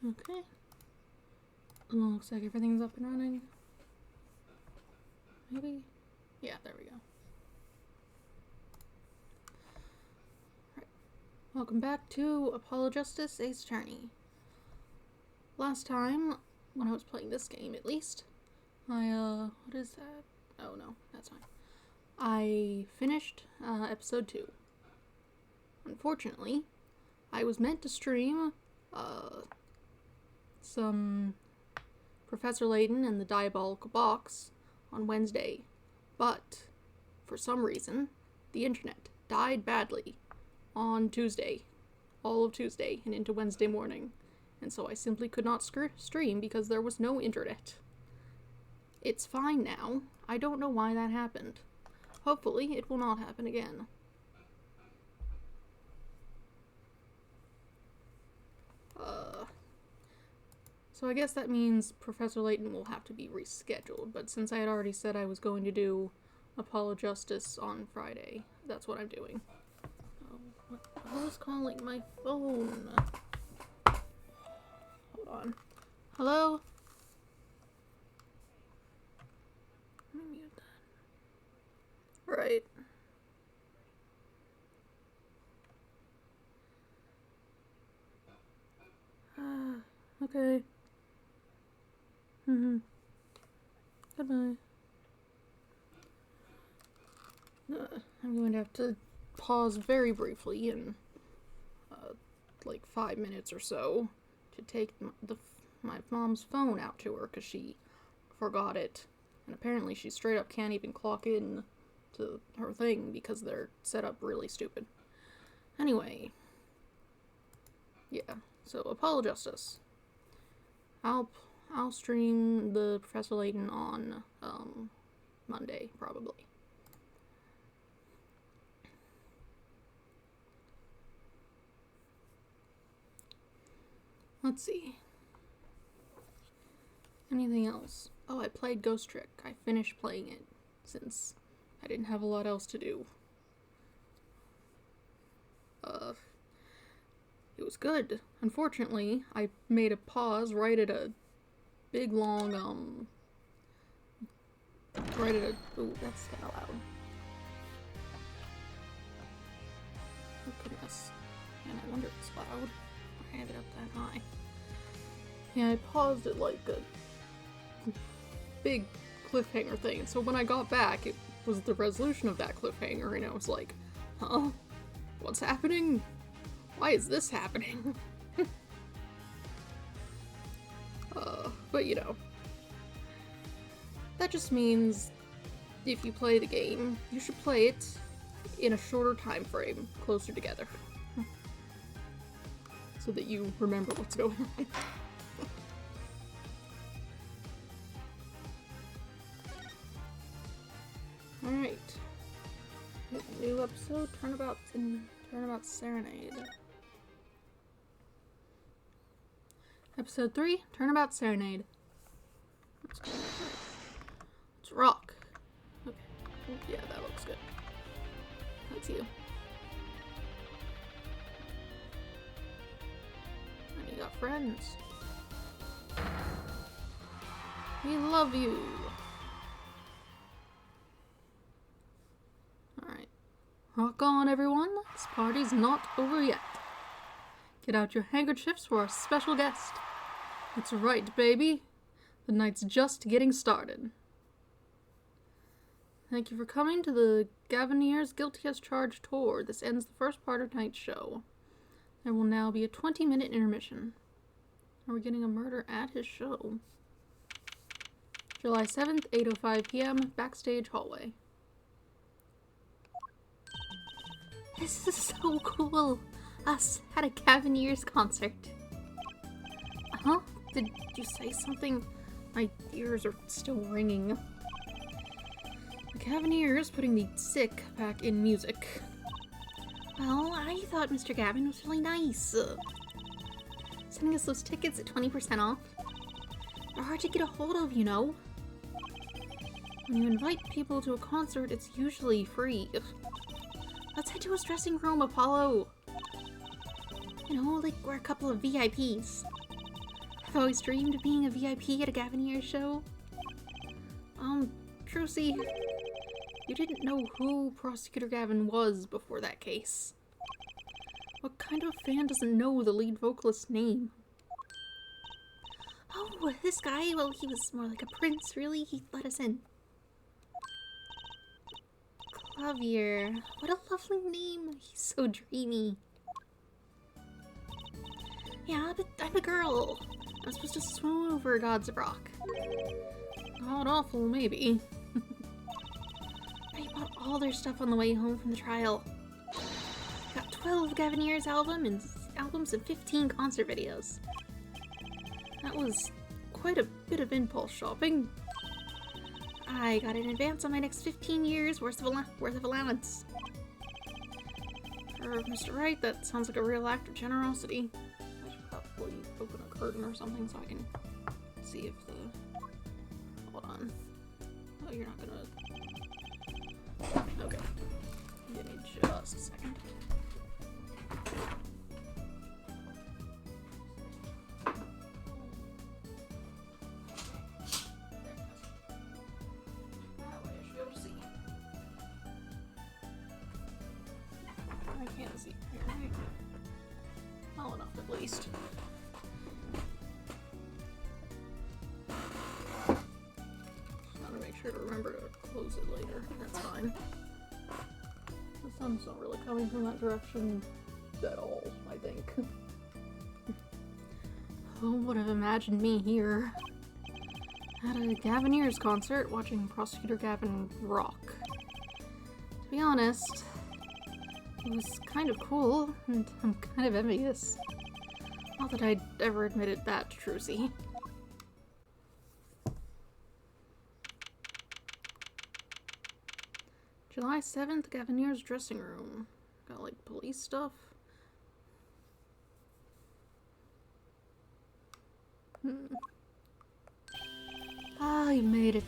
Okay. Looks like everything's up and running. Maybe? Yeah, there we go. Right. Welcome back to Apollo Justice Ace Attorney. Last time, when I was playing this game at least, what is that? Oh no, that's fine. I finished episode 2. Unfortunately, I was meant to stream some Professor Layton and the Diabolical Box on Wednesday, but for some reason, the internet died badly on Tuesday, all of Tuesday and into Wednesday morning, and so I simply could not stream because there was no internet. It's fine now. I don't know why that happened. Hopefully, it will not happen again. So I guess that means Professor Layton will have to be rescheduled, but since I had already said I was going to do Apollo Justice on Friday, that's what I'm doing. Oh, who's calling my phone? Hold on. Hello? Let me mute that. Right. Okay. Goodbye. I'm going to have to pause very briefly in, like 5 minutes or so to take my mom's phone out to her because she forgot it. And apparently she straight up can't even clock in to her thing because they're set up really stupid. Anyway. Yeah. So, Apollo Justice. I'll stream the Professor Layton on, Monday, probably. Let's see. Anything else? Oh, I played Ghost Trick. I finished playing it, since I didn't have a lot else to do. It was good. Unfortunately, I made a pause right at a big long, right at a, ooh, that's kinda loud. Oh goodness. Man, I wonder if it's loud. I have it up that high. Yeah, I paused it like a big cliffhanger thing, and so when I got back, it was the resolution of that cliffhanger, and I was like, huh? What's happening? Why is this happening? But you know, that just means if you play the game, you should play it in a shorter time frame, closer together, so that you remember what's going on. Alright. New episode, Turnabout Serenade. Episode 3, Turnabout Serenade. Let's rock. Okay. Yeah, that looks good. That's you. And you got friends. We love you. Alright. Rock on, everyone. This party's not over yet. Get out your handkerchiefs for our special guest. That's right, baby. The night's just getting started. Thank you for coming to the Gavineer's Guilty as Charged tour. This ends the first part of tonight's show. There will now be a 20-minute intermission. Are we getting a murder at his show? July 7th, 8:05 p.m., backstage hallway. This is so cool. Us at a Gavineer's concert. Huh? Did you say something? My ears are still ringing. The Gavineers putting the sick back in music. Well, I thought Mr. Gavin was really nice. Sending us those tickets at 20% off. They're hard to get a hold of, you know. When you invite people to a concert, it's usually free. Let's head to his dressing room, Apollo. You know, like we're a couple of VIPs. I've always dreamed of being a VIP at a Gavin show. Trucy, you didn't know who Prosecutor Gavin was before that case. What kind of fan doesn't know the lead vocalist's name? Oh, this guy, well, he was more like a prince, really. He let us in. Clavier. What a lovely name. He's so dreamy. Yeah, but I'm a girl. I'm supposed to swoon over gods of rock. God awful, maybe. I bought all their stuff on the way home from the trial. Got 12 Gavineers albums and 15 concert videos. That was quite a bit of impulse shopping. I got in advance on my next 15 years worth of allowance. For Mr. Wright, that sounds like a real act of generosity. I should probably open a curtain or something so I can see if the... Hold on. Oh, you're not gonna... Okay. Give me just a second. I can't see here, right? Well enough, at least. Gotta make sure to remember to close it later. That's fine. The sun's not really coming from that direction at all, I think. Who would have imagined me here? At a Gavineers concert, watching Prosecutor Gavin rock. To be honest, it was kind of cool, and I'm kind of envious. Not that I'd ever admitted that to Trucy. July 7th, Gavineers dressing room. Got, like, police stuff. Ah, you made it.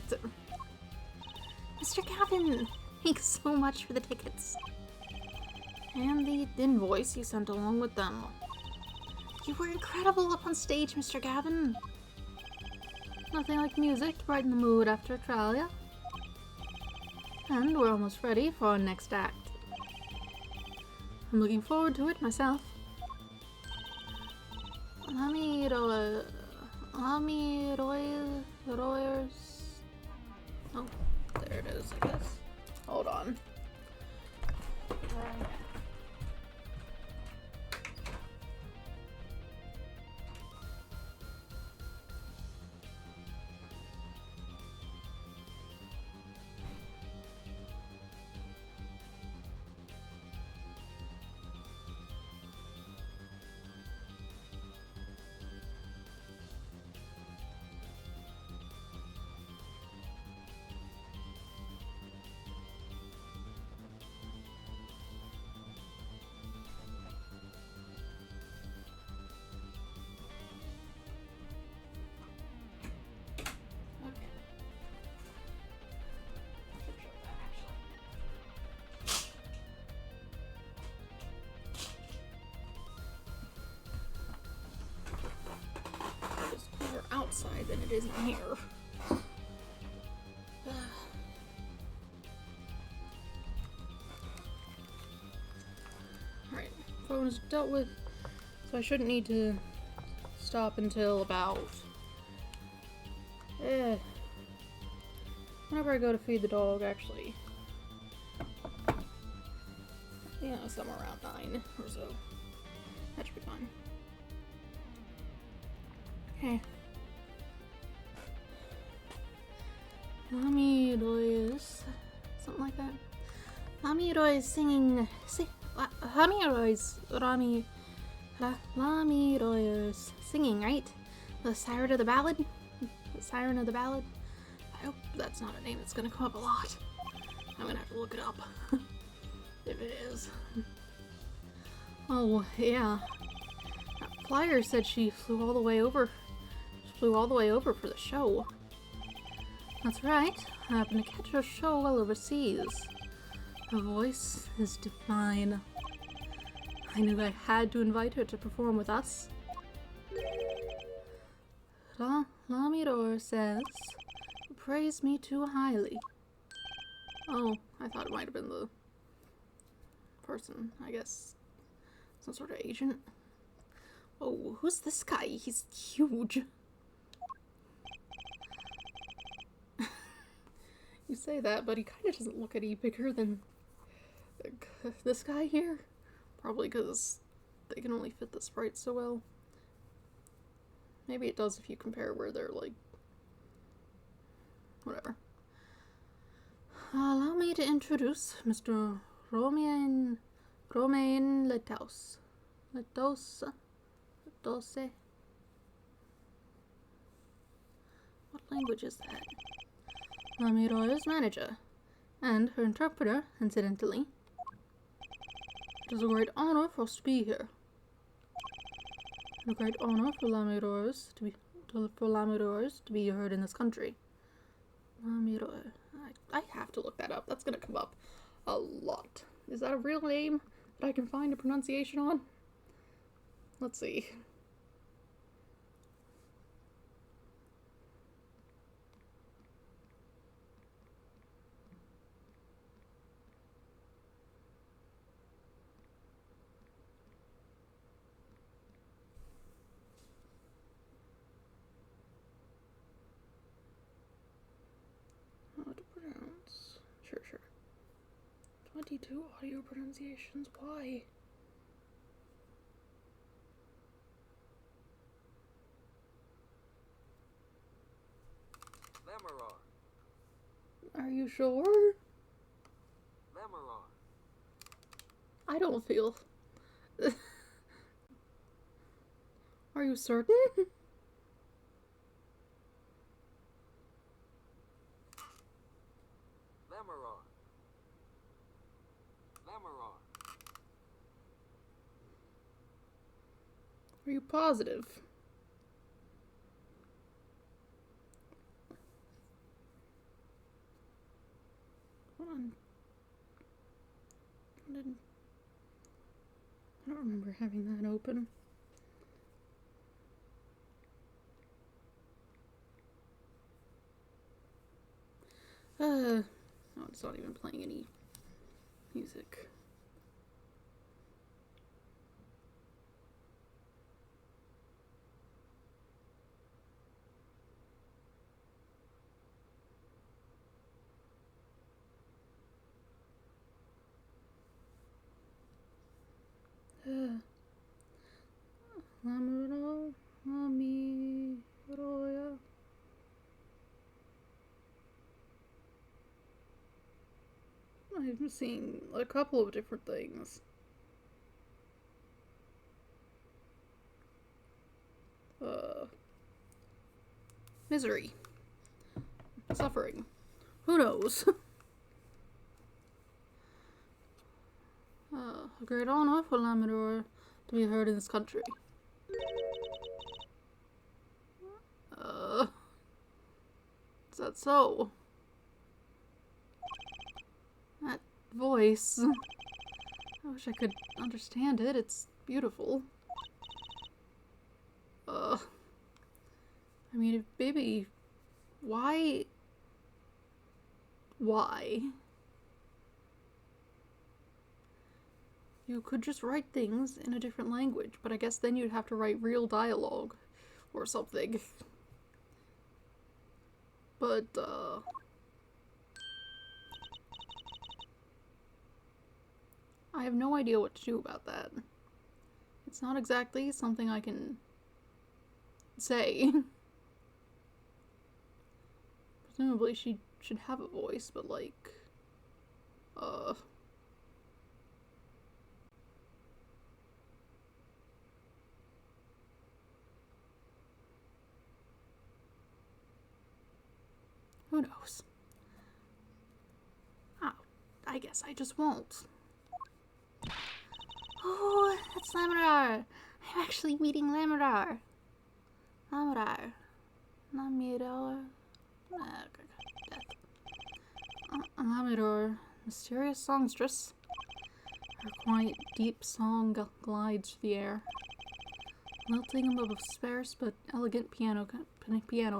Mr. Gavin, thanks so much for the tickets. And the invoice you sent along with them. You were incredible up on stage, Mr. Gavin. Nothing like music to brighten the mood after a trial, yeah? And we're almost ready for our next act. I'm looking forward to it myself. Oh, there it is, I guess. Hold on. Outside than it is in here. Alright, phone is dealt with, so I shouldn't need to stop until about whenever I go to feed the dog, actually. You know, somewhere around 9 or so. That should be fine. Okay. Hamiroy is something like that. Hamiroy is singing. Hamiroy is singing, right? The Siren of the Ballad? The Siren of the Ballad? I hope that's not a name that's gonna come up a lot. I'm gonna have to look it up. If it is. Oh, yeah. That flyer said she flew all the way over. She flew all the way over for the show. That's right. I happened to catch her show while overseas. Her voice is divine. I knew I had to invite her to perform with us. Lamidor says, praise me too highly. Oh, I thought it might have been the person, I guess. Some sort of agent. Oh, who's this guy? He's huge. You say that, but he kind of doesn't look any bigger than this guy here. Probably because they can only fit the sprites so well. Maybe it does if you compare where they're like... whatever. Allow me to introduce Mr. Romain Letaus. Letose. What language is that? Lamiro's manager. And her interpreter, incidentally. It is a great honor for us to be here. A great honor for Lamiro's to be heard in this country. Lamiro. I have to look that up. That's gonna come up a lot. Is that a real name that I can find a pronunciation on? Let's see. How to pronounce? Sure. 22 audio pronunciations. Why? Are you sure? I don't feel... Are you certain? Are you positive? Hold on. I don't remember having that open. No, it's not even playing any music. Lamiroya. I'm seeing a couple of different things. Misery. Suffering. Who knows? A great honor for Lamidor to be heard in this country. Is that so? That voice. I wish I could understand it. It's beautiful. I mean, baby, why? You could just write things in a different language, but I guess then you'd have to write real dialogue or something. But, I have no idea what to do about that. It's not exactly something I can say. Presumably she should have a voice, but like, who knows? Oh, I guess I just won't. Oh, that's Lamidar! I'm actually meeting Lamidar. Lamidor. Lamidor, mysterious songstress. Her quiet, deep song glides through the air. lilting of a sparse but elegant piano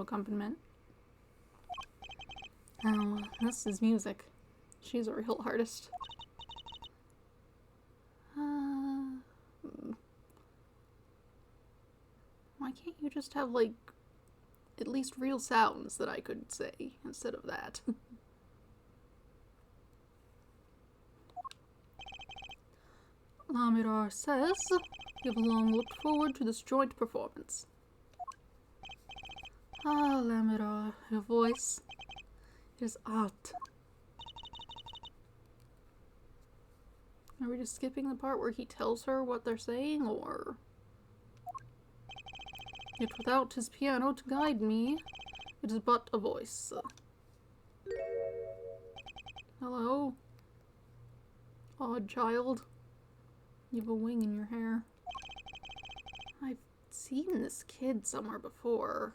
accompaniment. Now, this is music. She's a real artist. Why can't you just have, like, at least real sounds that I could say instead of that? Lamidar says, "You have long looked forward to this joint performance." Ah, Lamidar, your voice is art. Are we just skipping the part where he tells her what they're saying, or? Yet without his piano to guide me, it is but a voice. Hello? Odd child. You have a wing in your hair. I've seen this kid somewhere before.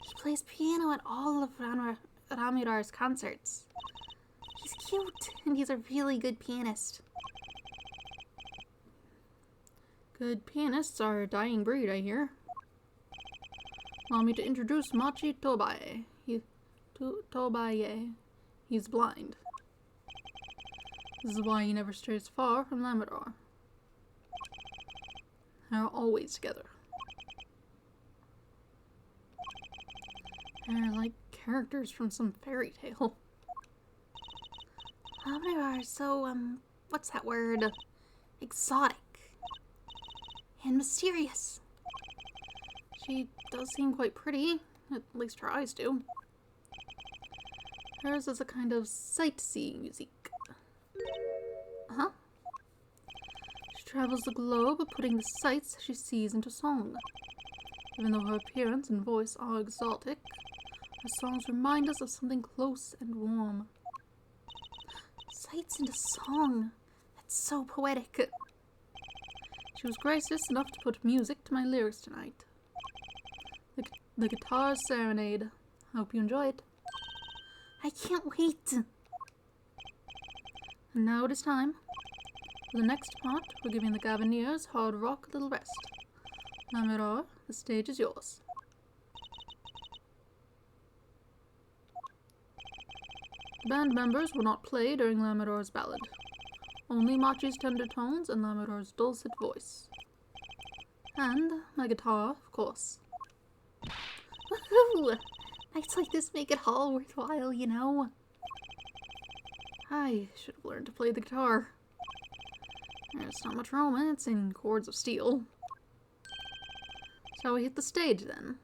He plays piano at all of Ramidar's concerts. He's cute, and he's a really good pianist. Good pianists are a dying breed, I hear. Allow me to introduce Machi Tobaye. Tobaye. He's blind. This is why he never strays far from Lamidar. They're always together. They're like characters from some fairy tale. Lamidar is so, what's that word? Exotic. And mysterious. She does seem quite pretty, at least her eyes do. Hers is a kind of sightseeing music. Huh? She travels the globe, putting the sights she sees into song. Even though her appearance and voice are exotic, her songs remind us of something close and warm. Sights into song. That's so poetic. She was gracious enough to put music to my lyrics tonight. The guitar serenade. Hope you enjoy it. I can't wait. And now it is time. For the next part, we're giving the Gaviniers hard rock a little rest. Lamidar, the stage is yours. The band members will not play during Lamidar's ballad. Only Machi's tender tones and Lamidar's dulcet voice. And my guitar, of course. Woohoo! Nights like this make it all worthwhile, you know. I should have learned to play the guitar. There's not much romance in chords of steel. Shall we hit the stage, then?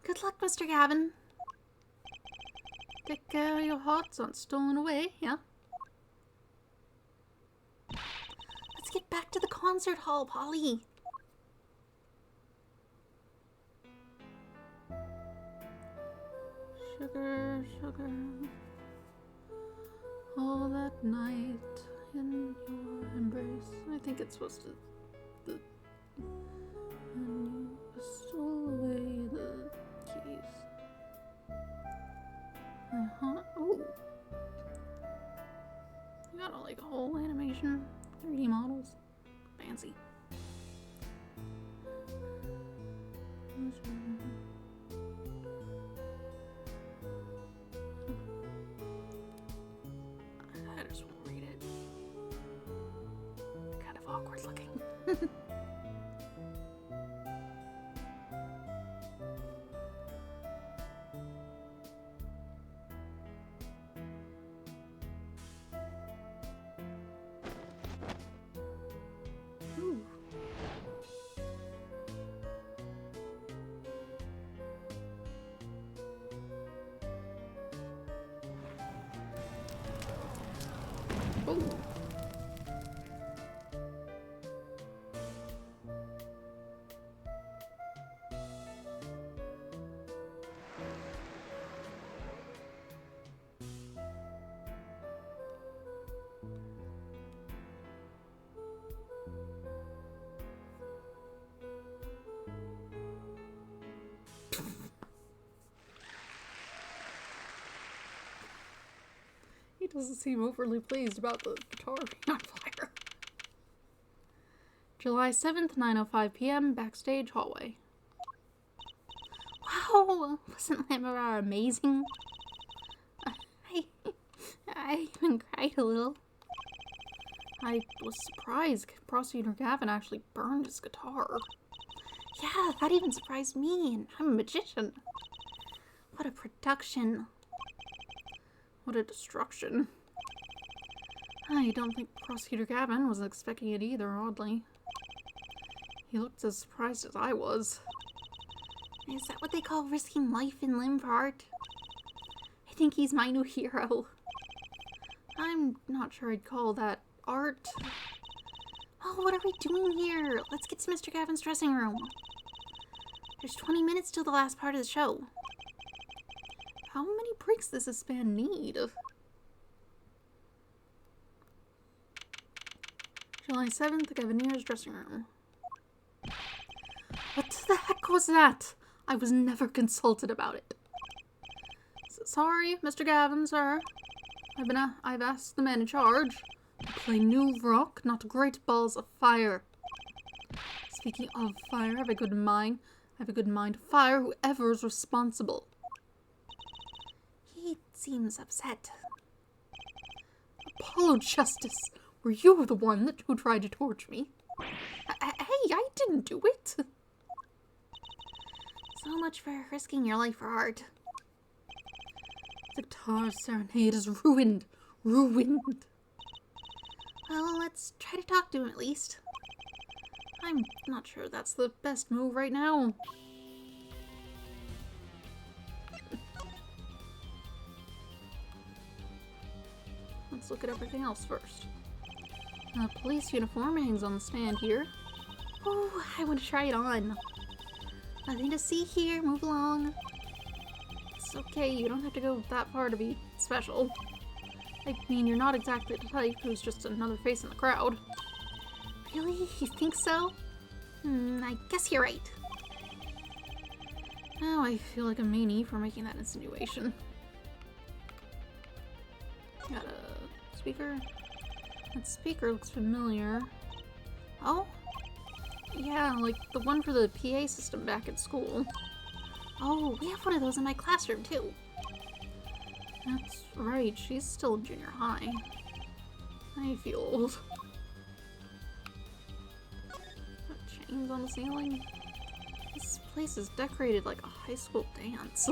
Good luck, Mr. Gavin. Take care of your hearts aren't stolen away, yeah? Let's get back to the concert hall, Polly. Sugar, sugar. All that night in your embrace. I think it's supposed to... And you stole away the keys. Ooh. You got like a whole animation. 3D models. Fancy. I just won't read it. Kind of awkward looking. Ooh. Ooh. He doesn't seem overly pleased about the guitar being on fire. July 7th, 9:05 p.m., backstage hallway. Wow, wasn't Lammerard amazing? I even cried a little. I was surprised Prosecutor Gavin actually burned his guitar. Yeah, that even surprised me, and I'm a magician. What a production. What a destruction. I don't think Prosecutor Gavin was expecting it either, oddly. He looked as surprised as I was. Is that what they call risking life and limb for art? I think he's my new hero. I'm not sure I'd call that art. Oh, what are we doing here? Let's get to Mr. Gavin's dressing room. There's 20 minutes till the last part of the show. How many breaks does this band need? July 7th, Gavinier's dressing room. What the heck was that? I was never consulted about it. Sorry, Mr. Gavin, sir. I've asked the man in charge to play new rock, not great balls of fire. Speaking of fire, I have a good mind to fire whoever's responsible. He seems upset. Apollo Justice, were you the one who tried to torch me? Hey, I didn't do it. So much for risking your life for art. The guitar serenade is ruined. Ruined. Well, let's try to talk to him at least. I'm not sure that's the best move right now. Let's look at everything else first. A police uniform hangs on the stand here. Oh, I want to try it on. Nothing to see here, move along. It's okay, you don't have to go that far to be special. I mean, you're not exactly the type who's just another face in the crowd. Really? You think so? I guess you're right. Now I feel like a meanie for making that insinuation. Got a speaker? That speaker looks familiar. Oh? Yeah, like the one for the PA system back at school. Oh, we have one of those in my classroom too. That's right, she's still in junior high. I feel old. Chains on the ceiling. This place is decorated like a high school dance.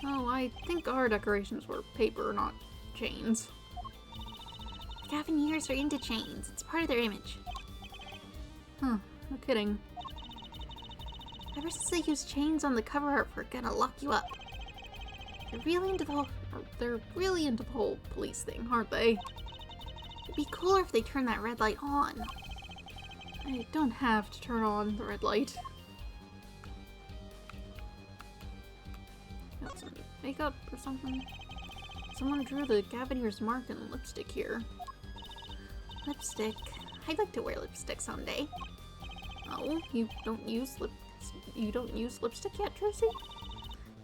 Oh, I think our decorations were paper, not chains. Gavineers are into chains. It's part of their image. Huh, no kidding. Ever since they used chains on the cover art for Gonna Lock You Up. They're really into the whole police thing, aren't they? It'd be cooler if they turned that red light on. I don't have to turn on the red light. Got some makeup or something. Someone drew the Gavineer's mark in lipstick here. Lipstick. I'd like to wear lipstick someday. Oh, you don't use lipstick yet, Tracy?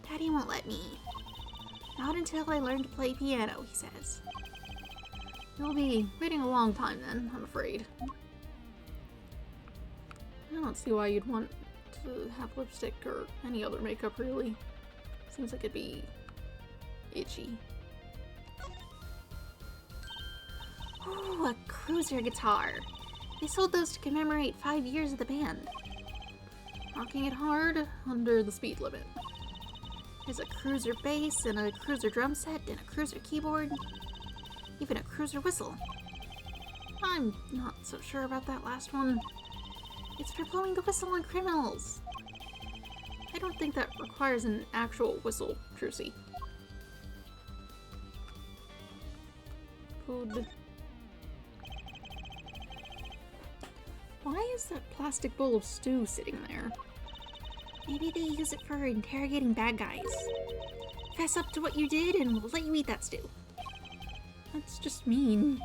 Daddy won't let me. Not until I learn to play piano, he says. You'll be waiting a long time then, I'm afraid. I don't see why you'd want to have lipstick or any other makeup, really. Seems like it'd be itchy. Ooh, a cruiser guitar. They sold those to commemorate 5 years of the band. Rocking it hard under the speed limit. There's a cruiser bass and a cruiser drum set and a cruiser keyboard. Even a cruiser whistle. I'm not so sure about that last one. It's for blowing the whistle on criminals. I don't think that requires an actual whistle, Trucy. Food. Why is that plastic bowl of stew sitting there? Maybe they use it for interrogating bad guys. Fess up to what you did and we'll let you eat that stew. That's just mean.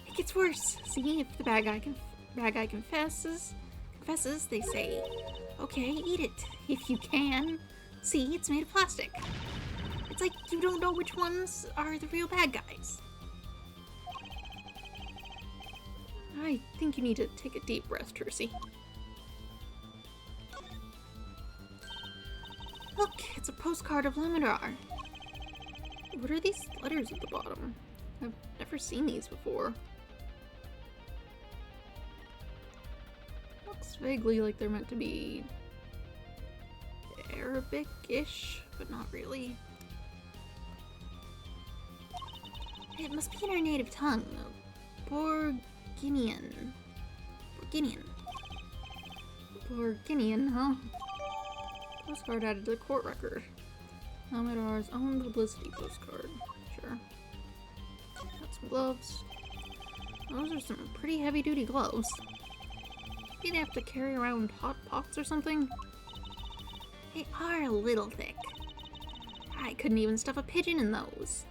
It gets worse. See, if the bad guy confesses, they say, okay, eat it, if you can. See, it's made of plastic. It's like you don't know which ones are the real bad guys. I think you need to take a deep breath, Trucy. Look, it's a postcard of Lamidar. What are these letters at the bottom? I've never seen these before. Looks vaguely like they're meant to be Arabic-ish, but not really. It must be in our native tongue. Borginian. Borginian, huh? Postcard added to the court record. Lamidar's own publicity postcard. Sure. Got some gloves. Those are some pretty heavy-duty gloves. Maybe they have to carry around hot pots or something? They are a little thick. I couldn't even stuff a pigeon in those.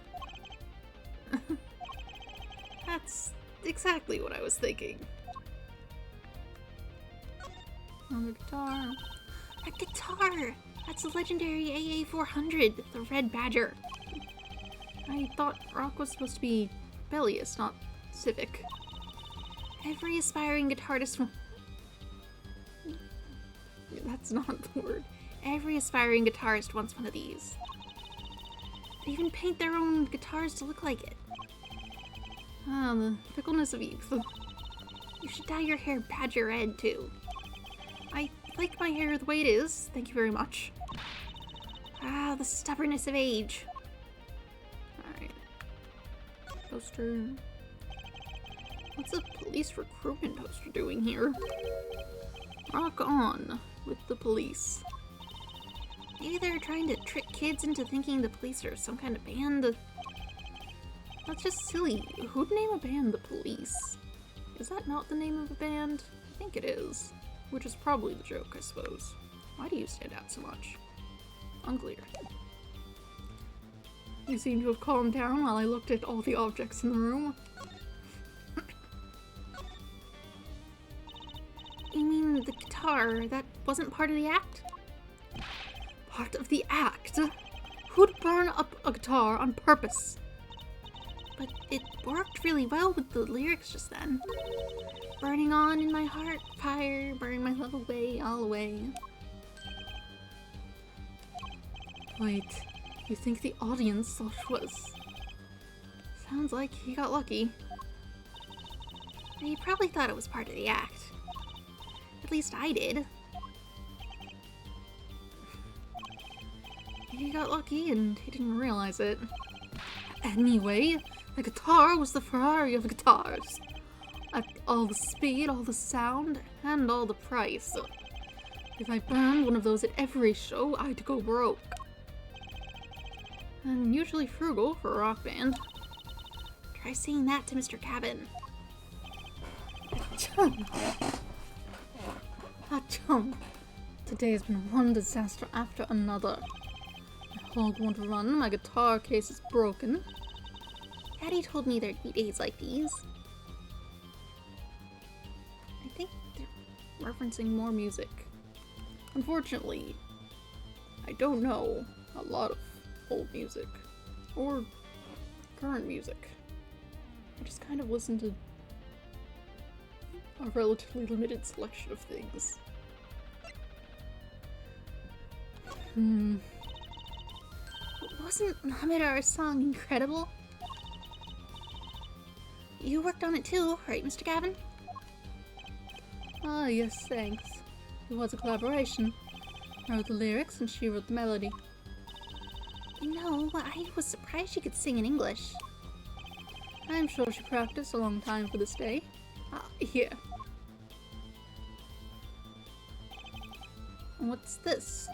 That's exactly what I was thinking. Another guitar. A guitar! That's a legendary AA400, the Red Badger. I thought rock was supposed to be rebellious, not civic. Every aspiring guitarist... That's not the word. Every aspiring guitarist wants one of these. They even paint their own guitars to look like it. Ah, the fickleness of youth. You should dye your hair badger red, too. I like my hair the way it is, thank you very much. Ah, the stubbornness of age. Alright. Poster. What's a police recruitment poster doing here? Rock on with the police. Maybe they're trying to trick kids into thinking the police are some kind of band. That's just silly. Who'd name a band the Police? Is that not the name of a band? I think it is. Which is probably the joke, I suppose. Why do you stand out so much? Unclear. You seem to have calmed down while I looked at all the objects in the room. You mean the guitar? That wasn't part of the act? Part of the act? Who'd burn up a guitar on purpose? But it worked really well with the lyrics just then. Burning on in my heart, fire, burn my love away, all away. Wait, you think the audience thought it was... Sounds like he got lucky. He probably thought it was part of the act. At least I did. He got lucky and he didn't realize it. Anyway, the guitar was the Ferrari of guitars. At all the speed, all the sound, and all the price. If I burned one of those at every show, I'd go broke. And usually frugal for a rock band. Try saying that to Mr. Cabin. Achoo. Achoo. Today has been one disaster after another. My hog won't run, my guitar case is broken. Daddy told me there'd be days like these. I think they're referencing more music. Unfortunately, I don't know a lot of old music. Or current music. I just kind of listen to a relatively limited selection of things. Wasn't Lamidar's song incredible? You worked on it too, right, Mr. Gavin? Ah, yes, thanks. It was a collaboration. I wrote the lyrics and she wrote the melody. You know, I was surprised she could sing in English. I'm sure she practiced a long time for this day. Here. What's this?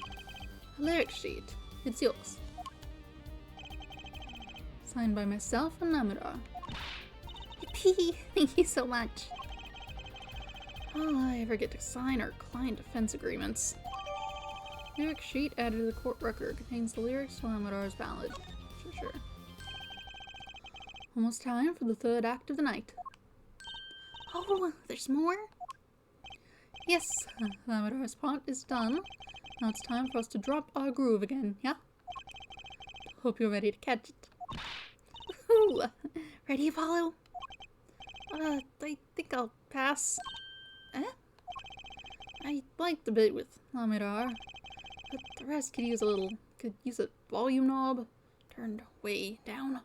A lyric sheet. It's yours. Signed by myself and Lamidar. Yippee! Thank you so much. All I ever get to sign are client defense agreements. Lyric sheet added to the court record contains the lyrics to Lamidar's ballad. Sure. Almost time for the third act of the night. Oh, there's more? Yes, Lamidar's part is done. Now it's time for us to drop our groove again, yeah? Hope you're ready to catch it. Woohoo! Ready, Apollo? I think I'll pass. Eh? I liked the bit with Lamidar, but the rest could use a volume knob turned way down.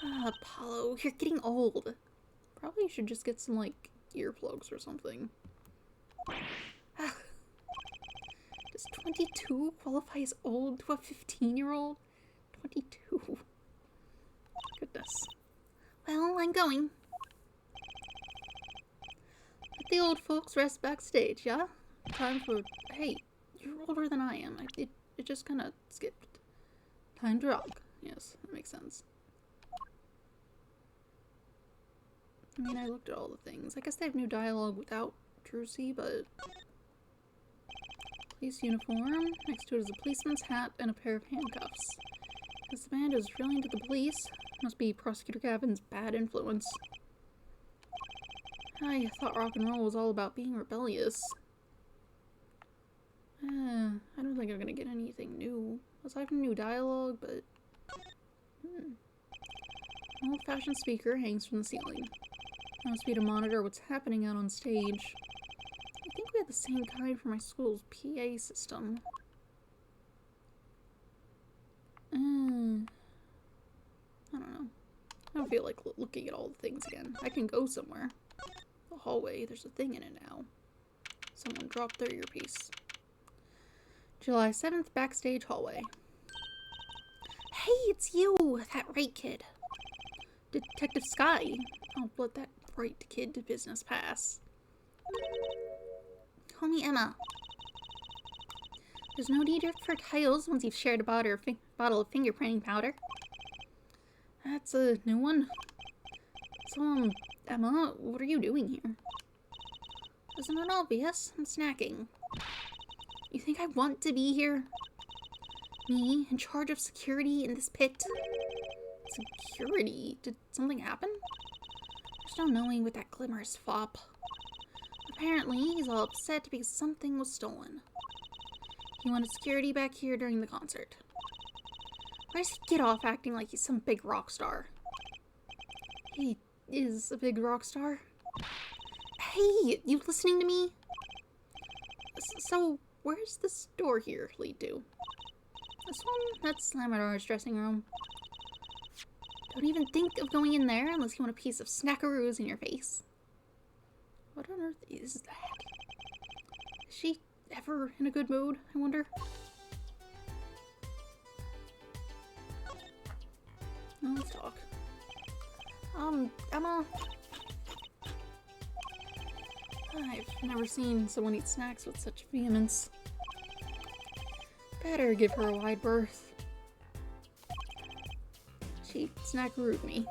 Ah, Apollo, you're getting old. Probably should just get some, like, earplugs or something. Ah. Does 22 qualify as old to a 15-year-old? 22. Goodness. Well, I'm going. Let the old folks rest backstage, yeah? Time for... Hey, you're older than I am. It just kind of skipped. Time to rock. Yes, that makes sense. I mean, I looked at all the things. I guess they have new dialogue without Druzy, but... Police uniform. Next to it is a policeman's hat and a pair of handcuffs. Because the band is really into the police. Must be Prosecutor Gavin's bad influence. I thought rock and roll was all about being rebellious. I don't think I'm gonna get anything new. Aside from new dialogue, but... An old-fashioned speaker hangs from the ceiling. That must be to monitor what's happening out on stage. I think we had the same kind for my school's PA system. I don't know. I don't feel like looking at all the things again. I can go somewhere. The hallway, there's a thing in it now. Someone dropped their earpiece. July 7th, backstage hallway. Hey, it's you! That right kid. Detective Sky. I'll let that bright kid to business pass. Call me Emma. There's no need for titles once you've shared a bottle of fingerprinting powder. That's a new one. So, Emma, what are you doing here? Isn't it obvious? I'm snacking. You think I want to be here? Me, in charge of security in this pit? Security? Did something happen? There's no knowing with that glimmerous fop. Apparently, he's all upset because something was stolen. He wanted security back here during the concert. Why does he get off acting like he's some big rock star? He is a big rock star. Hey, you listening to me? So, where's this door here lead to? This one? That's Lamidar's dressing room. Don't even think of going in there unless you want a piece of snackaroos in your face. What on earth is that? Is she ever in a good mood, I wonder? Now let's talk. Emma. I've never seen someone eat snacks with such vehemence. Better give her a wide berth. She snackarooed me.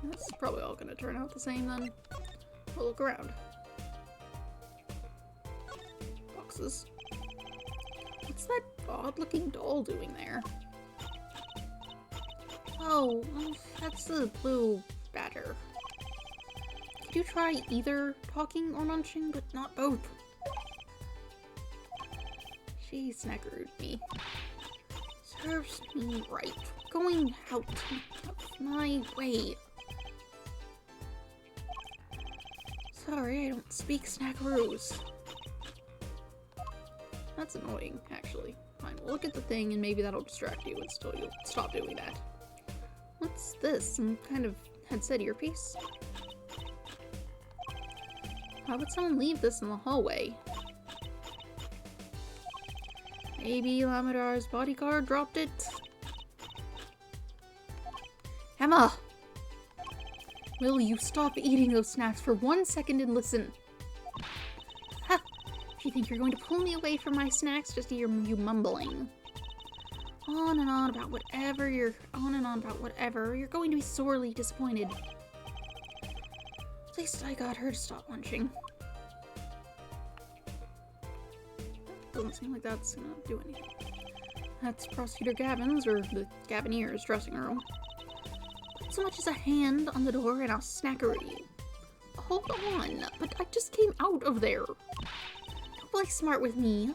That's probably all gonna turn out the same then. We'll look around. Boxes. What's that odd-looking doll doing there? Oh, that's the blue badger. Could you try either talking or munching, but not both? She snackarooed me. Serves me right. Going out of my way. Sorry, I don't speak snackaroos. That's annoying, actually. Fine, we'll look at the thing and maybe that'll distract you and still you'll stop doing that. What's this? Some kind of headset earpiece? Why would someone leave this in the hallway? Maybe Lamidar's bodyguard dropped it? Emma! Will you stop eating those snacks for 1 second and listen? Ha! If you think you're going to pull me away from my snacks, just hear you mumbling. On and on about whatever, you're going to be sorely disappointed. At least I got her to stop munching. Doesn't seem like that's gonna do anything. That's Prosecutor Gavin's, or the Gavineer's dressing room. Put so much as a hand on the door and I'll snackaroo you. Hold on, but I just came out of there. Don't play smart with me.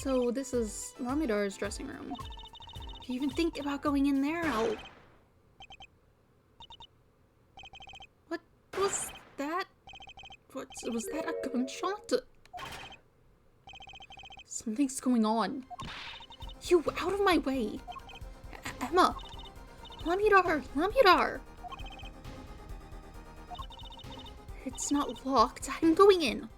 So this is Lamidar's dressing room. If you even think about going in there, What was that? Was that a gunshot? Something's going on. You, out of my way! Emma! Lamidar! It's not locked. I'm going in.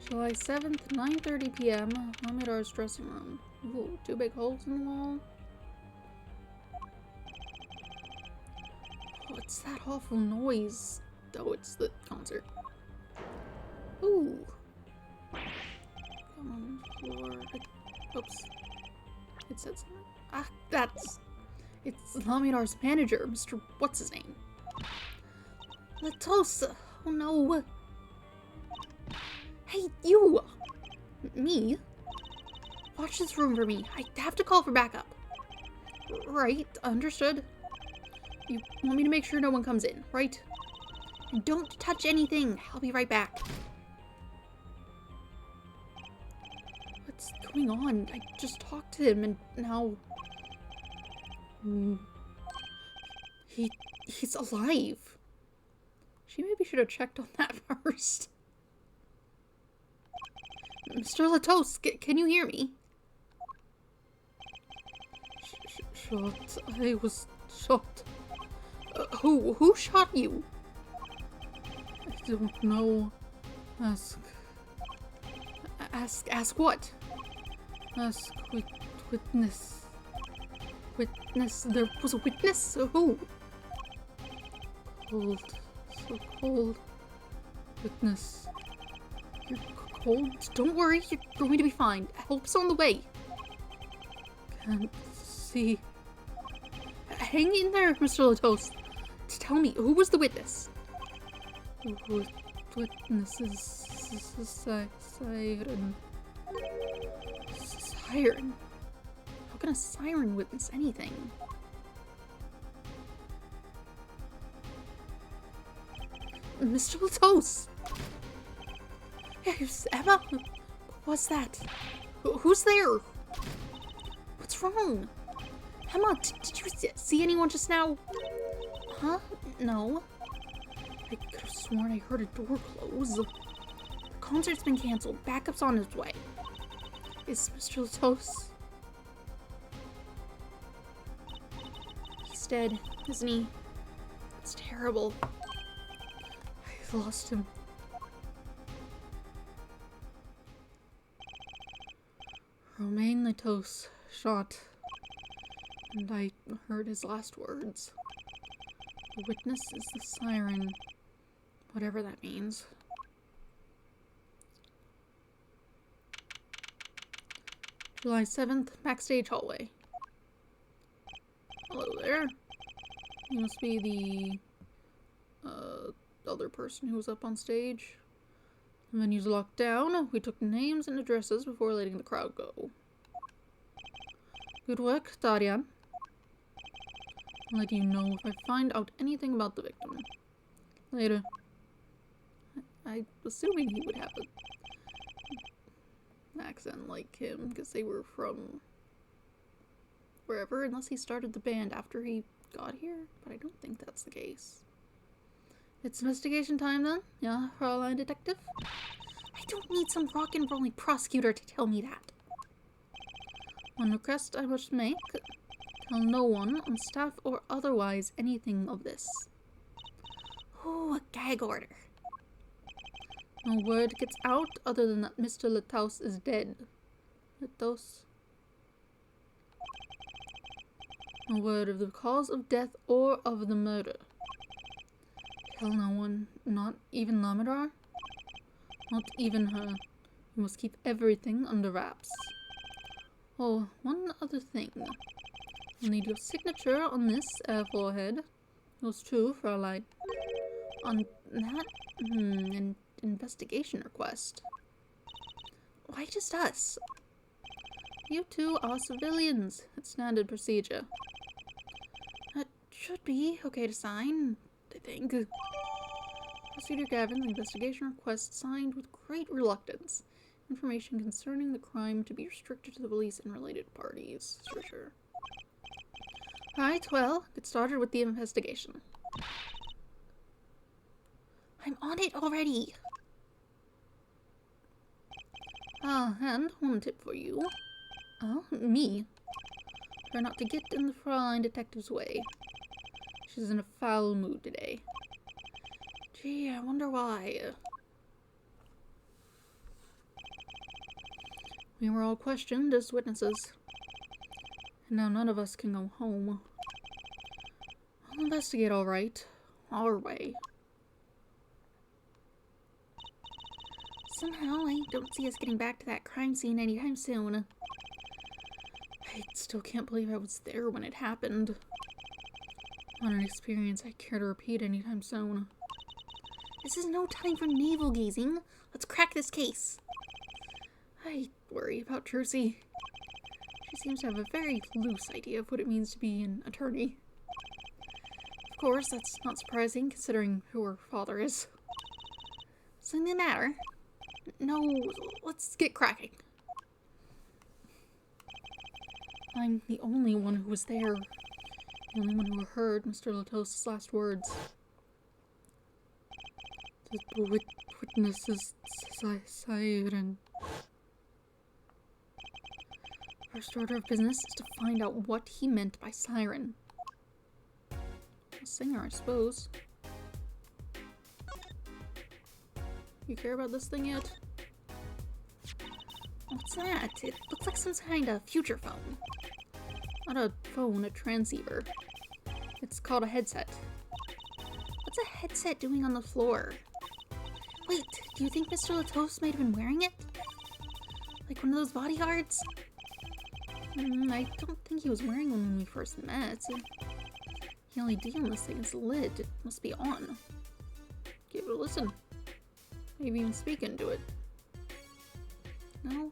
July 7th, 9:30 p.m. Lamidar's dressing room. Ooh, 2 big holes in the wall. What's that awful noise? Oh, it's the concert. Ooh. Come on, floor. Oops. It said something. Ah, it's Lamidar's manager, Mr. What's his name? Latosa. Oh no. Hey, you! Me? Watch this room for me. I have to call for backup. Right, understood. You want me to make sure no one comes in, right? And don't touch anything. I'll be right back. What's going on? I just talked to him and now... He's alive. She maybe should have checked on that first. Mr. Latos, can you hear me? Shot. I was shot. Who shot you? I don't know. Ask what? Ask witness. Witness? There was a witness? Who? Cold. So cold. Witness. You're cold? Don't worry, you're going to be fine. Help's on the way. Can't see. Hang in there, Mr. Latos. Tell me, who was the witness? Witnesses. Siren. Siren? How can a siren witness anything? Mr. Latos! Yes, Emma? What was that? Who's there? What's wrong? Emma, did you see anyone just now? Huh? No. I could have sworn I heard a door close. The concert's been canceled. Backup's on its way. Is Mr. Latos? He's dead, isn't he? It's terrible. I've lost him. Romain Latos shot, and I heard his last words. The witness is the siren, whatever that means. July 7th, backstage hallway. Hello there. You must be the other person who was up on stage. The venue's locked down. We took names and addresses before letting the crowd go. Good work, Darian. I'll let you know if I find out anything about the victim. Later. I'm assuming he would have an accent like him, because they were from wherever, unless he started the band after he got here, but I don't think that's the case. It's investigation time then? Yeah, Fraulein Detective? I don't need some rock and rolling prosecutor to tell me that. One request I must make. Tell no one, on staff or otherwise, anything of this. Ooh, a gag order. No word gets out other than that Mr. Latos is dead. Latos? No word of the cause of death or of the murder. Tell no one, not even Lamidar? Not even her. You must keep everything under wraps. Oh, one other thing. I'll need your signature on this forehead. Yours too, Fraulein. On that, an investigation request. Why just us? You two are civilians. It's standard procedure. That should be okay to sign, I think. Prosecutor Gavin, the investigation request signed with great reluctance. Information concerning the crime to be restricted to the police and related parties. Sure. Alright, well, get started with the investigation. I'm on it already! And one tip for you. Oh, me? Try not to get in the Fraulein detective's way. She's in a foul mood today. Gee, I wonder why. We were all questioned as witnesses. And now none of us can go home. I'll investigate all right. Our way. Somehow, I don't see us getting back to that crime scene anytime soon. I still can't believe I was there when it happened. Not an experience I care to repeat anytime soon. This is no time for navel-gazing. Let's crack this case. I worry about Trucy. She seems to have a very loose idea of what it means to be an attorney. Of course, that's not surprising, considering who her father is. Something the matter? No, let's get cracking. I'm the only one who was there. The only one who heard Mr. Latos's last words. The witness's siren. First order of business is to find out what he meant by siren. A singer, I suppose. You care about this thing yet? What's that? It looks like some kind of future phone. Not a phone, a transceiver. It's called a headset. What's a headset doing on the floor? Wait, do you think Mr. Latos might have been wearing it? Like one of those bodyguards? I don't think he was wearing one when we first met. The LED on this thing is lit. It must be on. Give it a listen. Maybe even speak into it. No?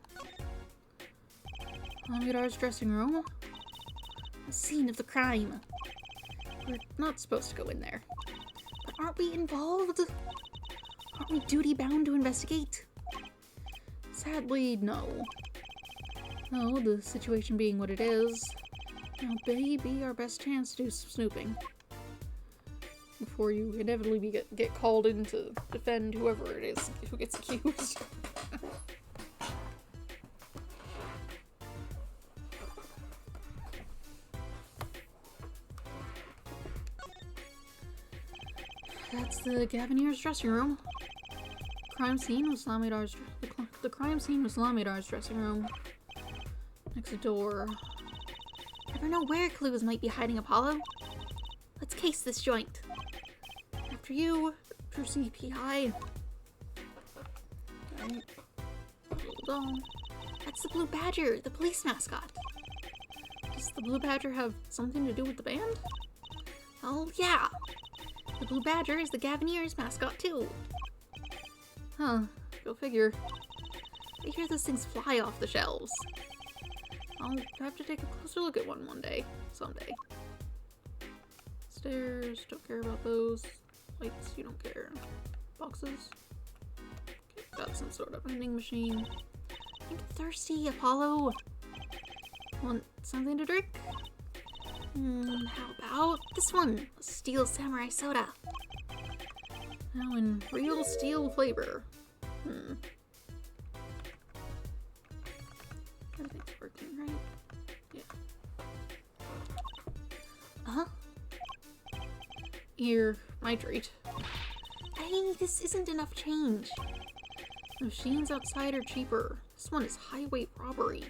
Lamidar's dressing room? The scene of the crime. We're not supposed to go in there. But aren't we involved? Aren't we duty-bound to investigate? Sadly, no. No, the situation being what it is, now may be our best chance to do some snooping. Before you inevitably get called in to defend whoever it is who gets accused. That's the Gavineer's dressing room. The crime scene was Lamidar's dressing room. Next door. Never know where clues might be hiding, Apollo. Let's case this joint. After you, Trucy PI. Hold on. That's the Blue Badger, the police mascot. Does the Blue Badger have something to do with the band? Oh, yeah. The Blue Badger is the Gavineer's mascot, too. Huh. Go figure. I hear those things fly off the shelves. I'll have to take a closer look at one day. Someday. Stairs, don't care about those. Lights, you don't care. Boxes. Okay, got some sort of vending machine. I'm thirsty, Apollo. Want something to drink? How about this one? A Steel Samurai Soda. Now in real steel flavor. Everything's working, right? Yeah. Here, my treat. Hey, this isn't enough change. The machines outside are cheaper. This one is highway robbery.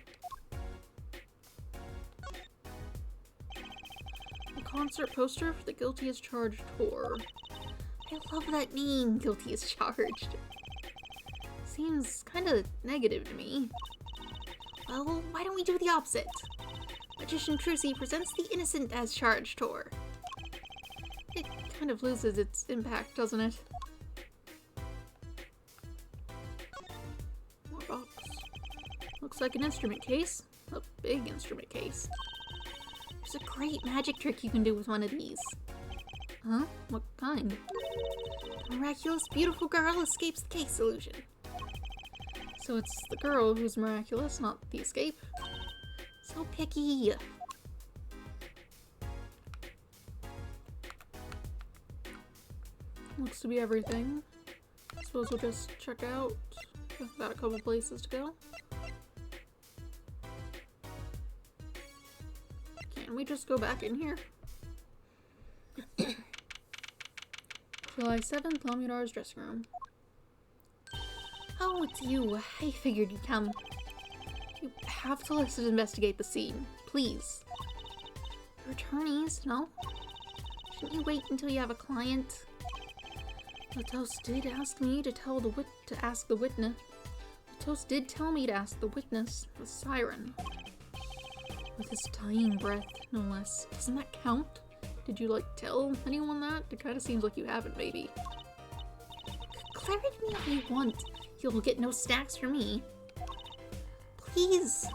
A concert poster for the Guilty as Charged tour. I love that name, Guilty as Charged. Seems kinda negative to me. Well, why don't we do the opposite? Magician Trucy presents the Innocent as Charged tour. It kind of loses its impact, doesn't it? More box. Looks like an instrument case. A big instrument case. There's a great magic trick you can do with one of these. Huh? What kind? A miraculous, beautiful girl escapes the case illusion. So it's the girl who's miraculous, not the escape. So picky. Looks to be everything. I suppose we'll just check out. We've got a couple places to go. Can we just go back in here? July 7th, Lamudar's dressing room. Oh, it's you. I figured you'd come. You have to let us investigate the scene. Please. Your attorneys, no? Shouldn't you wait until you have a client? Latos did ask me to ask the witness. Latos did tell me to ask the witness, the siren. With his dying breath, no less. Doesn't that count? Did you, tell anyone that? It kind of seems like you haven't, maybe. Declare it to me all you want. You'll get no snacks from me. Please!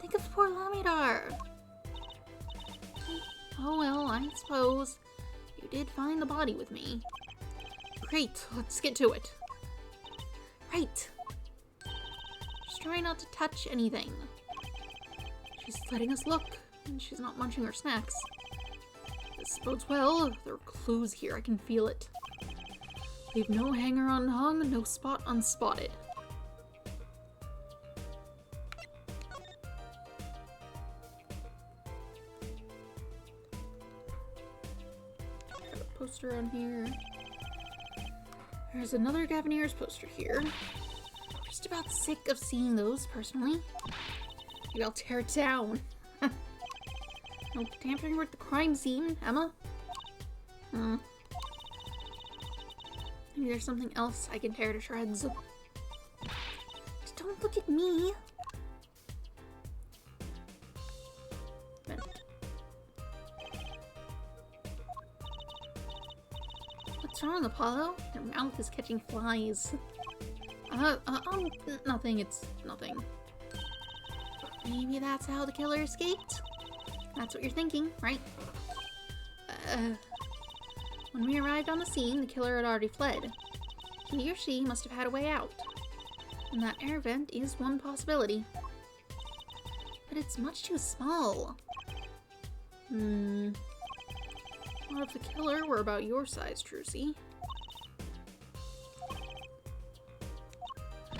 Think of poor Lamudar! Oh well, I suppose. You did find the body with me. Great, let's get to it. Right. Just try not to touch anything. She's letting us look, and she's not munching her snacks. This bodes well. There are clues here, I can feel it. Leave no hanger unhung, no spot unspotted. Got a poster on here. There's another Gaviniers poster here. I'm just about sick of seeing those, personally. Maybe I'll tear it down. No tampering with the crime scene, Emma. Maybe there's something else I can tear to shreds. Just don't look at me. Vent. What's wrong, Apollo? Your mouth is catching flies. Nothing, it's nothing. Maybe that's how the killer escaped? That's what you're thinking, right? When we arrived on the scene, the killer had already fled. He or she must have had a way out. And that air vent is one possibility. But it's much too small. What if the killer were about your size, Trucy?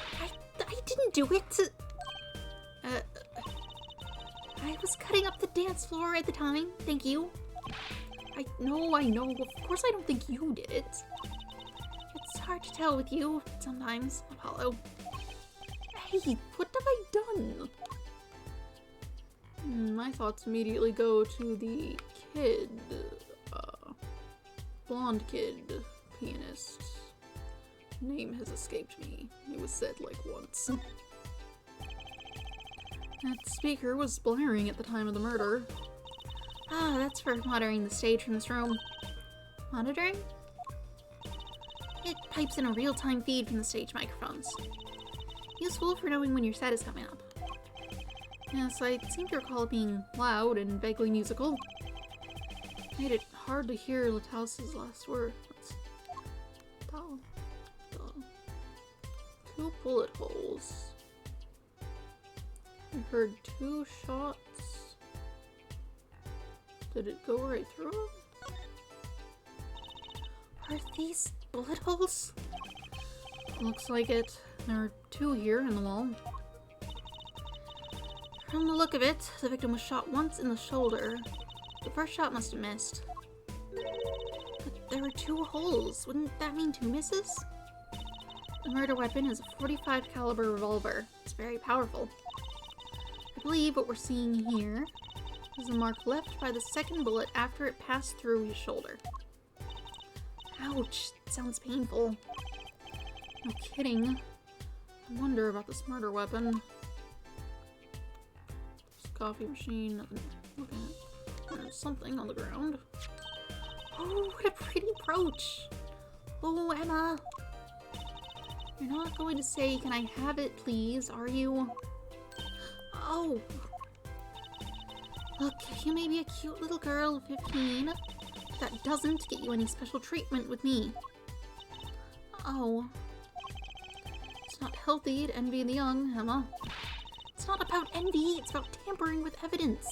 I didn't do it! I was cutting up the dance floor at the time, thank you. I know, of course I don't think you did it. It's hard to tell with you, sometimes, Apollo. Hey, what have I done? My thoughts immediately go to the kid, blonde kid, pianist. Name has escaped me. It was said once. That speaker was blaring at the time of the murder. Ah, that's for monitoring the stage from this room. Monitoring? It pipes in a real-time feed from the stage microphones. Useful for knowing when your set is coming up. Yes, I seem to recall it being loud and vaguely musical. Made it hard to hear Latos' last word. Two bullet holes. I heard 2 shots. Did it go right through him? Are these bullet holes? Looks like it. There are 2 here in the wall. From the look of it, the victim was shot once in the shoulder. The first shot must have missed. But there were 2 holes. Wouldn't that mean 2 misses? The murder weapon is a .45 caliber revolver. It's very powerful. I believe what we're seeing here is a mark left by the second bullet after it passed through his shoulder. Ouch, it sounds painful. No kidding. I wonder about this murder weapon. This coffee machine, nothing. Looking at there's something on the ground. Oh, what a pretty brooch. Oh, Emma. You're not going to say, "Can I have it, please," are you? Oh. Look, you may be a cute little girl of 15. That doesn't get you any special treatment with me. Oh. It's not healthy to envy the young, Emma. It's not about envy, it's about tampering with evidence.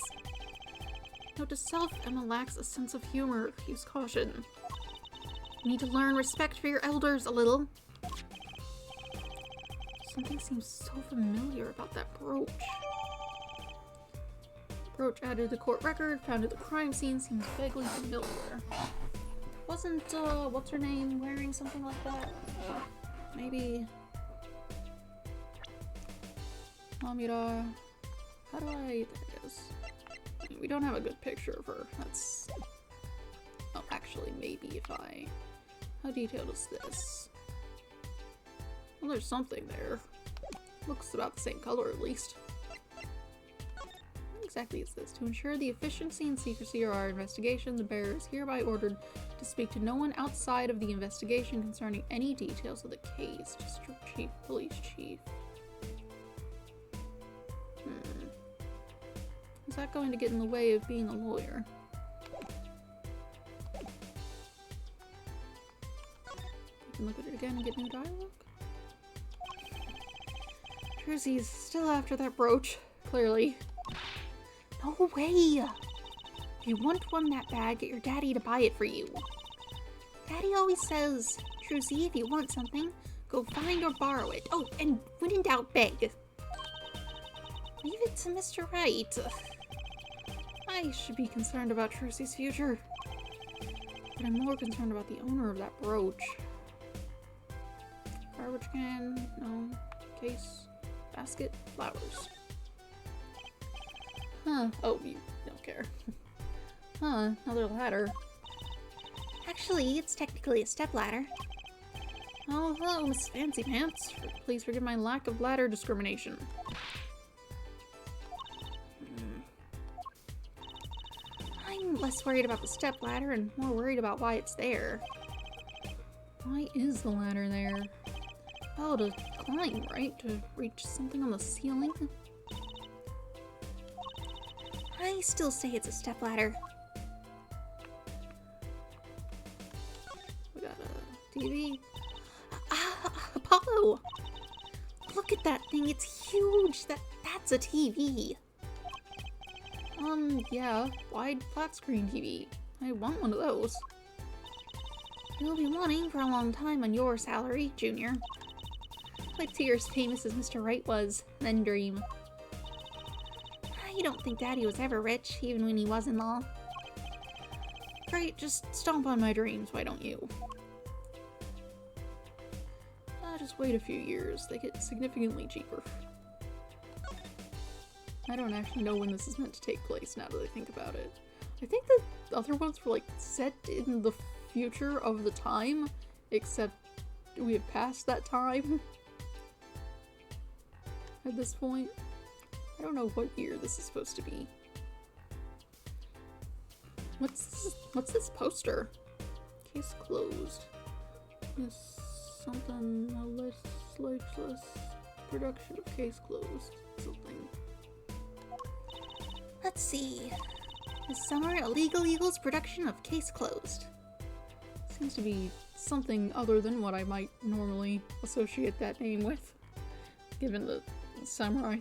Note to self, Emma lacks a sense of humor. Use caution. You need to learn respect for your elders a little. Something seems so familiar about that brooch. Brooch added to the court record, found at the crime scene, seems vaguely familiar. Wasn't, what's her name wearing something like that? Maybe... Amira... How do I... There it is. We don't have a good picture of her. That's... Oh, actually, maybe if I... How detailed is this? Well, there's something there. Looks about the same color, at least. What exactly is this? To ensure the efficiency and secrecy of our investigation, the bearer is hereby ordered to speak to no one outside of the investigation concerning any details of the case. District Chief, Police Chief. Is that going to get in the way of being a lawyer? You can look at it again and get new dialogue. Drewsy's still after that brooch, clearly. No way! If you want one that bad, get your daddy to buy it for you. Daddy always says, Drewsy, if you want something, go find or borrow it. Oh, and when in doubt, beg. Leave it to Mr. Wright. I should be concerned about Drewsy's future. But I'm more concerned about the owner of that brooch. Garbage can, no. Case, basket, flowers. Huh, oh, you don't care. Huh, another ladder. Actually, it's technically a stepladder. Oh, hello, Miss Fancy Pants. Please forgive my lack of ladder discrimination. I'm less worried about the stepladder and more worried about why it's there. Why is the ladder there? Oh, to climb, right? To reach something on the ceiling? I still say it's a stepladder. We got a TV. Apollo! Look at that thing, it's huge! That's a TV! Yeah, wide flat screen TV. I want one of those. You'll be wanting for a long time on your salary, Junior. Wait till you're as famous as Mr. Wright was, then dream. I don't think Daddy was ever rich, even when he was in law. Great, just stomp on my dreams, why don't you? Just wait a few years, they get significantly cheaper. I don't actually know when this is meant to take place, now that I think about it. I think the other ones were like set in the future of the time, except we have passed that time at this point. I don't know what year this is supposed to be. What's this poster? Case closed. Yes, something less production of case closed. Something. Let's see. This summer, Illegal Eagles production of Case Closed. Seems to be something other than what I might normally associate that name with, given the samurai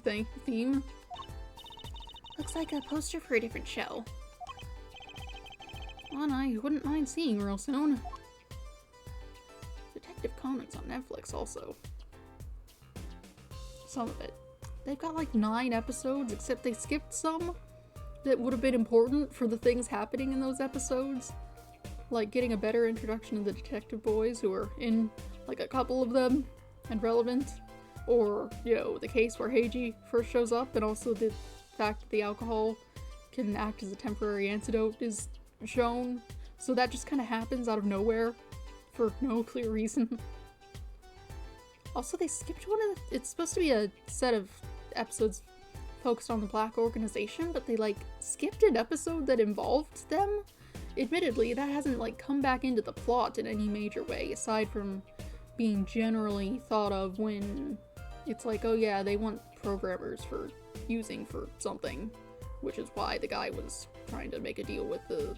theme. Looks like a poster for a different show. One I wouldn't mind seeing real soon. Detective Comics on Netflix also. Some of it. They've got like 9 episodes, except they skipped some that would have been important for the things happening in those episodes. Like getting a better introduction of the detective boys who are in like a couple of them and relevant. Or, you know, the case where Heiji first shows up, and also the fact that the alcohol can act as a temporary antidote is shown. So that just kind of happens out of nowhere for no clear reason. Also, they skipped one of the, it's supposed to be a set of episodes focused on the Black organization, but they like skipped an episode that involved them. Admittedly, that hasn't like come back into the plot in any major way, aside from being generally thought of when it's like, oh yeah, they want programmers for using for something, which is why the guy was trying to make a deal with the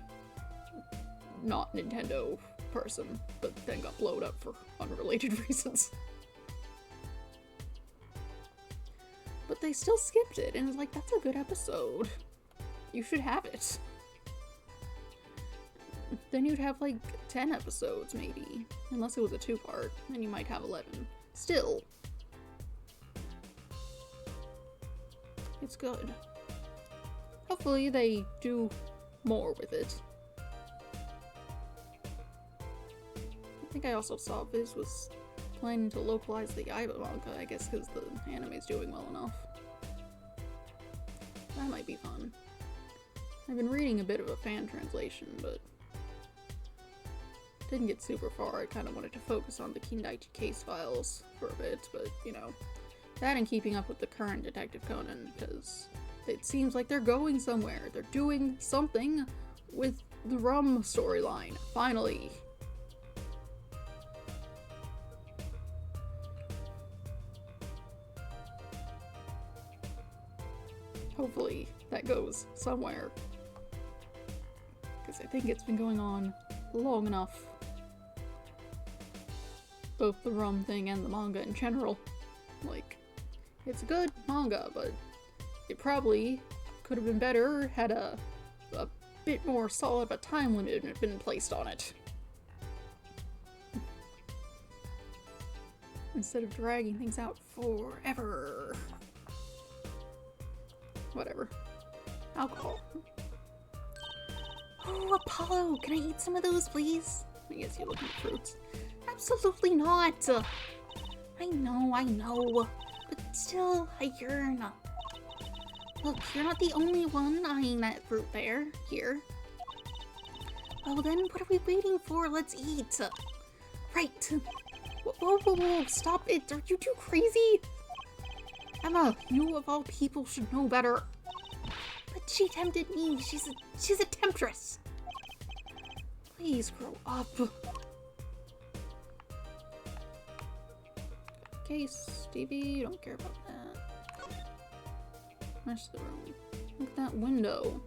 not Nintendo person, but then got blown up for unrelated reasons. But they still skipped it, and it's like, that's a good episode. You should have it. Then you'd have like 10 episodes, maybe. Unless it was a 2-part, then you might have 11. Still. It's good. Hopefully they do more with it. I think I also saw Viz was planning to localize the Aiba manga, I guess because the anime's doing well enough. That might be fun. I've been reading a bit of a fan translation, but didn't get super far. I kind of wanted to focus on the Kindaichi case files for a bit, but you know, that and keeping up with the current Detective Conan, because it seems like they're going somewhere. They're doing something with the Rum storyline, finally. Hopefully that goes somewhere, because I think it's been going on long enough. Both the Rum thing and the manga in general. Like, it's a good manga, but it probably could have been better had a bit more solid of a time limit been placed on it. Instead of dragging things out forever. Whatever. Alcohol. Oh, Apollo! Can I eat some of those, please? I guess you're looking at fruits. Absolutely not! I know. But still, I yearn. Look, you're not the only one eyeing that fruit there. Here. Well then, what are we waiting for? Let's eat! Right! Whoa, stop it! Are you too crazy? Emma, you of all people should know better. But she tempted me. She's a temptress. Please grow up. Okay, Stevie, you don't care about that. Rest of the room. Look at that window.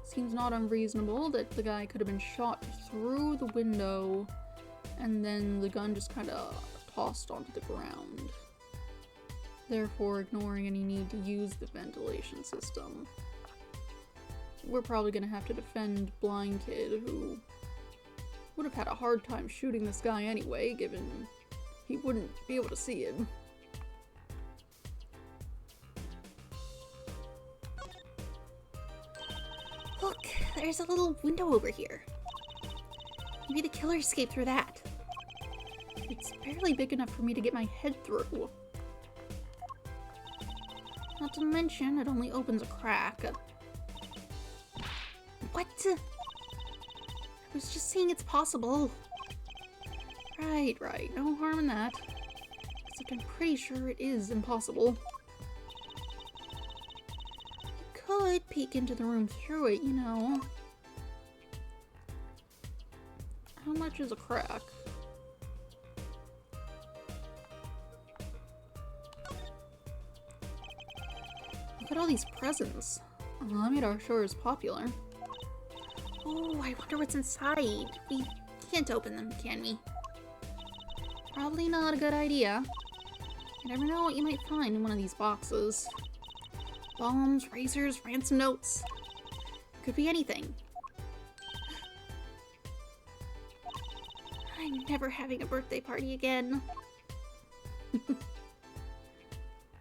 Seems not unreasonable that the guy could have been shot through the window and then the gun just kind of tossed onto the ground. Therefore ignoring any need to use the ventilation system. We're probably gonna have to defend Blind Kid, who would have had a hard time shooting this guy anyway, given he wouldn't be able to see him. Look, there's a little window over here. Maybe the killer escaped through that. It's barely big enough for me to get my head through. Not to mention, it only opens a crack. What? I was just saying it's possible. Right. No harm in that. Except I'm pretty sure it is impossible. You could peek into the room through it, you know. How much is a crack? Look at all these presents. Alameda sure is popular. Oh, I wonder what's inside. We can't open them, can we? Probably not a good idea. You never know what you might find in one of these boxes. Bombs, razors, ransom notes. Could be anything. I'm never having a birthday party again. I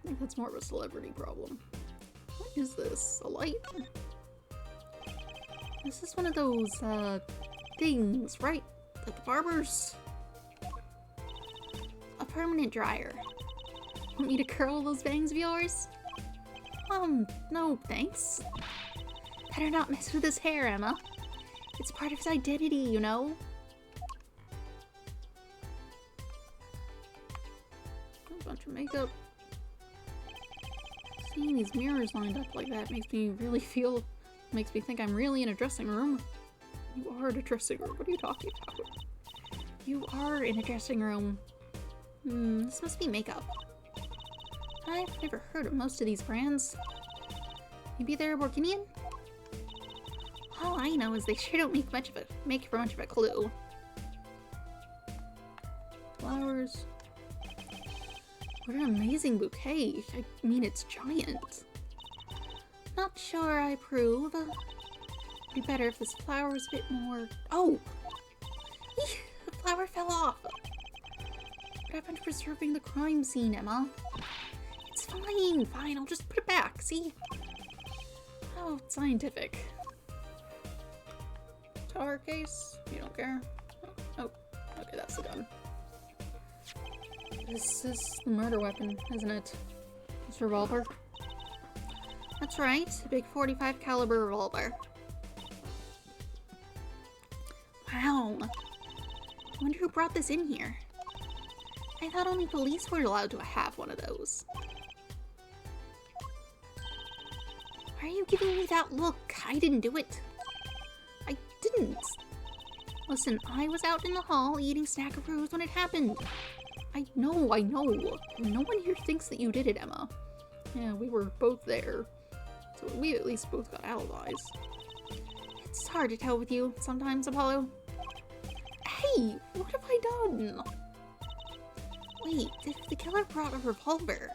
think that's more of a celebrity problem. What is this? A light? This is one of those, things, right? Like the barbers? A permanent dryer. Want me to curl those bangs of yours? No thanks. Better not mess with his hair, Emma. It's part of his identity, you know? A bunch of makeup. Seeing these mirrors lined up like that makes me think I'm really in a dressing room. You are in a dressing room. What are you talking about? You are in a dressing room. This must be makeup. I've never heard of most of these brands. Maybe they're Borginian? All I know is they sure don't make for much of a clue. flowers. What an amazing bouquet. I mean, it's giant. Not sure I approve. It'd be better if this flower was a bit more... Oh! Eek, the flower fell off. What happened to preserving the crime scene, Emma? It's fine, fine. I'll just put it back, see? Oh, it's scientific. Tar case? You don't care? Oh, okay, that's the gun. This is the murder weapon, isn't it? This revolver? That's right, a big .45 caliber revolver. Wow. I wonder who brought this in here. I thought only police were allowed to have one of those. Why are you giving me that look? I didn't do it. I didn't. Listen, I was out in the hall eating snackaroos when it happened. I know. No one here thinks that you did it, Emma. Yeah, we were both there. So we at least both got alibis. It's hard to tell with you sometimes, Apollo. Hey, what have I done? Wait, if the killer brought a revolver,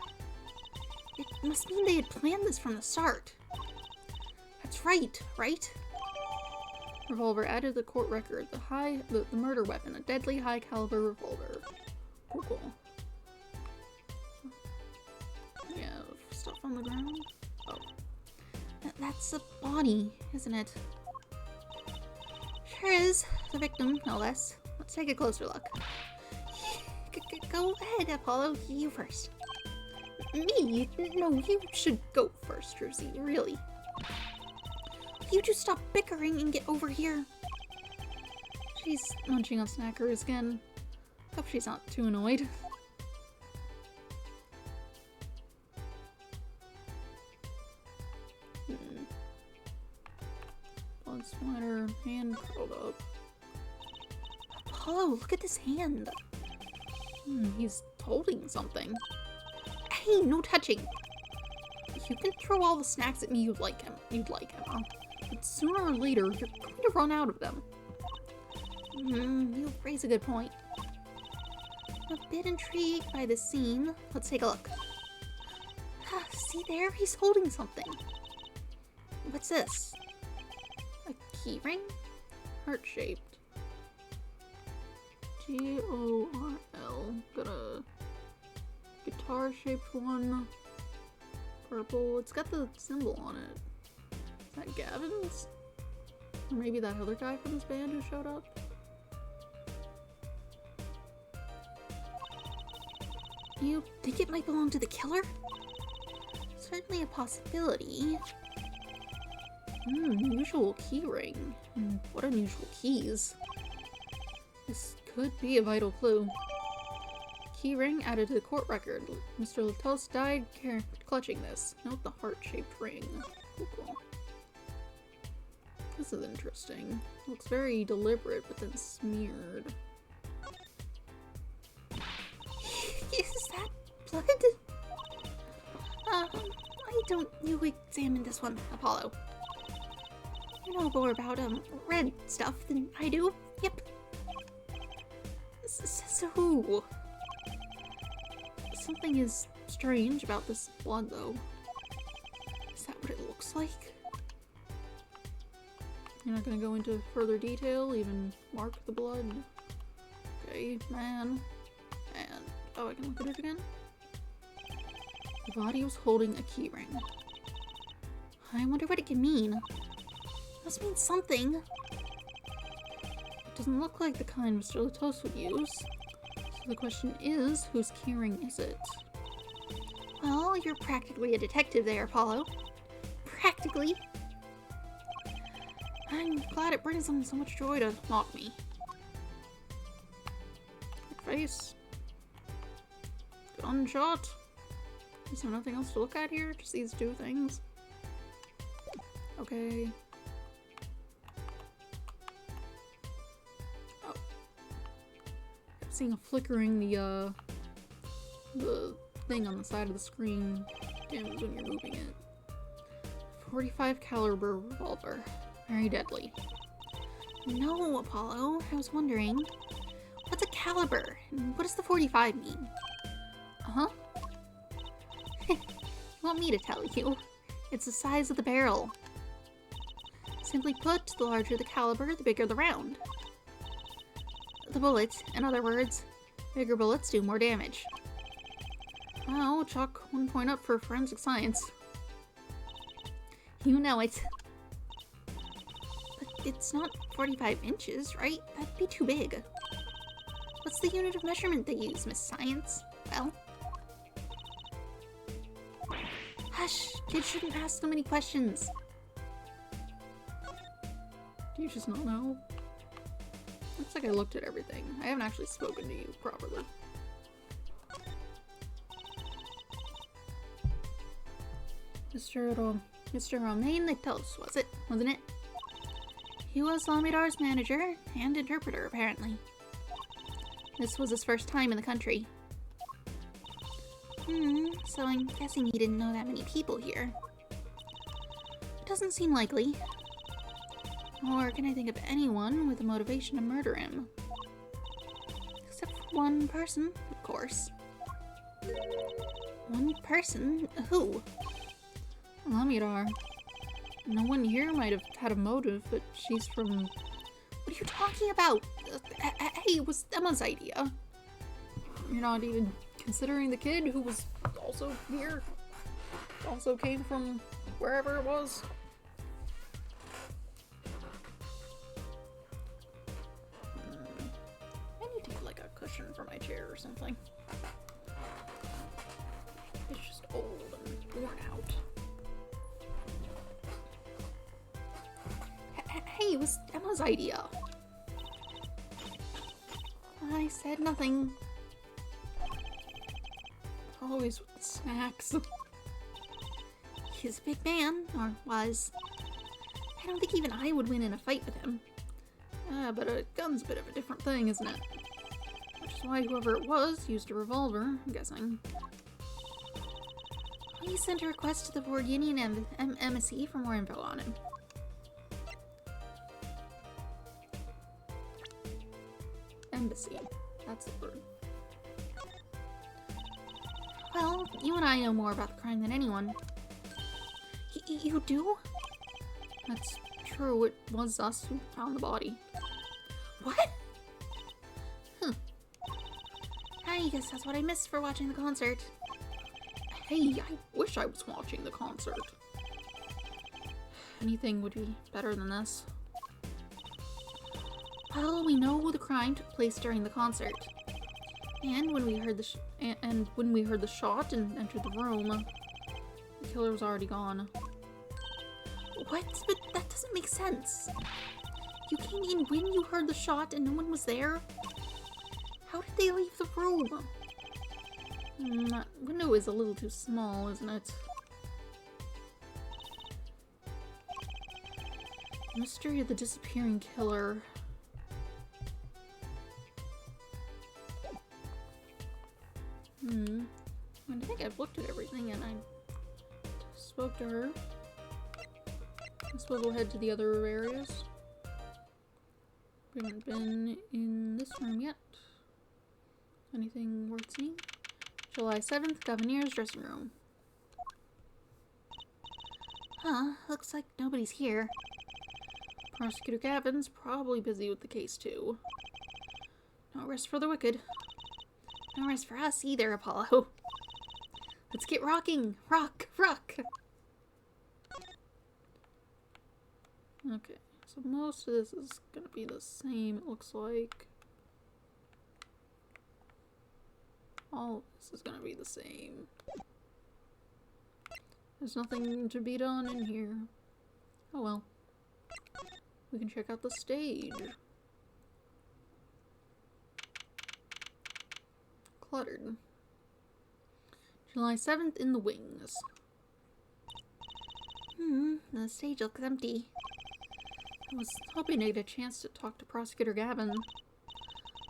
it must mean they had planned this from the start. That's right? Revolver added to the court record. The murder weapon, a deadly high caliber revolver. Cool. Yeah, stuff on the ground. Oh. That's a body, isn't it? Sure is. The victim, no less. Let's take a closer look. Go ahead, Apollo. You first. Me? No, you should go first, Druzy. Really. You two stop bickering and get over here. She's munching on snackers again. Hope she's not too annoyed. Blood splatter, hand curled up. Apollo, look at this hand. He's holding something. Hey, no touching. You can throw all the snacks at me you'd like, Emma. But sooner or later, you're going to run out of them. You raise a good point. I'm a bit intrigued by this scene. Let's take a look. See there? He's holding something. What's this? A key ring? Heart-shaped. G-O-R-L. Got a guitar-shaped one. Purple. It's got the symbol on it. Is that Gavin's? Or maybe that other guy from his band who showed up? You think it might belong to the killer? Certainly a possibility. Unusual key ring. What unusual keys? This could be a vital clue. Key ring added to the court record. Mr. Latos died clutching this. Note the heart-shaped ring. Cool. This is interesting. Looks very deliberate, but then smeared. Is that blood? Why don't you examine this one, Apollo? You know more about red stuff than I do. Yep. So something is strange about this blood, though. Is that what it looks like? You're not gonna go into further detail, even mark the blood. Okay, man. And oh, I can look at it again. The body was holding a key ring. I wonder what it can mean. Must mean something. It doesn't look like the kind Mr. Latos would use. So the question is, whose key ring is it? Well, you're practically a detective there, Apollo. Practically. I'm glad it brings them so much joy to mock me. Good face. Gunshot. Is there nothing else to look at here? Just these two things? Okay. Oh. I'm seeing a flickering the thing on the side of the screen dims when you're moving it. .45 caliber revolver. Very deadly. No, Apollo. I was wondering, what's a caliber. And what does the 45 mean? Uh-huh. You want me to tell you? It's the size of the barrel. Simply put, the larger the caliber, the bigger the round. The bullet, in other words, bigger bullets do more damage. Wow, chalk 1 point up for forensic science. You know it. But it's not 45 inches, right? That'd be too big. What's the unit of measurement they use, Miss Science? Well... Hush! Kids shouldn't ask so many questions. Do you just not know? Looks like I looked at everything. I haven't actually spoken to you properly. Mr. Romaine Nictos, wasn't it? He was Lamidar's manager and interpreter, apparently. This was his first time in the country. So I'm guessing he didn't know that many people here. It doesn't seem likely. Nor can I think of anyone with a motivation to murder him. Except for one person, of course. One person? Who? Lamidar. No one here might have had a motive, but she's from... What are you talking about? Hey, it was Emma's idea. You're not even considering the kid who was also here? Also came from wherever it was? I need to get like a cushion for my chair or something. It's just old and worn out. Hey, it was Emma's idea. I said nothing. Always with the snacks. He's a big man, or was. I don't think even I would win in a fight with him. But a gun's a bit of a different thing, isn't it? Which is why whoever it was used a revolver, I'm guessing. We sent a request to the Vorginian embassy for more info on him. Embassy. That's the word. Well, you and I know more about the crime than anyone. You do? That's true. It was us who found the body. What? I guess that's what I missed for watching the concert. Hey, I wish I was watching the concert. Anything would be better than this. Well, we know the crime took place during the concert. And when we heard the shot and entered the room, the killer was already gone. What? But that doesn't make sense. You came in when you heard the shot and no one was there? How did they leave the room? That window is a little too small, isn't it? Mystery of the disappearing killer. I think I've looked at everything and I spoke to her. I suppose we'll head to the other areas. We haven't been in this room yet. Anything worth seeing? July 7th, Governor's dressing room. Huh, looks like nobody's here. Prosecutor Gavin's probably busy with the case too. No rest for the wicked. No rest for us either, Apollo. Let's get rocking! Rock! Rock! Okay, so most of this is gonna be the same, it looks like. All of this is gonna be the same. There's nothing to be done in here. Oh well. We can check out the stage. Cluttered. July 7th in the wings. The stage looks empty. I was hoping to get a chance to talk to Prosecutor Gavin.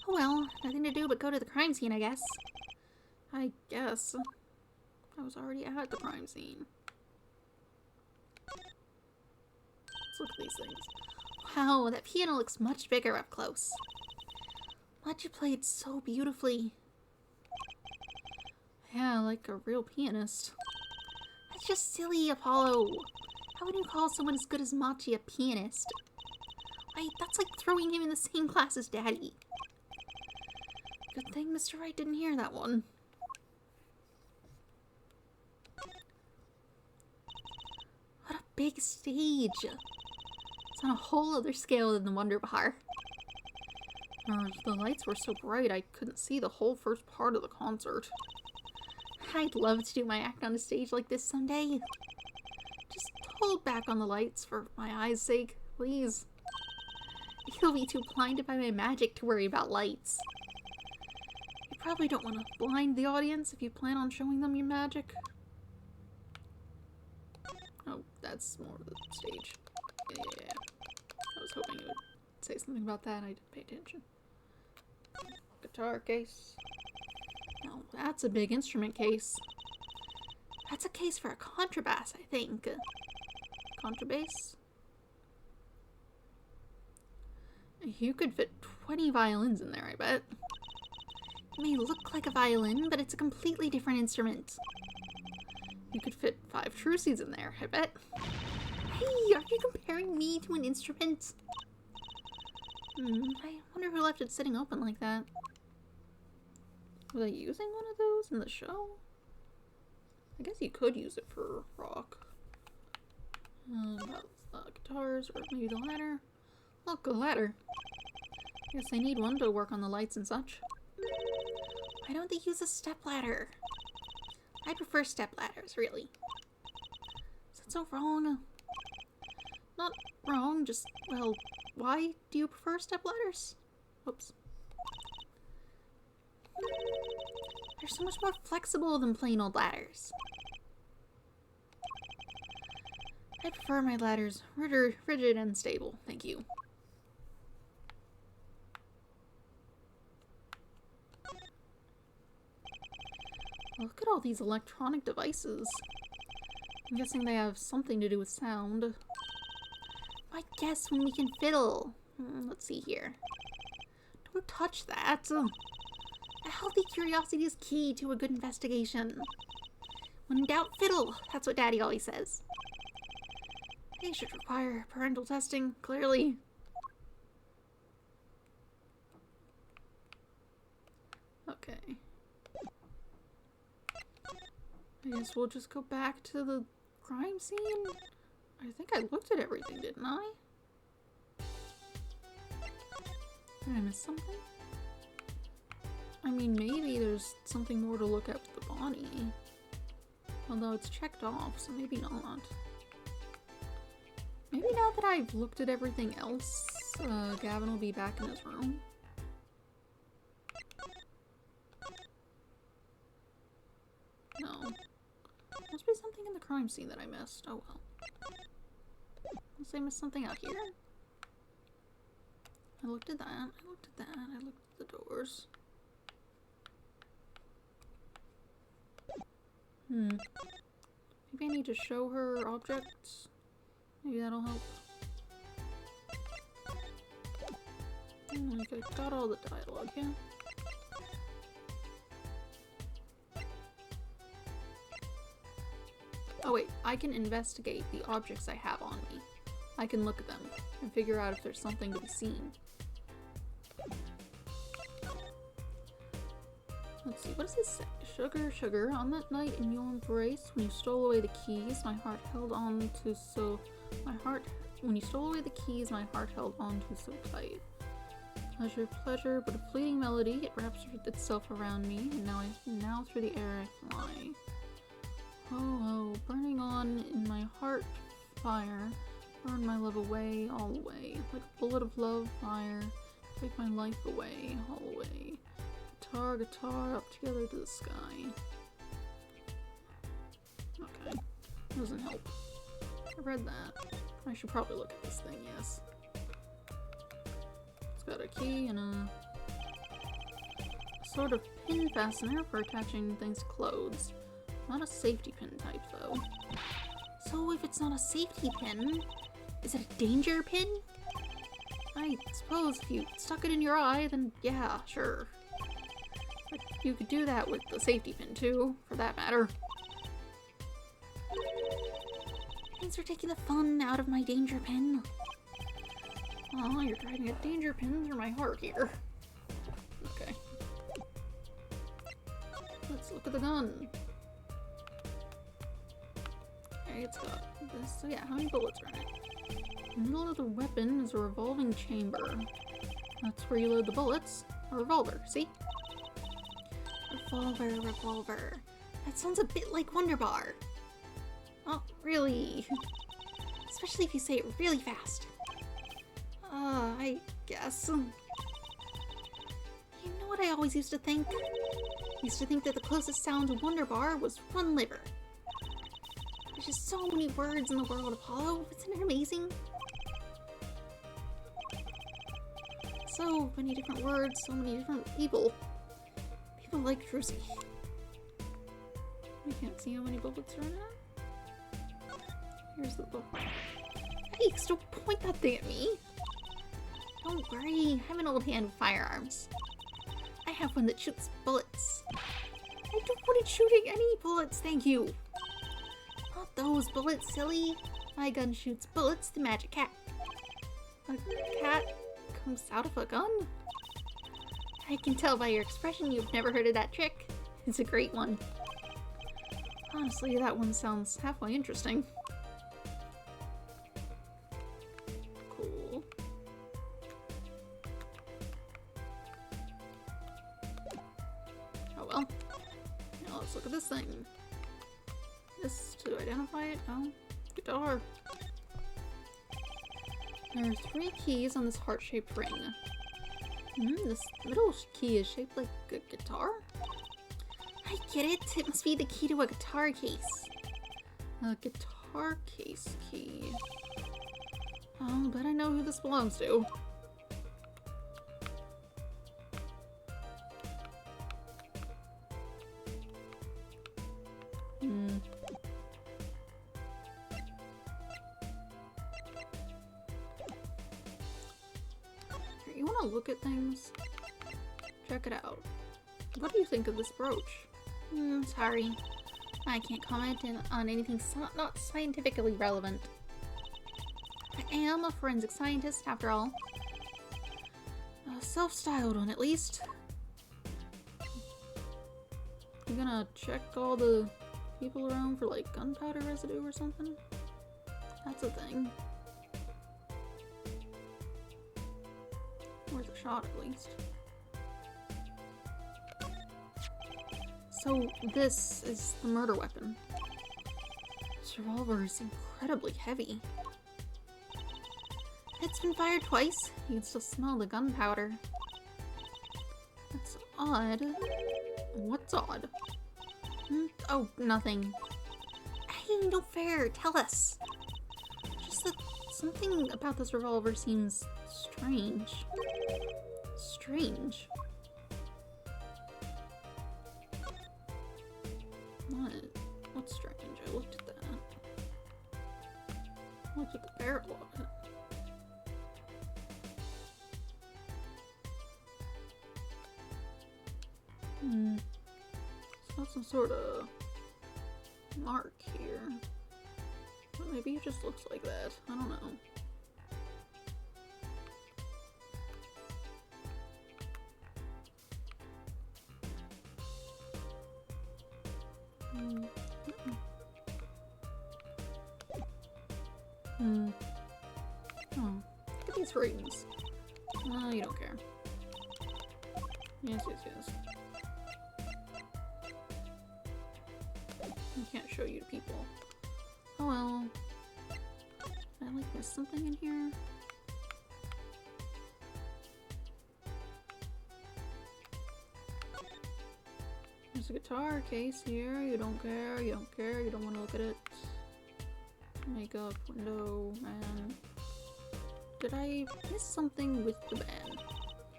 Oh well, nothing to do but go to the crime scene, I guess. I guess. I was already at the crime scene. Let's look at these things. Wow, that piano looks much bigger up close. Machi played so beautifully. Yeah, like a real pianist. That's just silly, Apollo. How would you call someone as good as Machi a pianist? Wait, that's like throwing him in the same class as Daddy. Good thing Mr. Wright didn't hear that one. What a big stage. It's on a whole other scale than the Wonder Bar. The lights were so bright I couldn't see the whole first part of the concert. I'd love to do my act on a stage like this someday. Just hold back on the lights for my eyes' sake, please. You'll be too blinded by my magic to worry about lights. You probably don't want to blind the audience if you plan on showing them your magic. Oh, that's more of the stage. Yeah. I was hoping you would say something about that. I didn't pay attention. Guitar case. No, that's a big instrument case. That's a case for a contrabass, I think. Contrabass? You could fit 20 violins in there, I bet. It may look like a violin, but it's a completely different instrument. You could fit 5 truces in there, I bet. Hey, are you comparing me to an instrument? I wonder who left it sitting open like that. Were they using one of those in the show? I guess you could use it for rock. Guitars, or maybe the ladder. Look, a ladder. Guess I need one to work on the lights and such. Why don't they use a step ladder? I prefer step ladders, really. Is that so wrong? Not wrong, just, well, why do you prefer step ladders? Whoops. They're so much more flexible than plain old ladders. I prefer my ladders rigid and stable, thank you. Look at all these electronic devices. I'm guessing they have something to do with sound. I guess when we can fiddle. Let's see here. Don't touch that. A healthy curiosity is key to a good investigation. When in doubt, fiddle. That's what Daddy always says. They should require parental testing, clearly. Okay. I guess we'll just go back to the crime scene. I think I looked at everything, didn't I? Did I miss something? I mean, maybe there's something more to look at with the body. Although it's checked off, so maybe not. Maybe now that I've looked at everything else, Gavin will be back in his room. No. Must be something in the crime scene that I missed. Oh well. Unless I missed something out here. I looked at that, I looked at that, I looked at the doors. Maybe I need to show her objects. Maybe that'll help. Okay, got all the dialogue here. Oh wait, I can investigate the objects I have on me. I can look at them and figure out if there's something to be seen. Let's see, what does this say? Sugar, sugar, on that night in your embrace, when you stole away the keys, my heart held on to so... When you stole away the keys, my heart held on to so tight. Pleasure, pleasure, but a fleeting melody, it wraps itself around me, and now through the air I fly. Oh, oh, burning on in my heart fire, burn my love away, all away, like a bullet of love fire, take my life away, all away. Guitar, guitar, up together to the sky. Okay, doesn't help. I read that. I should probably look at this thing, yes. It's got a key and a sort of pin fastener for attaching things to clothes. Not a safety pin type, though. So if it's not a safety pin, is it a danger pin? I suppose if you stuck it in your eye, then yeah, sure. But you could do that with the safety pin too, for that matter. Thanks for taking the fun out of my danger pin. Oh, you're driving a danger pin through my heart here. Okay. Let's look at the gun. Okay, it's got this. So yeah, how many bullets are in it? In the middle of the weapon is a revolving chamber. That's where you load the bullets. A revolver, see? Revolver. That sounds a bit like Wonder Bar. Oh, really? Especially if you say it really fast. I guess. You know what I always used to think? I used to think that the closest sound to Wonder Bar was Run Liver. There's just so many words in the world of Hollow. Isn't it amazing? So many different words, so many different people. People like Druzy. I can't see how many bullets are in it. Here's the book. Hey, don't point that thing at me! Don't worry, I have an old hand with firearms. I have one that shoots bullets. I don't want it shooting any bullets, thank you! Not those bullets, silly! My gun shoots bullets, the magic cat. A cat comes out of a gun? I can tell by your expression you've never heard of that trick. It's a great one. Honestly, that one sounds halfway interesting. Cool. Oh well. Now let's look at this thing. This to identify it? Oh, guitar. There are 3 keys on this heart-shaped ring. This middle key is shaped like a guitar? I get it! It must be the key to a guitar case. A guitar case key. Oh, but I know who this belongs to. You want to look at things? Check it out. What do you think of this brooch? Sorry. I can't comment on anything not scientifically relevant. I am a forensic scientist, after all. A self-styled one, at least. You gonna check all the people around for, like, gunpowder residue or something? That's a thing. Worth a shot, at least. So, this is the murder weapon. This revolver is incredibly heavy. It's been fired twice. You can still smell the gunpowder. That's odd. What's odd? Oh, nothing. Hey, no fair. Tell us. Just that something about this revolver seems strange. Strange. What? What's strange? I looked at that. I looked at the barrel of it. It's got some sort of mark here. But maybe it just looks like that. I don't know. Oh, look at these rings. You don't care. Yes. I can't show you to people. Oh well. Did I like miss something in here? There's a guitar case here. You don't care, you don't care, you don't want to look at it. Makeup, window, man. Did I miss something with the band?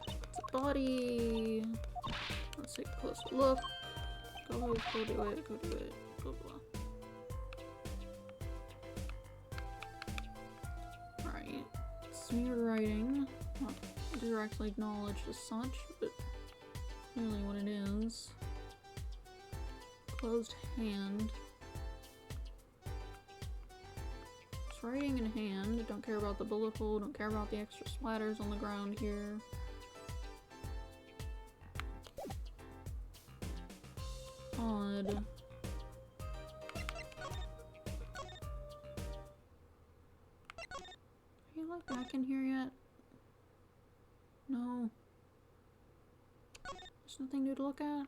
It's a body. Let's take a closer look. Go do it, go do it, blah blah. Alright. Smeared writing. directly acknowledged as such, but clearly what it is. Closed hand. It's writing in hand. Don't care about the bullet hole, don't care about the extra splatters on the ground here. Odd. Are you like back in here yet? No. There's nothing new to look at?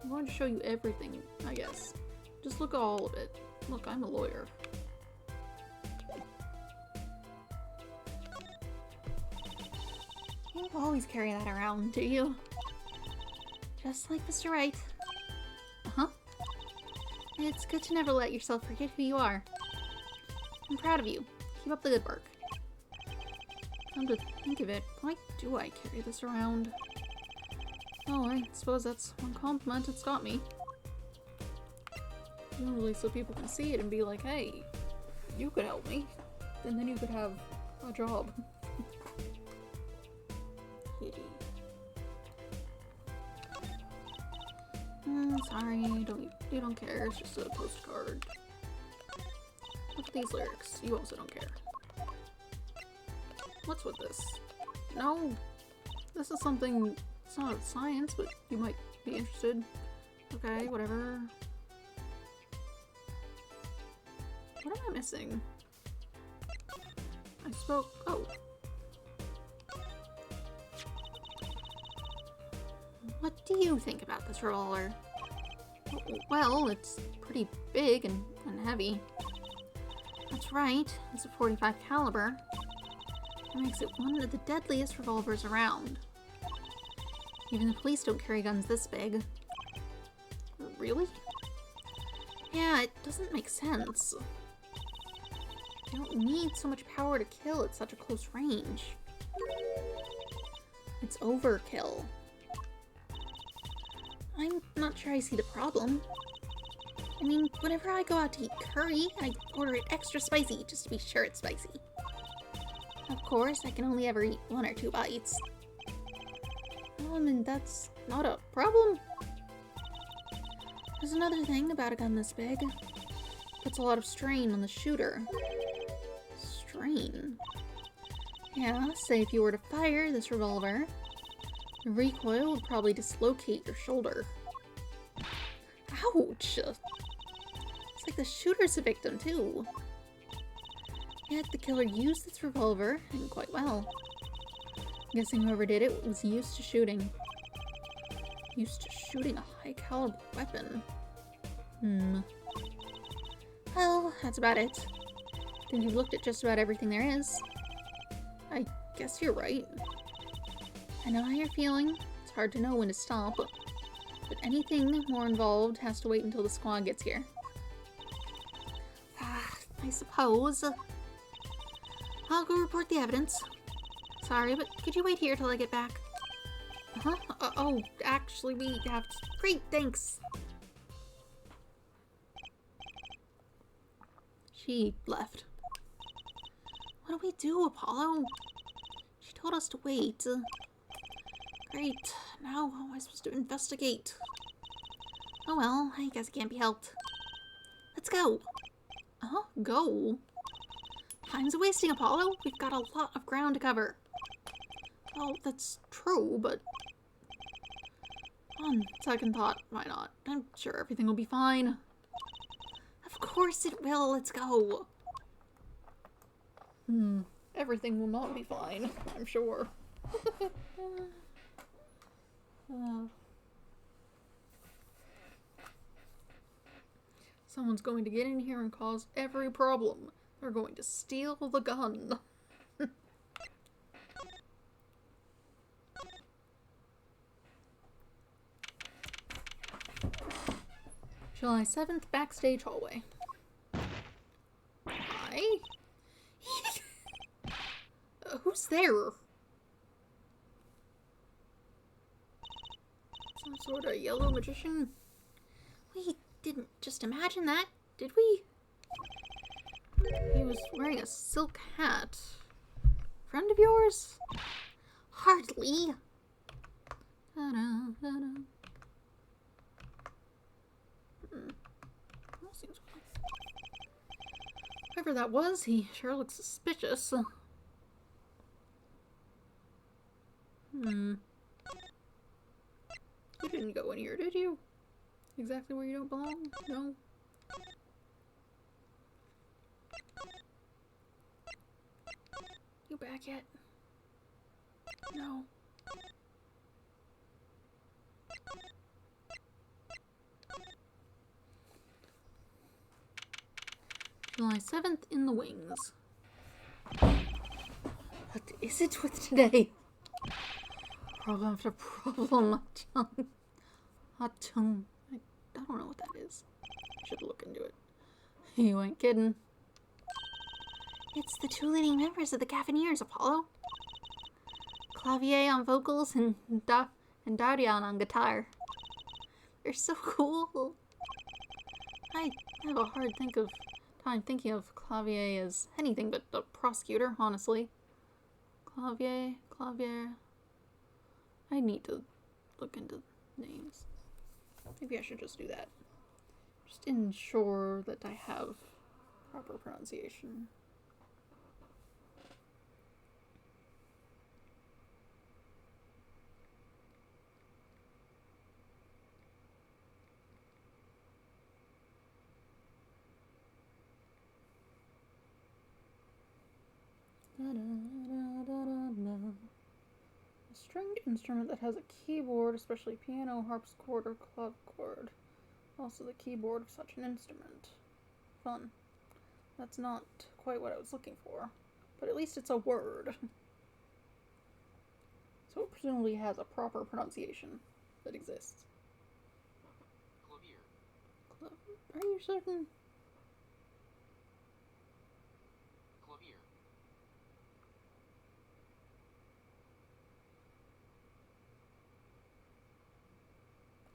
I'm going to show you everything, I guess. Just look at all of it. Look, I'm a lawyer. You always carry that around, do you? Just like Mr. Wright. Uh-huh. It's good to never let yourself forget who you are. I'm proud of you. Keep up the good work. Come to think of it, why do I carry this around? Oh, I suppose that's one compliment it's got me. Usually so people can see it and be like, hey, you could help me. And then you could have a job. Sorry, you don't care, it's just a postcard. Look at these lyrics, you also don't care. What's with this? No, this is something, it's not science, but you might be interested. Okay, whatever. What am I missing? I spoke, oh. What do you think about this revolver? Well, it's pretty big and heavy. That's right, it's a .45 caliber. It makes it one of the deadliest revolvers around. Even the police don't carry guns this big. Really? Yeah, it doesn't make sense. You don't need so much power to kill at such a close range. It's overkill. I'm not sure I see the problem. I mean, whenever I go out to eat curry, I order it extra spicy just to be sure it's spicy. Of course, I can only ever eat 1 or 2 bites. And that's not a problem. There's another thing about a gun this big. It puts a lot of strain on the shooter. Strain? Yeah, say if you were to fire this revolver, the recoil would probably dislocate your shoulder. Ouch! It's like the shooter's a victim, too. Yet the killer used this revolver, and quite well. I'm guessing whoever did it was used to shooting. Used to shooting a high-caliber weapon. Well, that's about it. I think you've looked at just about everything there is. I guess you're right. I know how you're feeling. It's hard to know when to stop, but anything more involved has to wait until the squad gets here. I suppose. I'll go report the evidence. Sorry, but could you wait here till I get back? Oh, actually, we have to... Great, thanks! She left. What do we do, Apollo? She told us to wait. Great. Now how am I supposed to investigate? Oh well, I guess it can't be helped. Let's go! Go? Time's wasting, Apollo. We've got a lot of ground to cover. Oh, that's true, but... On second thought, why not? I'm sure everything will be fine. Of course it will. Let's go. Everything will not be fine, I'm sure. Someone's going to get in here and cause every problem. They're going to steal the gun. July 7th, backstage hallway. Hi? Who's there? Some sort of yellow magician? We didn't just imagine that, did we? He was wearing a silk hat. Friend of yours? Hardly. Ta-da, that seems cool. Whoever that was, he sure looks suspicious. You didn't go in here, did you? Exactly where you don't belong? No? You back yet? No. July 7th in the wings. What is it with today? Problem after problem. Hot tongue. I don't know what that is. I should look into it. You ain't kidding. It's the two leading members of the Cavaliers, Apollo. Clavier on vocals and Darian on guitar. They're so cool. I have a hard time thinking of Clavier as anything but a prosecutor, honestly. Clavier. I need to look into names. Maybe I should just do that. Just ensure that I have proper pronunciation. A stringed instrument that has a keyboard, especially piano, harpsichord, or clavichord. Also the keyboard of such an instrument. Fun. That's not quite what I was looking for, but at least it's a word. So it presumably has a proper pronunciation that exists. Are you certain?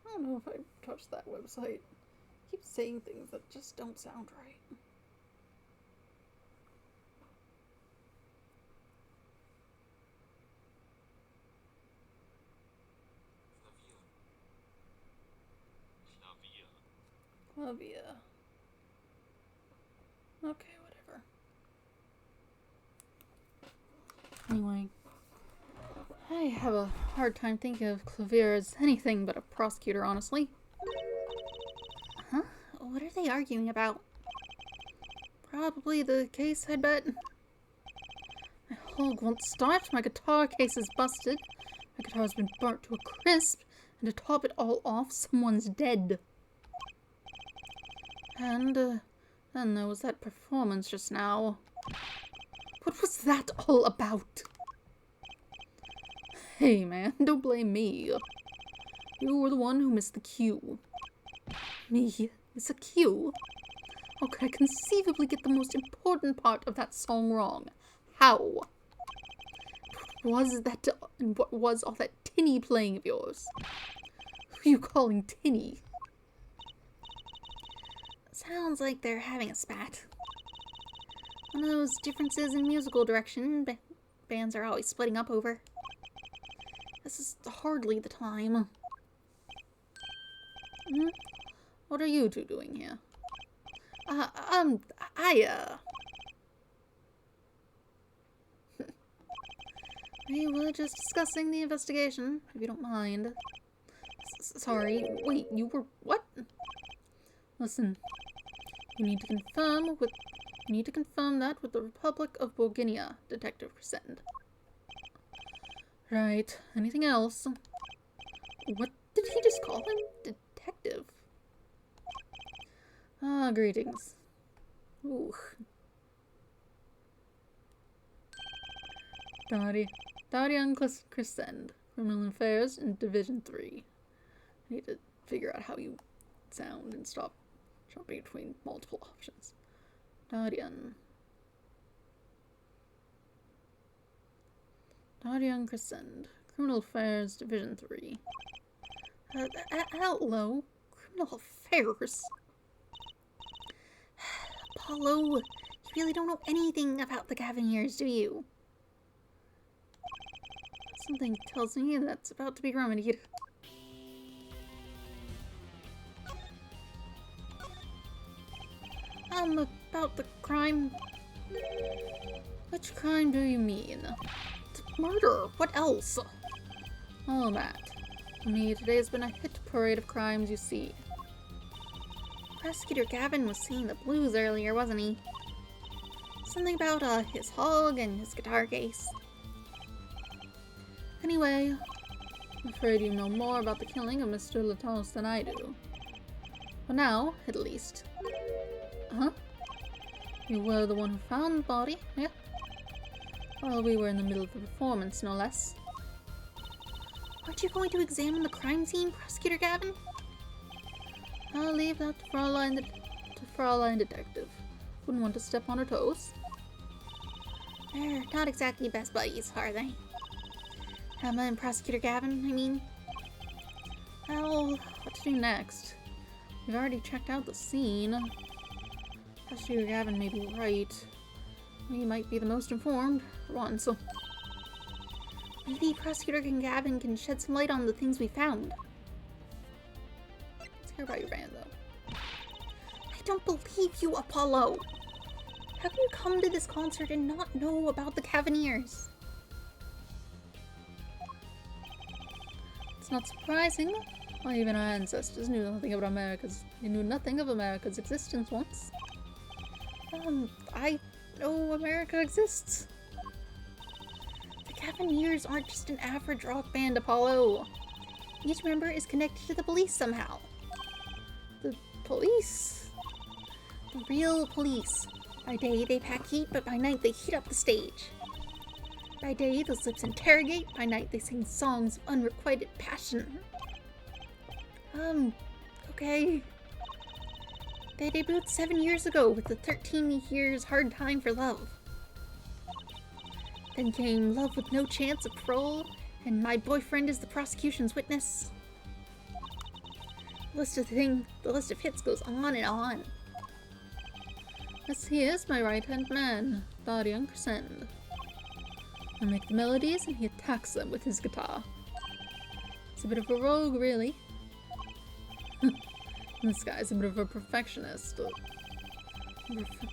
I don't know if I trust that website. It keeps saying things that just don't sound right. Clavia. Okay, whatever. Anyway, I have a hard time thinking of Clavier as anything but a prosecutor, honestly. Huh? What are they arguing about? Probably the case, I'd bet. My hog won't start, my guitar case is busted, my guitar's been burnt to a crisp, and to top it all off, someone's dead. And then there was that performance just now. What was that all about? Hey man, don't blame me. You were the one who missed the cue. Me? Miss a cue? How could I conceivably get the most important part of that song wrong? How? What was all that tinny playing of yours? Who are you calling tinny? Sounds like they're having a spat. One of those differences in musical direction bands are always splitting up over. This is hardly the time. What are you two doing here? We were just discussing the investigation, if you don't mind. Sorry, wait, you were what? Listen, you need to confirm with You need to confirm that with the Republic of Borginia, Detective Crescend. Right. Anything else? What did he just call him? Detective? Ah, greetings. Ooh. Darian Crescend, Criminal Affairs in Division 3. I need to figure out how you sound and stop jumping between multiple options. Darian Crescend, Criminal Affairs Division 3. Hello, Criminal Affairs? Apollo, you really don't know anything about the Cavaniers, do you? Something tells me that's about to be remedied. About the crime. Which crime do you mean? It's murder. What else? All that. For me, today has been a hit parade of crimes, you see. Prosecutor Gavin was singing the blues earlier, wasn't he? Something about his hog and his guitar case. Anyway, I'm afraid you know more about the killing of Mr. Latons than I do. For now, at least. Huh? You were the one who found the body, yeah? While we were in the middle of the performance, no less. Aren't you going to examine the crime scene, Prosecutor Gavin? I'll leave that to Fraulein Detective. Wouldn't want to step on her toes. They're not exactly best buddies, are they? Emma and Prosecutor Gavin, I mean. Well, what to do next? We've already checked out the scene. Prosecutor Gavin may be right. We might be the most informed, for one, so... Maybe Prosecutor Gavin can shed some light on the things we found. Let's hear about your band, though. I don't believe you, Apollo! How can you come to this concert and not know about the Cavaniers? It's not surprising. Well, even our ancestors knew nothing about America's existence once. I know America exists. The Cavaniers aren't just an average rock band, Apollo. Each member is connected to the police somehow. The police? The real police. By day, they pack heat, but by night, they heat up the stage. By day, those lips interrogate. By night, they sing songs of unrequited passion. Okay. They debuted 7 years ago with the 13 Years Hard Time for Love. Then came Love with No Chance of Parole, and My Boyfriend is the Prosecution's Witness. The list of hits goes on and on. Yes, he is my right-hand man, Darian Crescend. I make the melodies and he attacks them with his guitar. He's a bit of a rogue, really. This guy's a bit of a perfectionist.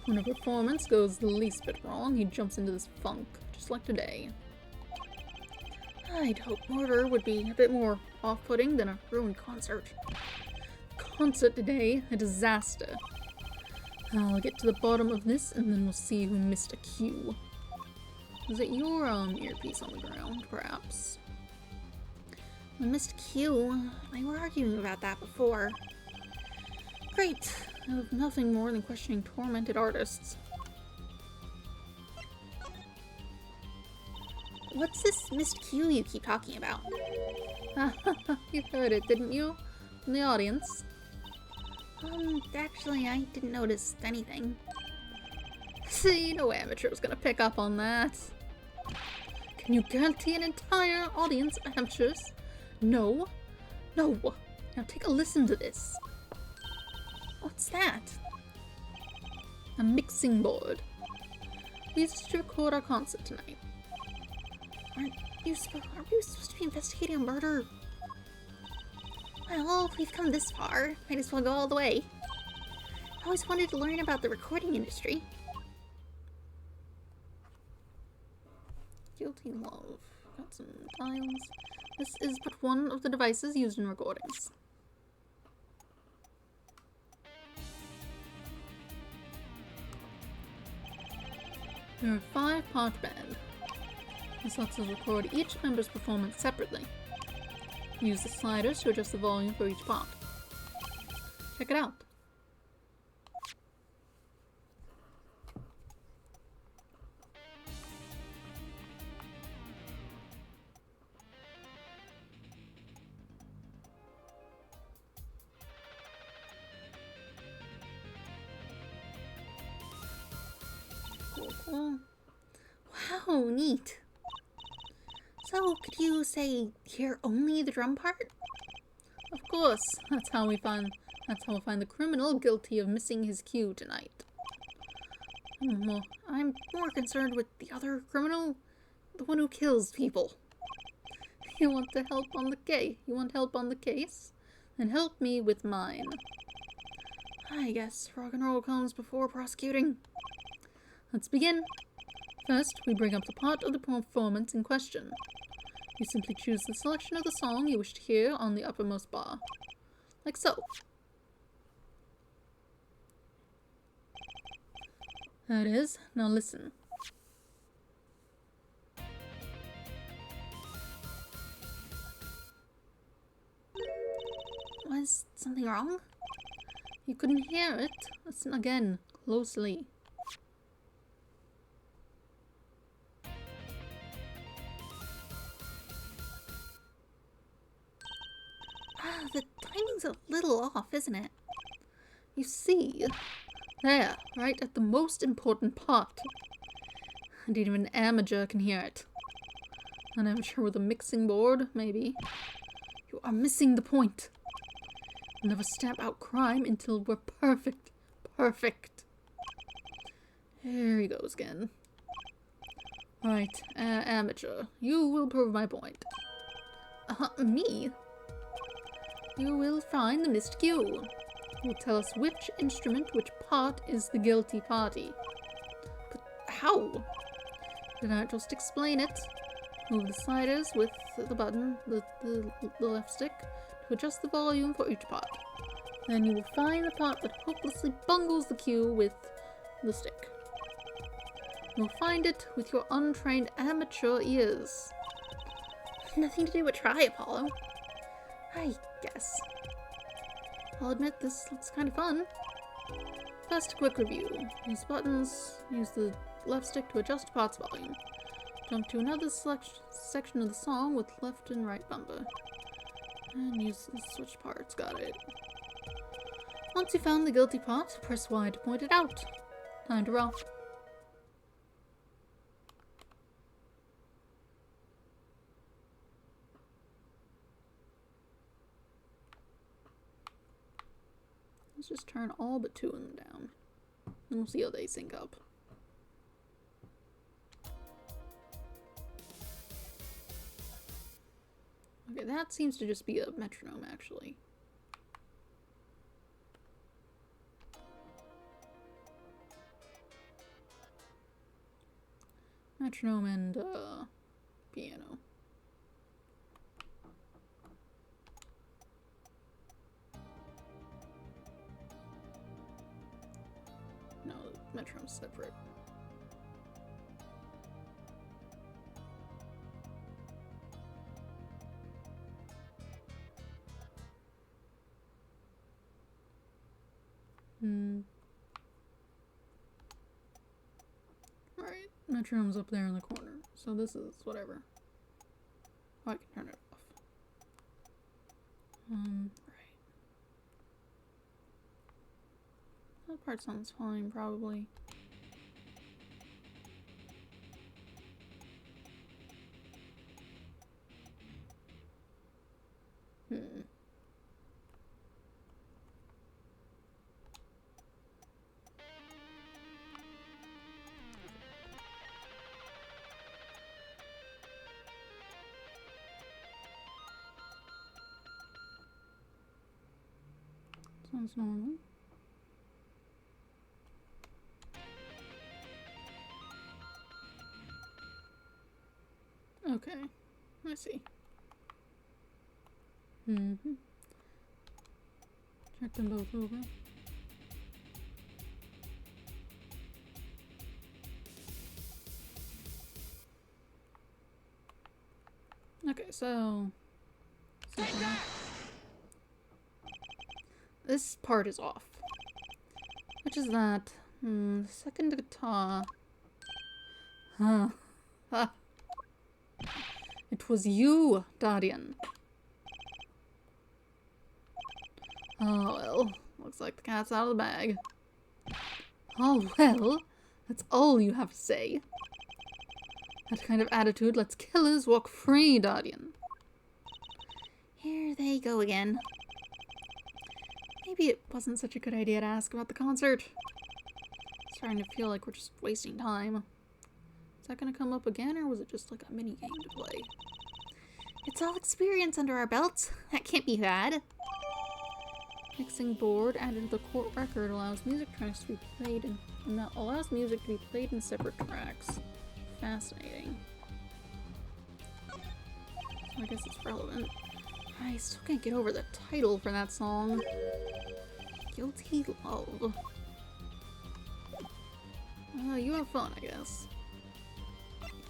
When a performance goes the least bit wrong, he jumps into this funk, just like today. I'd hope murder would be a bit more off-putting than a ruined concert. Concert today, a disaster. I'll get to the bottom of this and then we'll see who missed a cue. Was it your earpiece on the ground, perhaps? We missed a cue. They were arguing about that before. Great. I have nothing more than questioning tormented artists. What's this missed cue you keep talking about? You heard it, didn't you? From the audience. Actually, I didn't notice anything. See, no amateur's gonna pick up on that. Can you guarantee an entire audience of amateurs? No. No. Now take a listen to this. What's that? A mixing board. We used to record our concert tonight. Aren't you supposed to be investigating a murder? Well, we've come this far. Might as well go all the way. I always wanted to learn about the recording industry. Guilty love. Got some tiles. This is but one of the devices used in recordings. There are 5-part band. This lets us record each member's performance separately. Use the sliders to adjust the volume for each part. Check it out. Cool. Wow, neat. So, could you say, hear only the drum part? Of course, that's how we'll find the criminal guilty of missing his cue tonight. I'm more concerned with the other criminal, the one who kills people. You want help on the case? Then help me with mine. I guess rock and roll comes before prosecuting. Let's begin. First, we bring up the part of the performance in question. You simply choose the selection of the song you wish to hear on the uppermost bar. Like so. There it is. Now listen. Was something wrong? You couldn't hear it? Listen again, closely. The timing's a little off, isn't it? You see, there, right at the most important part. And even an amateur can hear it. An amateur with a mixing board, maybe. You are missing the point. We'll never stamp out crime until we're perfect. Perfect. Here he goes again. Right, amateur, you will prove my point. Me? You will find the missed cue. You will tell us which instrument, which part is the guilty party. But how? Did I just explain it? Move the sliders with the button, the left stick, to adjust the volume for each part. Then you will find the part that hopelessly bungles the cue with the stick. You'll find it with your untrained amateur ears. Nothing to do but try, Apollo. I guess. I'll admit this looks kind of fun. First, a quick review. Use buttons, use the left stick to adjust parts volume. Jump to another section of the song with left and right bumper. And use the switch parts, got it. Once you found the guilty part, press Y to point it out. Time to rock. Let's just turn all but 2 of them down. And we'll see how they sync up. Okay, that seems to just be a metronome, actually. Metronome and, piano. No, metronome's separate. Right, metronome's up there in the corner, so this is whatever. Oh, I can turn it off. Right. That part sounds fine, probably. Sounds normal. Okay, I see. Check them both over. Okay, so this part is off. Which is that? Second guitar. Huh. Ah. It was you, Darian. Oh well, looks like the cat's out of the bag. Oh well, that's all you have to say. That kind of attitude lets killers walk free, Darian. Here they go again. Maybe it wasn't such a good idea to ask about the concert. Starting to feel like we're just wasting time. Is that gonna come up again, or was it just like a mini game to play? It's all experience under our belts. That can't be bad. Mixing board added to the court record allows music tracks to be played in separate tracks. Fascinating. So I guess it's relevant. I still can't get over the title for that song. Guilty Love. You have fun, I guess.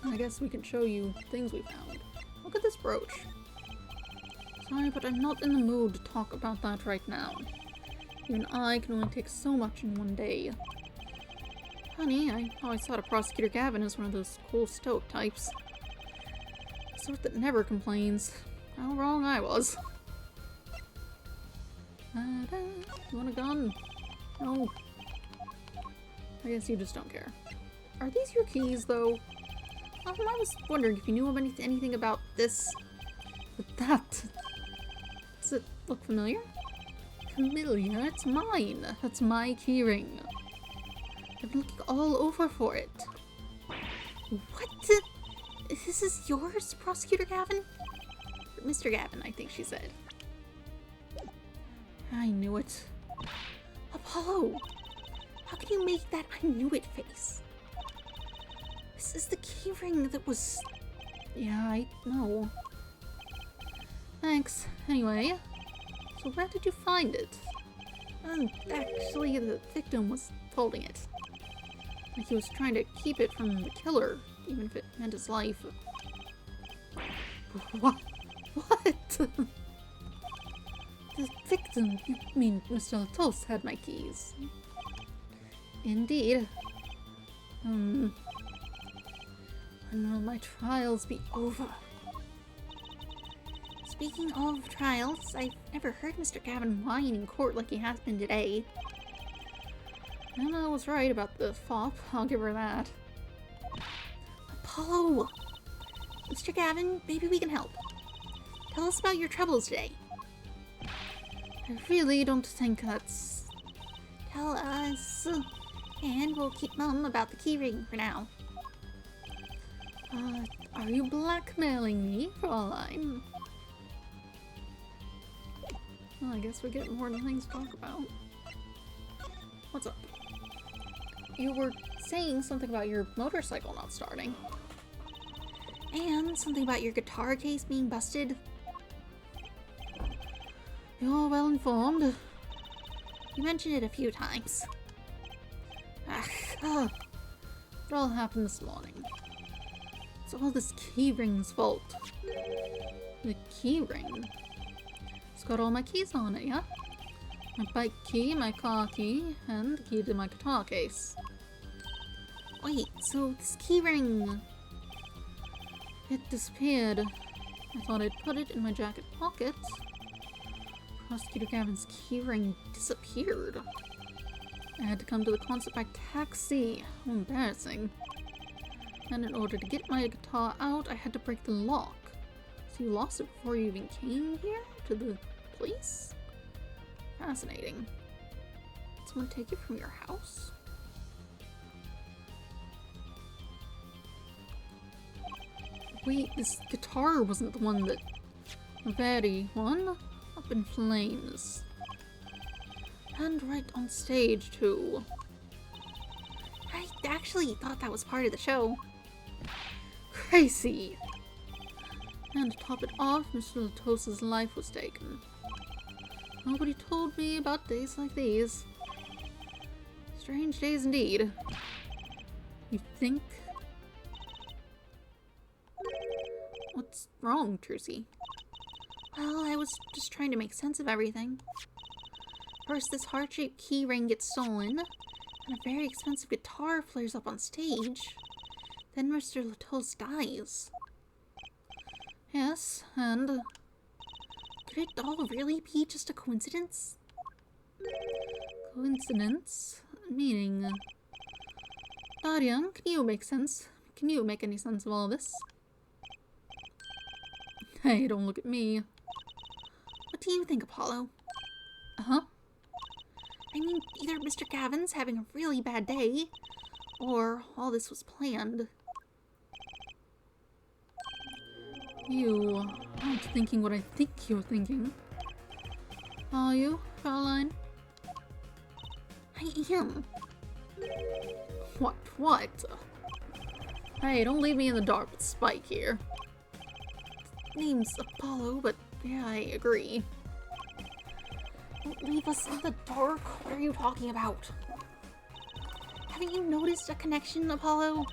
I guess we can show you things we found. Look at this brooch. Sorry, but I'm not in the mood to talk about that right now. Even I can only take so much in one day. Honey, I always thought of Prosecutor Gavin as one of those cool stoic types. The sort that never complains. How wrong I was. You want a gun? No. I guess you just don't care. Are these your keys, though? I was wondering if you knew of anything about this. But that... Does it look familiar? Familiar? It's mine. That's my keyring. I've been looking all over for it. What? This is yours, Prosecutor Gavin? Mr. Gavin, I think she said. I knew it. Apollo! How can you make that I knew it face? This is the keyring that was... Yeah, I know. Thanks. Anyway, so where did you find it? Actually, the Victim was holding it. Like he was trying to keep it from the killer, even if it meant his life. What? What? The victim? You mean Mr. Latos had my keys? Indeed. When will my trials be over? Speaking of trials, I've never heard Mr. Gavin whine in court like he has been today. Emma was right about the fop, I'll give her that. Apollo! Mr. Gavin, maybe we can help. Tell us about your troubles today. I really don't think that's... Tell us. And we'll keep mum about the keyring for now. Are you blackmailing me, Fraulein? Well, I guess we get more things to talk about. What's up? You were saying something about your motorcycle not starting. And something about your guitar case being busted. You're well informed. You mentioned it a few times. It all happened this morning. It's all this keyring's fault. The keyring? It's got all my keys on it, yeah? My bike key, my car key, and the key to my guitar case. Wait, so this keyring... It disappeared. I thought I'd put it in my jacket pocket. Prosecutor Gavin's keyring disappeared. I had to come to the concert by taxi. How embarrassing. And in order to get my guitar out, I had to break the lock. So you lost it before you even came here? To the police? Fascinating. Did someone take it from your house? Wait, this guitar wasn't the one that... The very one? Up in flames. And right on stage, too. I actually thought that was part of the show. Crazy! And to top it off, Mr. Latos' life was taken. Nobody told me about days like these. Strange days indeed. You think? What's wrong, Trucy? Well, I was just trying to make sense of everything. First, this heart-shaped key ring gets stolen, and a very expensive guitar flares up on stage. Then Mr. Latos dies. Yes, and could it all really be just a coincidence? Coincidence? Meaning... Darian, can you make sense? Can you make any sense of all this? Hey, don't look at me. What do you think, Apollo? Uh-huh. I mean, either Mr. Gavin's having a really bad day, or all this was planned. You aren't thinking what I think you're thinking. Are you, Fraulein? I am. What? Hey, don't leave me in the dark with Spike here. Name's Apollo, but yeah, I agree. Don't leave us in the dark. What are you talking about? Haven't you noticed a connection, Apollo?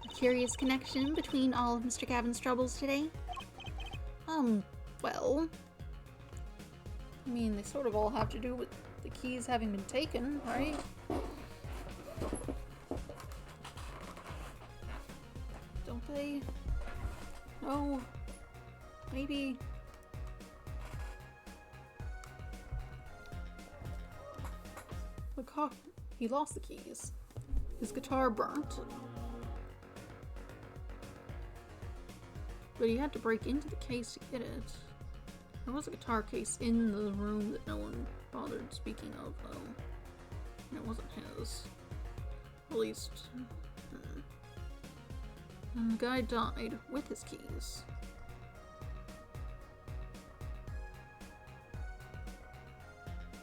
A curious connection between all of Mr. Gavin's troubles today? Well... I mean, they sort of all have to do with the keys having been taken, right? Don't they? No. Maybe... The car... He lost the keys. His guitar burnt. But he had to break into the case to get it. There was a guitar case in the room that no one bothered speaking of, though. And it wasn't his. At least... And the guy died with his keys.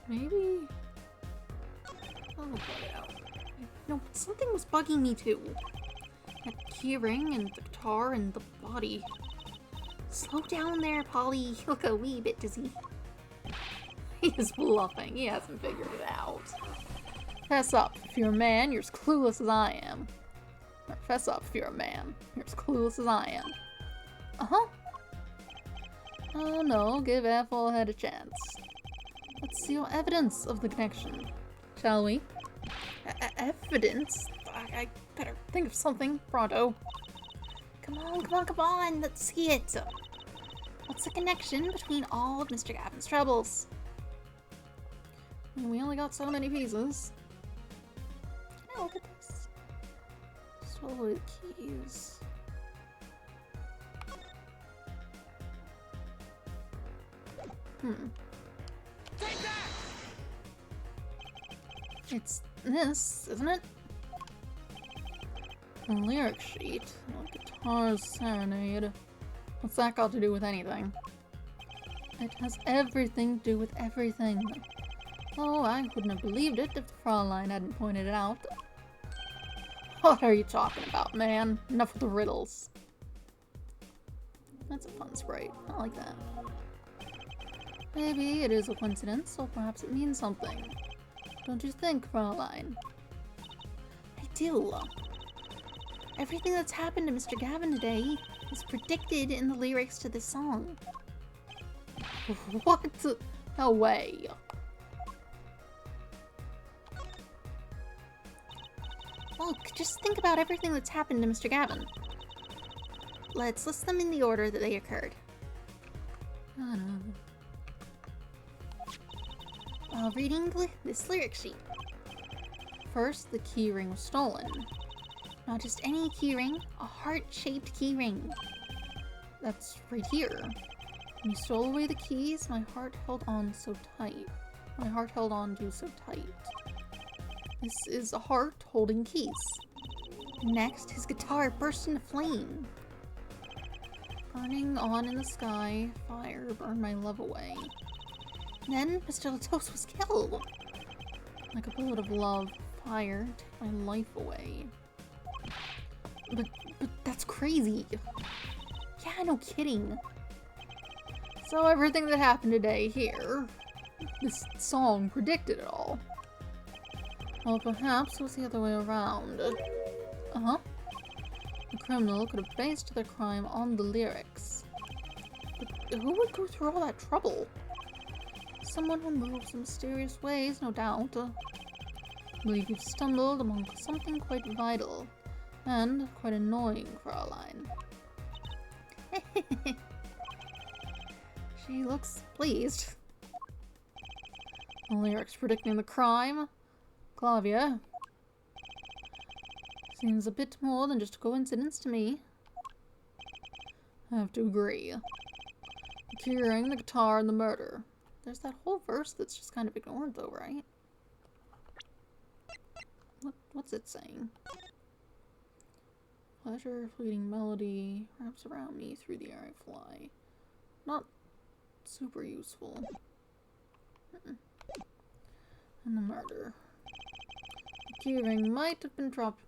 Maybe... I'll play it out. No, something was bugging me too. That keyring and the guitar and the body. Slow down there, Polly. You look a wee bit dizzy. He's bluffing. He hasn't figured it out. Fess up. If you're a man, you're as clueless as I am. Or fess up if you're a man. You're as clueless as I am. Uh-huh. Oh no, give Applehead a chance. Let's see your evidence of the connection. Shall we? Evidence? I better... Think of something, pronto. Come on, let's see it. What's the connection between all of Mr. Gavin's troubles? We only got so many pieces. Oh, look at this. Stole away the keys. Take that! It's this, isn't it? A lyric sheet. A guitar's serenade. What's that got to do with anything? It has everything to do with everything. Oh, I wouldn't have believed it if the Fraulein hadn't pointed it out. What are you talking about, man? Enough with the riddles. That's a fun sprite. I like that. Maybe it is a coincidence, or perhaps it means something. Don't you think, Fraulein? I do. Everything that's happened to Mr. Gavin today is predicted in the lyrics to this song. What? No way. Look, just think about everything that's happened to Mr. Gavin. Let's list them in the order that they occurred. I don't know. While reading this lyric sheet. First, the keyring was stolen. Not just any keyring, a heart-shaped keyring. That's right here. When you stole away the keys, my heart held on so tight. My heart held on to so tight. This is a heart holding keys. Next, his guitar burst into flame. Burning on in the sky, fire burned my love away. Then, Mr. Latos was killed. Like a bullet of love, fire took my life away. But that's crazy. Yeah, no kidding. So everything that happened today here, this song predicted it all. Well, perhaps it was the other way around. Uh-huh. The criminal could have based their crime on the lyrics. But who would go through all that trouble? Someone who moves in mysterious ways, no doubt. I believe you've stumbled among something quite vital and quite annoying, Fraulein. She looks pleased. The lyrics predicting the crime, Clavia, seems a bit more than just a coincidence to me. I have to agree. The keyring, the guitar, and the murder. There's that whole verse that's just kind of ignored though, right? What's it saying? Pleasure, fleeting melody, wraps around me through the air I fly. Not super useful. And the murder. The keyring might have been dropped.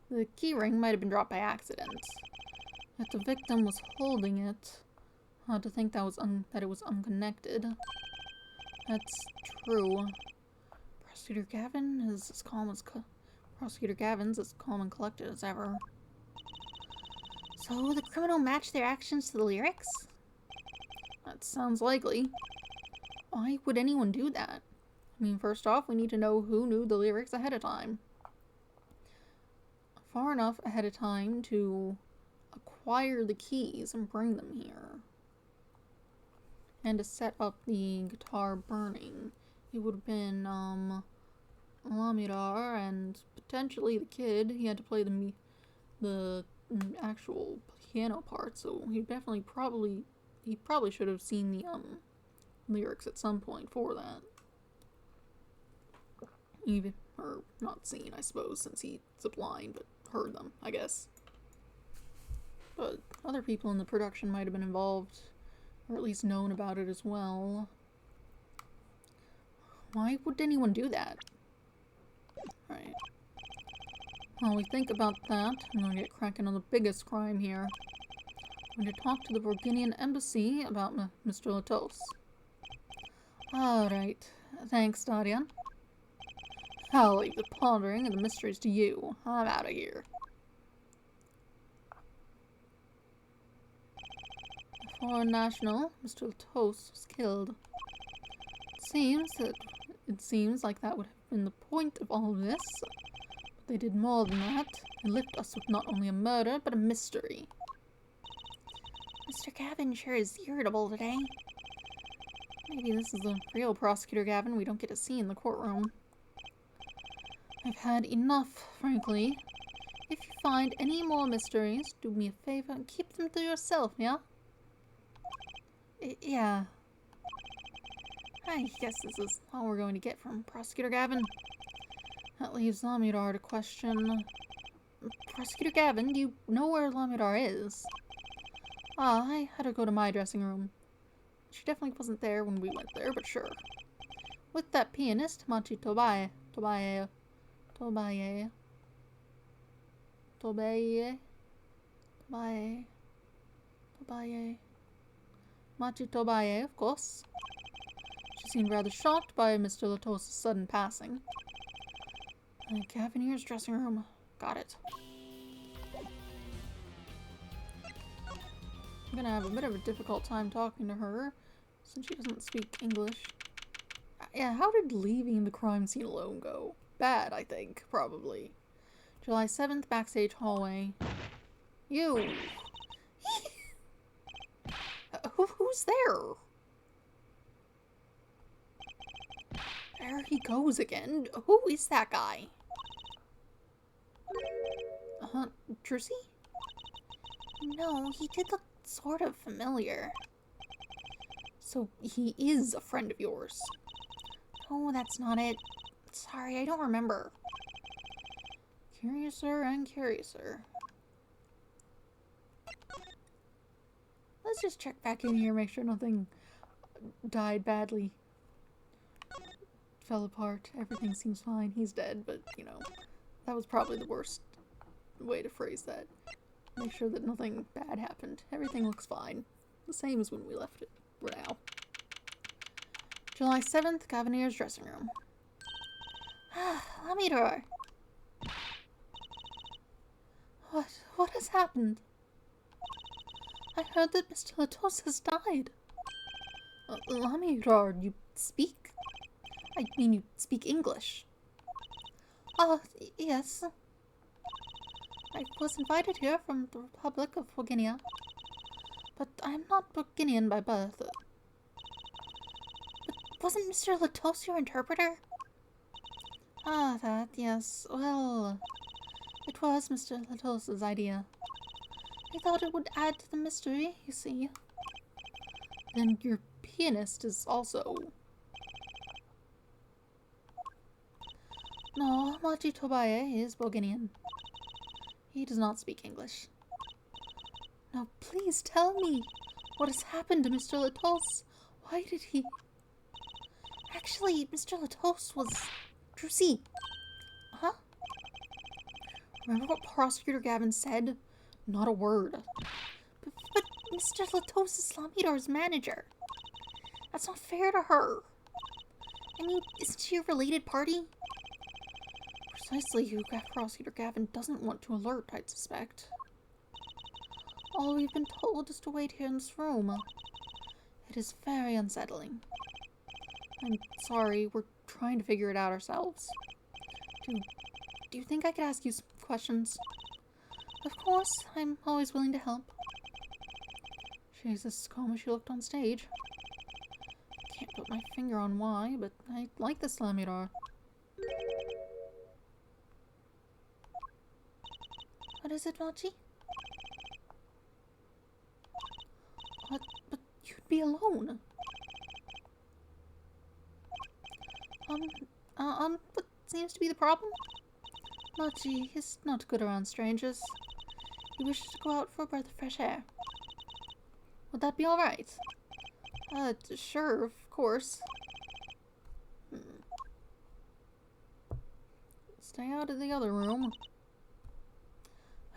The keyring might have been dropped by accident. Yet the victim was holding it. Hard to think that it was unconnected. That's true. Prosecutor Gavin's as calm and collected as ever. So the criminal matched their actions to the lyrics? That sounds likely. Why would anyone do that? I mean, first off, we need to know who knew the lyrics ahead of time. Far enough ahead of time to acquire the keys and bring them here. And to set up the guitar burning. It would have been, Lamidar and potentially the kid. He had to play the actual piano part, so he probably should have seen the, lyrics at some point for that. Even, or not seen, I suppose, since he's blind, but heard them, I guess. But other people in the production might have been involved, or at least known about it as well. Why would anyone do that? Right. While we think about that, I'm going to get cracking on the biggest crime here. I'm going to talk to the Borginian embassy about Mr. Latos. Alright. Thanks, Darian. I'll leave the pondering and the mysteries to you. I'm out of here. A foreign national, Mr. Latos, was killed. It seems like that would have been the point of all of this. But they did more than that. They left us with not only a murder, but a mystery. Mr. Gavin sure is irritable today. Maybe this is the real Prosecutor Gavin we don't get to see in the courtroom. I've had enough, frankly. If you find any more mysteries, do me a favor and keep them to yourself, yeah? Yeah. I guess this is all we're going to get from Prosecutor Gavin. That leaves Lamidar to question. Prosecutor Gavin, do you know where Lamidar is? I had her go to my dressing room. She definitely wasn't there when we went there, but sure. With that pianist, Machi Tobaye. Machi Tobaye, of course. She seemed rather shocked by Mr. Latos' sudden passing. Gavinier's dressing room. Got it. I'm gonna have a bit of a difficult time talking to her, since she doesn't speak English. Yeah, how did leaving the crime scene alone go? Bad, I think, probably. July 7th, backstage hallway. You! Who's there? There he goes again. Who is that guy? Druzy? No, he did look sort of familiar. So he is a friend of yours? No, that's not it. Sorry, I don't remember. Curiouser and curiouser. Let's just check back in here, make sure nothing died badly. Fell apart. Everything seems fine. He's dead, but, you know, that was probably the worst way to phrase that. Make sure that nothing bad happened. Everything looks fine. The same as when we left it for now. July 7th, Gavinier's dressing room. Lamidar. What has happened? I heard that Mr. Latos has died. Lamidar, you speak? I mean, you speak English. Yes. I was invited here from the Republic of Borginia, but I am not Borginian by birth. But wasn't Mr. Latos your interpreter? That, yes. Well, it was Mr. Latos's idea. I thought it would add to the mystery, you see. Then your pianist is also... No, Machi Tobaye is Borginian. He does not speak English. Now, please tell me what has happened to Mr. Latos. Why did he... Actually, Mr. Latos was... Drusi. Huh? Remember what Prosecutor Gavin said? Not a word. But Mr. Latos is Slamidar's manager. That's not fair to her. I mean, isn't she a related party? Precisely who Prosecutor Gavin doesn't want to alert, I'd suspect. All we've been told is to wait here in this room. It is very unsettling. I'm sorry, we're trying to figure it out ourselves. Do you think I could ask you some questions? Of course, I'm always willing to help. She's as calm as she looked on stage. Can't put my finger on why, but I like the Slamidar. What is it, Machi? What? But you'd be alone. What seems to be the problem? Machi is not good around strangers. He wishes to go out for a breath of fresh air. Would that be alright? Sure, of course. Stay out of the other room.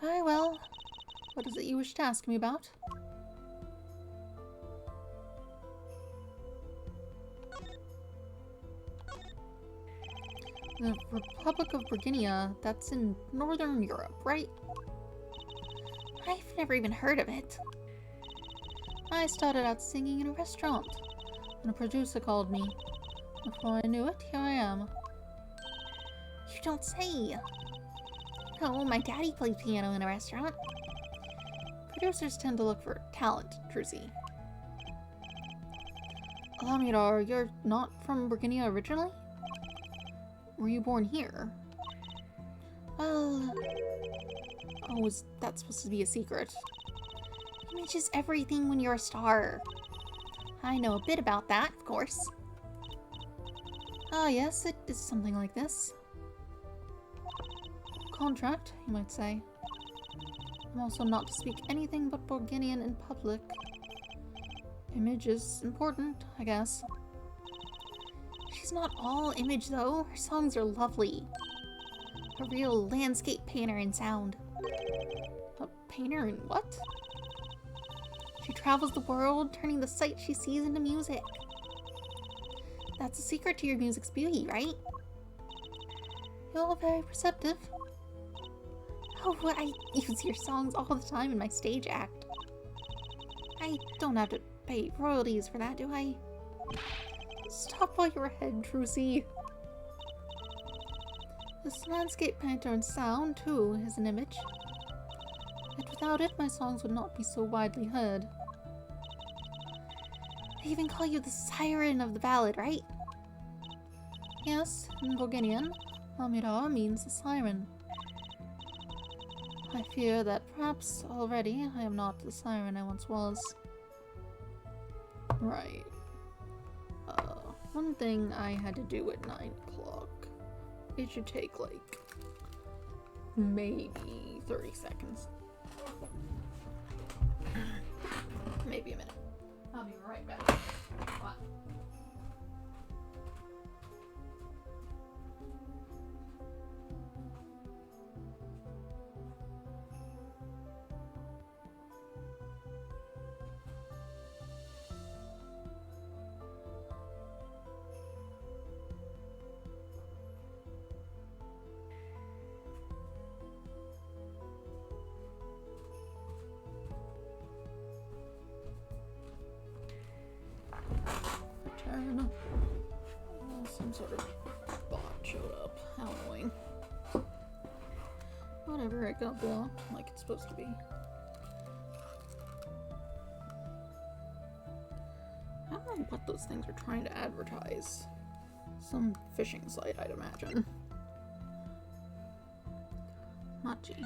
Very well. What is it you wish to ask me about? The Republic of Borginia, that's in Northern Europe, right? I've never even heard of it. I started out singing in a restaurant, and a producer called me. Before I knew it, here I am. You don't say. No, my daddy played piano in a restaurant. Producers tend to look for talent, Drusi. Lamidar, you're not from Borginia originally? Were you born here? Well... Oh, is that supposed to be a secret? Image is everything when you're a star. I know a bit about that, of course. Ah, yes, it is something like this. Contract, you might say. I'm also not to speak anything but Borginian in public. Image is important, I guess. She's not all image, though. Her songs are lovely. A real landscape painter in sound. A painter in what? She travels the world, turning the sights she sees into music. That's the secret to your music's beauty, right? You're very perceptive. Oh, I use your songs all the time in my stage act. I don't have to pay royalties for that, do I? Stop while you're ahead, Drusi. This landscape painter in sound, too, is an image. Yet without it, my songs would not be so widely heard. They even call you the siren of the ballad, right? Yes, in Borginian, Lamidar means the siren. I fear that perhaps already I am not the siren I once was. Right. One thing I had to do at 9 o'clock. It should take like maybe 30 seconds. Maybe a minute. I'll be right back. What? other bot showed up. How annoying. Whatever, it got blocked like it's supposed to be. I don't know what those things are trying to advertise. Some phishing site, I'd imagine. Machi.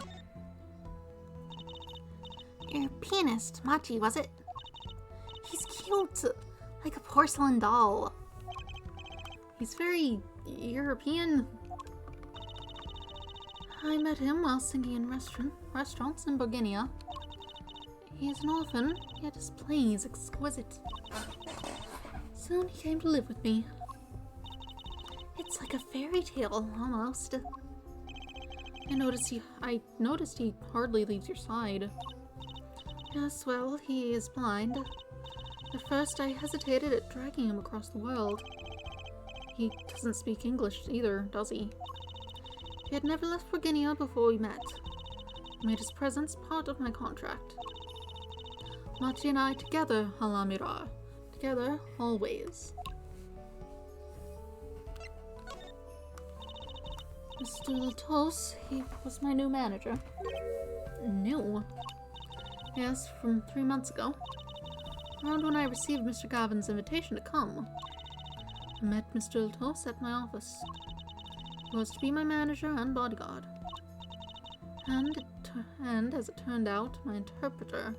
Your pianist, Machi, was it? He's cute, like a porcelain doll. He's very European. I met him while singing in restaurants in Boginia. He is an orphan, yet his playing is exquisite. Soon he came to live with me. It's like a fairy tale, almost. I noticed he hardly leaves your side. Yes, well, he is blind. At first I hesitated at dragging him across the world. He doesn't speak English either, does he? He had never left Virginia before we met. I made his presence part of my contract. Machi and I together, Halamira. Together, always. Mr. Latos, he was my new manager. New? Yes, from 3 months ago. Around when I received Mr. Gavin's invitation to come. I met Mr. Latos at my office. He was to be my manager and bodyguard. And as it turned out, my interpreter.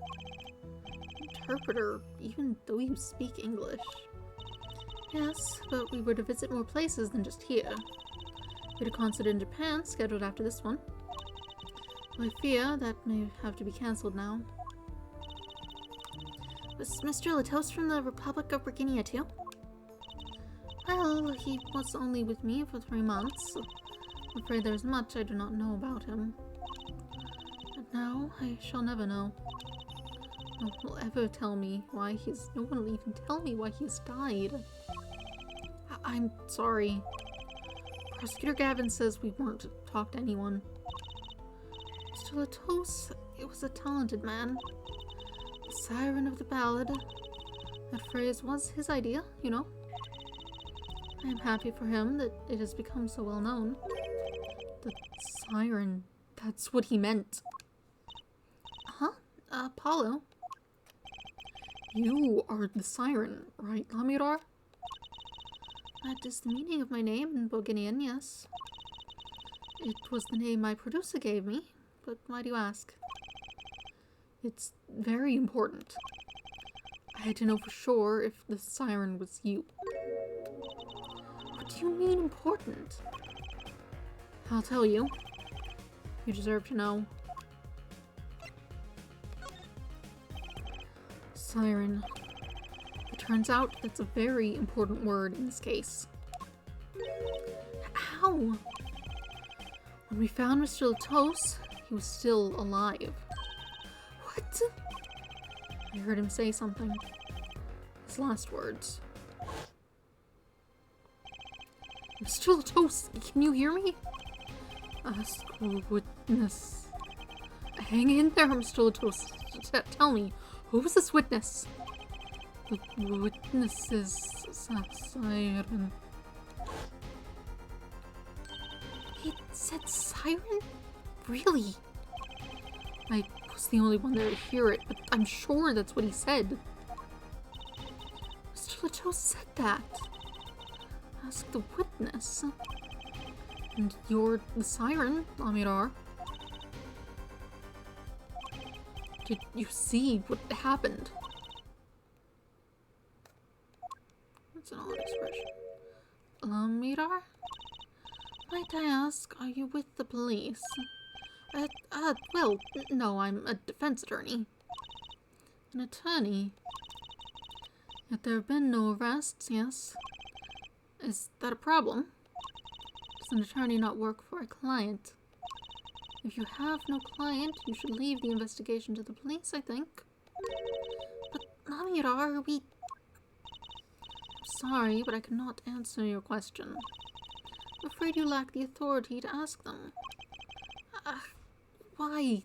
Interpreter, even though you speak English. Yes, but we were to visit more places than just here. We had a concert in Japan scheduled after this one. I fear that may have to be cancelled now. Was Mr. Latos from the Republic of Virginia too? Well, he was only with me for 3 months. I'm afraid there's much I do not know about him. But now I shall never know. No one will ever tell me why he's... No one will even tell me why he's died. I'm sorry. Prosecutor Gavin says we weren't to talk to anyone. Mr. Latos, it was a talented man. The siren of the ballad. That phrase was his idea, you know. I am happy for him that it has become so well known. The siren, that's what he meant. Huh? Apollo. You are the siren, right, Lamirar? That is the meaning of my name in Boginian, yes. It was the name my producer gave me, but why do you ask? It's very important. I had to know for sure if the siren was you. What do you mean important? I'll tell you. You deserve to know. Siren. It turns out that's a very important word in this case. How? When we found Mr. Latos, he was still alive. What? I heard him say something. His last words. Mr. Latos, can you hear me? Ask witness. Hang in there, Mr. Latos. Tell me, who was this witness? The witness is siren. He said siren? Really? I was the only one there to hear it, but I'm sure that's what he said. Mr. Latos said that. Ask the witness. And you're the siren, Lamirar. Did you see what happened? That's an odd expression. Lamirar? Might I ask, are you with the police? Well, no, I'm a defense attorney. An attorney? Yet there have been no arrests, yes? Is that a problem? Does an attorney not work for a client? If you have no client, you should leave the investigation to the police, I think. But, Lamirar, I'm sorry, but I cannot answer your question. I'm afraid you lack the authority to ask them. Why?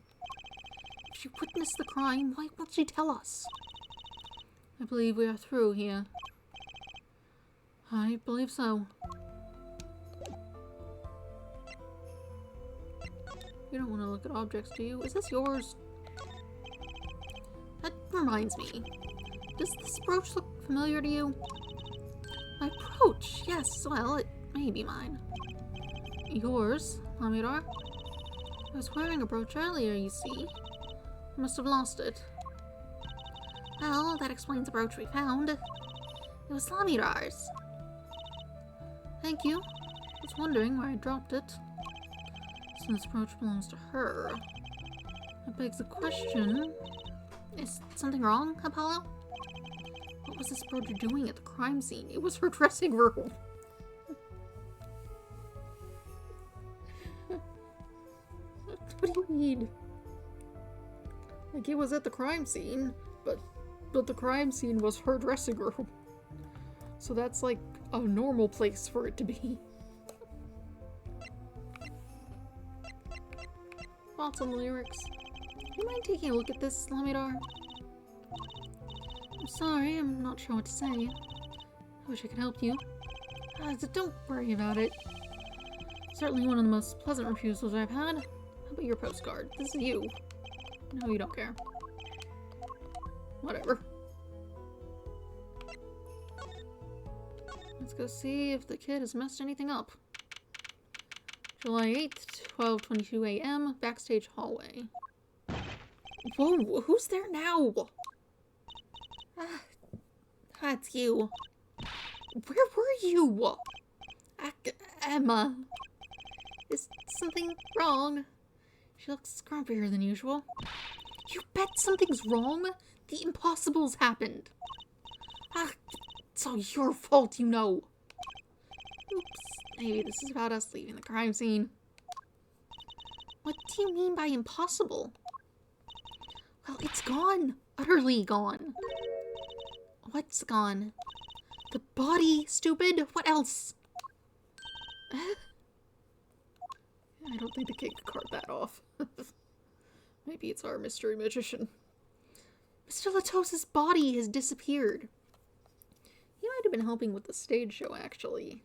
If she witnessed the crime, why won't she tell us? I believe we are through here. I believe so. You don't want to look at objects, do you? Is this yours? That reminds me. Does this brooch look familiar to you? My brooch? Yes, well, it may be mine. Yours, Lamidar? I was wearing a brooch earlier, you see. I must have lost it. Well, that explains the brooch we found. It was Lamidar's. Thank you. I was wondering why I dropped it. Since the brooch belongs to her. That begs the question, is something wrong, Apollo? What was this brooch doing at the crime scene? It was her dressing room. What do you mean? Like, it was at the crime scene, but the crime scene was her dressing room. So that's like a normal place for it to be. Thoughts on the lyrics? Do you mind taking a look at this, Lamidar? I'm sorry, I'm not sure what to say. I wish I could help you. Don't worry about it. Certainly one of the most pleasant refusals I've had. How about your postcard? This is you. No, you don't care. Whatever. Let's go see if the kid has messed anything up. July 8th, 12:22 a.m., backstage hallway. Whoa, who's there now? That's you. Where were you? Emma. Is something wrong? She looks grumpier than usual. You bet something's wrong? The impossible's happened. It's all your fault, you know. Oops, maybe this is about us leaving the crime scene. What do you mean by impossible? Well, it's gone. Utterly gone. What's gone? The body, stupid? What else? I don't think the kid could cart that off. Maybe it's our mystery magician. Mr. Latos's body has disappeared. He might have been helping with the stage show, actually.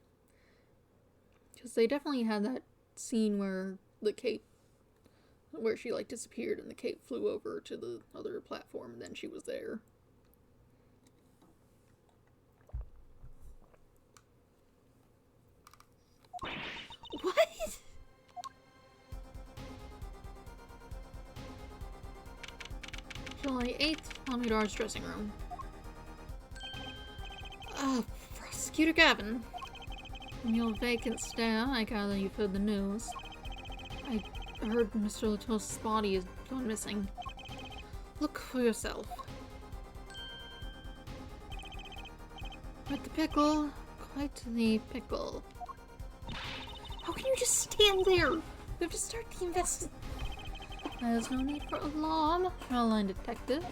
Because they definitely had that scene where the cape, where she, like, disappeared and the cape flew over to the other platform and then she was there. What? July 8th, Lamidar's dressing room. Prosecutor Gavin. From your vacant stare, I gather you've heard the news. I heard Mr. Latos's body has gone missing. Look for yourself. Quite the pickle. Quite the pickle. How can you just stand there? We have to start the investigation. There's no need for alarm, Shoreline Detective.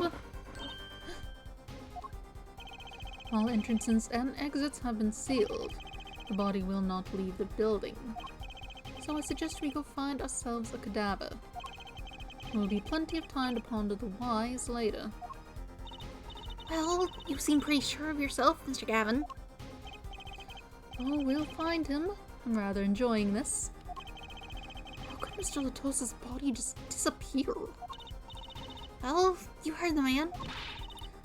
All entrances and exits have been sealed. The body will not leave the building. So I suggest we go find ourselves a cadaver. There will be plenty of time to ponder the whys later. Well, you seem pretty sure of yourself, Mr. Gavin. Oh, we'll find him. I'm rather enjoying this. How could Mr. Latos's body just disappear? Well, you heard the man.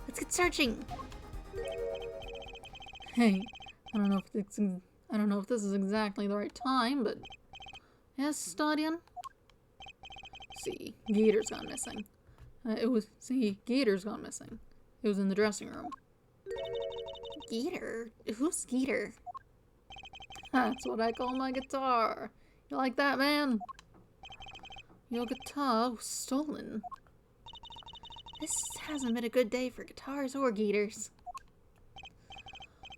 Let's get searching. Hey, I don't know if this is exactly the right time, but yes, Stadion. See, Gator's gone missing. Gator's gone missing. It was in the dressing room. Gator? Who's Gator? That's what I call my guitar. You like that, man? Your guitar was stolen. This hasn't been a good day for guitars or Gators.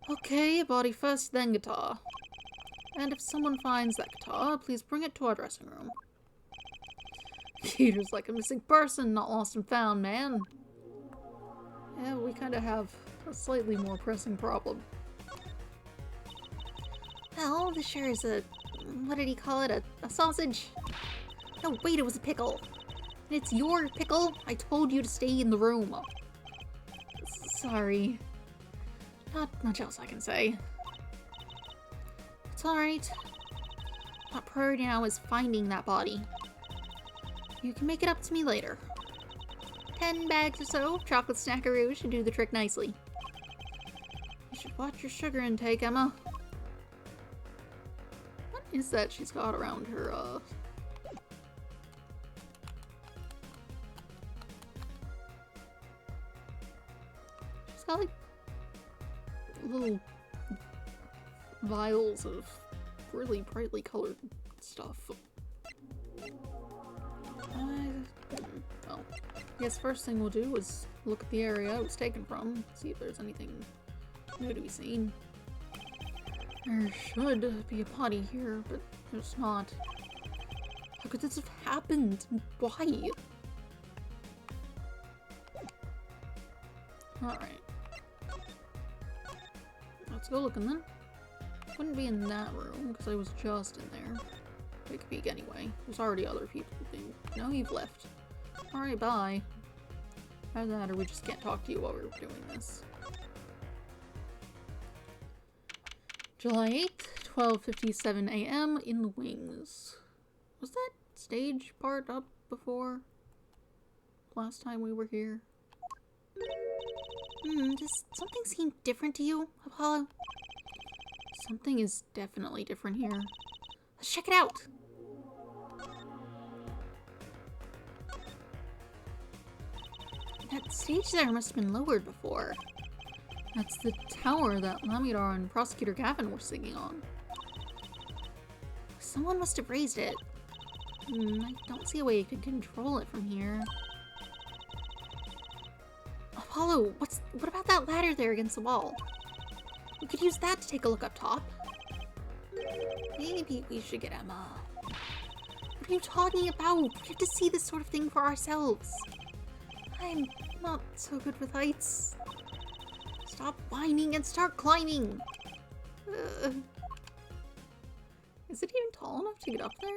Okay, body first, then guitar. And if someone finds that guitar, please bring it to our dressing room. Gator's like a missing person, not lost and found, man. Yeah, we kind of have a slightly more pressing problem. Well, this sure is a... what did he call it? A sausage? No, wait, it was a pickle. It's your pickle. I told you to stay in the room. Sorry. Not much else I can say. It's alright. Top priority now is finding that body. You can make it up to me later. 10 bags or so of chocolate snackaroo should do the trick nicely. You should watch your sugar intake, Emma. What is that she's got around her, She's got, like, little vials of really brightly colored stuff. Well, I guess first thing we'll do is look at the area it was taken from, see if there's anything new to be seen. There should be a potty here, but there's not. How could this have happened? Why? Alright. Let's go looking then. Wouldn't be in that room, because I was just in there. Take a peek anyway. There's already other people who think, no, you've left. Alright, bye. Either that or we just can't talk to you while we're doing this. July 8th, 12:57 a.m. in the wings. Was that stage part up before? Last time we were here? Does something seem different to you, Apollo? Something is definitely different here. Let's check it out! That stage there must have been lowered before. That's the tower that Lamidar and Prosecutor Gavin were singing on. Someone must have raised it. I don't see a way you could control it from here. Apollo, what about that ladder there against the wall? We could use that to take a look up top. Maybe we should get Emma. What are you talking about? We have to see this sort of thing for ourselves. I'm not so good with heights. Stop whining and start climbing. Is it even tall enough to get up there?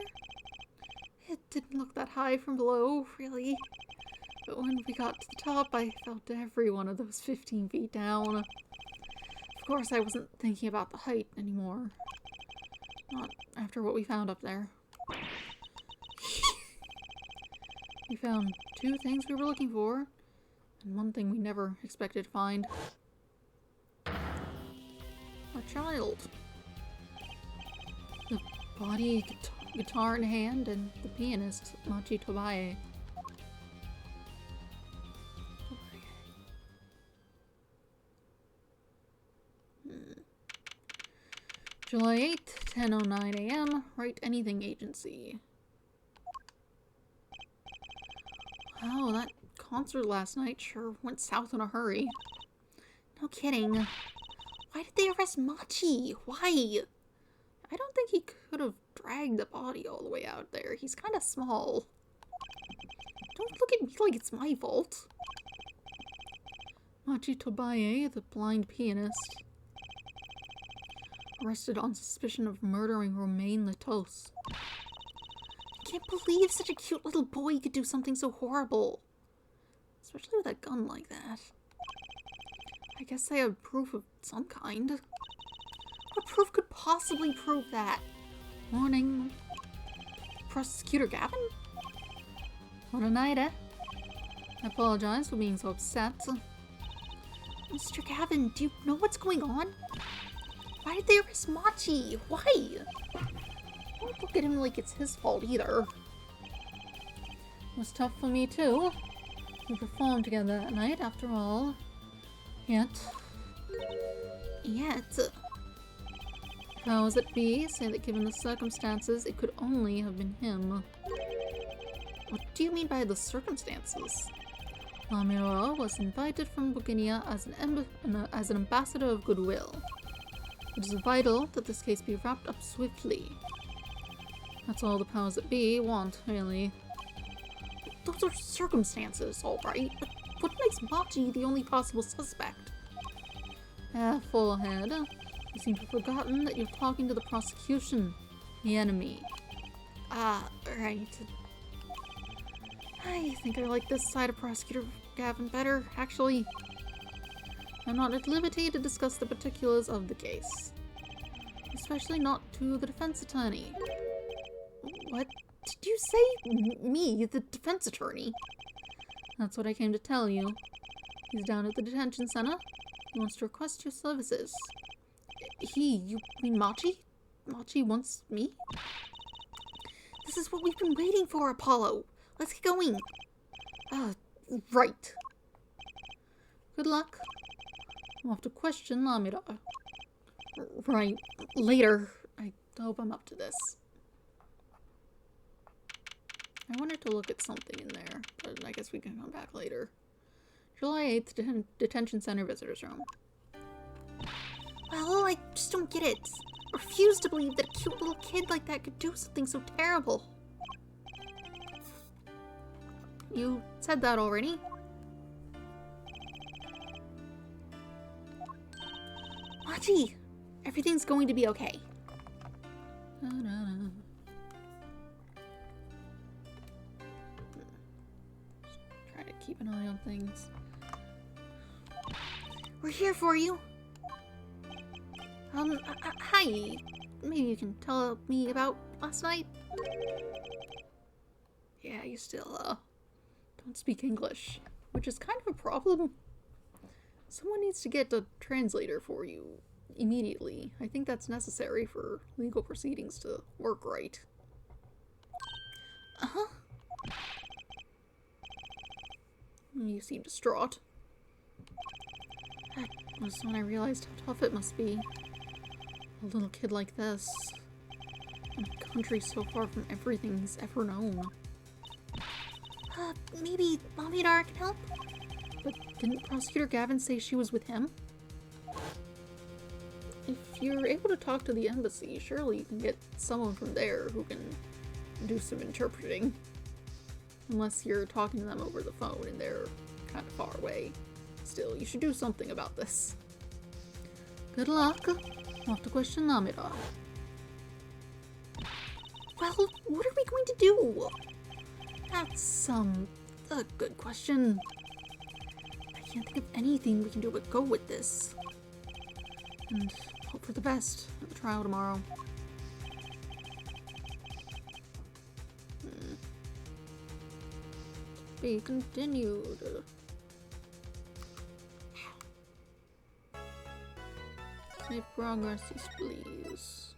It didn't look that high from below, really. But when we got to the top, I felt every one of those 15 feet down. Of course, I wasn't thinking about the height anymore. Not after what we found up there. We found 2 things we were looking for, and 1 thing we never expected to find. A child. The body, guitar in hand, and the pianist, Machi Tobaye. July 8th, 10:09 a.m. Write Anything Agency. Wow, that concert last night sure went south in a hurry. No kidding. Why did they arrest Machi? Why? I don't think he could have dragged the body all the way out there. He's kind of small. Don't look at me like it's my fault. Machi Tobaye, the blind pianist, arrested on suspicion of murdering Romain Latos. I can't believe such a cute little boy could do something so horrible. Especially with a gun like that. I guess they have proof of some kind. What proof could possibly prove that? Warning. Prosecutor Gavin? What a night, eh? I apologize for being so upset. Mr. Gavin, do you know what's going on? Why did they arrest Machi? Why? Don't look at him like it's his fault either. It was tough for me too. We performed together that night after all. Yet. Powers that be say that given the circumstances, it could only have been him. What do you mean by the circumstances? Lamidar was invited from Buginia as an ambassador of goodwill. It is vital that this case be wrapped up swiftly. That's all the powers that be want, really. Those are circumstances, alright, but what makes Machi the only possible suspect? Forehead. You seem to have forgotten that you're talking to the prosecution, the enemy. Right. I think I like this side of Prosecutor Gavin better, actually. I'm not at liberty to discuss the particulars of the case. Especially not to the defense attorney. What? Did you say me, the defense attorney? That's what I came to tell you. He's down at the detention center. He wants to request your services. You mean Machi? Machi wants me? This is what we've been waiting for, Apollo. Let's get going. Right. Good luck. I'll have to question Lamida. Right. Later. I hope I'm up to this. I wanted to look at something in there, but I guess we can come back later. July 8th, Detention Center Visitors Room. Well, I just don't get it. I refuse to believe that a cute little kid like that could do something so terrible. You said that already? Machi, everything's going to be okay. Try to keep an eye on things. We're here for you. Hi. Maybe you can tell me about last night? Yeah, you still, don't speak English, which is kind of a problem. Someone needs to get a translator for you immediately. I think that's necessary for legal proceedings to work right. Uh-huh. You seem distraught. That was when I realized how tough it must be. A little kid like this. In a country so far from everything he's ever known. Maybe Lamidar can help? But didn't Prosecutor Gavin say she was with him? If you're able to talk to the embassy, surely you can get someone from there who can do some interpreting. Unless you're talking to them over the phone and they're kind of far away. Still, you should do something about this. Good luck. I'll have to question Lamida. Well, what are we going to do? That's, a good question. I can't think of anything we can do but go with this. And hope for the best at the trial tomorrow. Be continued. Save progress, yes, please.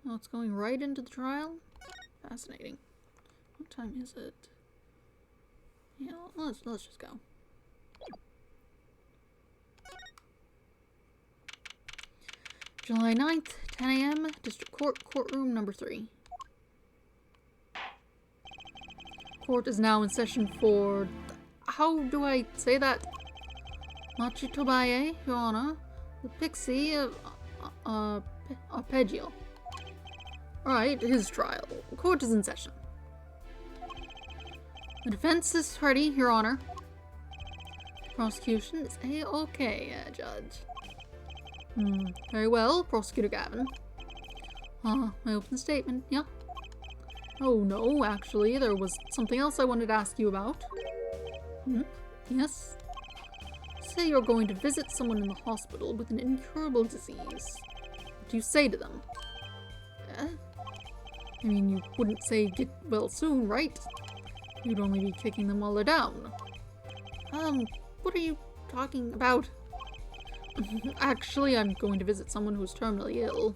Oh, it's going right into the trial? Fascinating. What time is it? Yeah, let's just go. July 9th, 10 a.m., District Court, Courtroom number 3. Court is now in session for... How do I say that? Machi Tobaye, Your Honor. The Pixie, Arpeggio. Alright, his trial. Court is in session. The defense is ready, Your Honor. Prosecution is A-okay, Judge. Very well, Prosecutor Gavin. My opening statement, yeah? Oh no, actually, there was something else I wanted to ask you about. Yes? Say you're going to visit someone in the hospital with an incurable disease. What do you say to them? I mean, you wouldn't say get well soon, right? You'd only be kicking them while they're down. What are you talking about? Actually, I'm going to visit someone who's terminally ill.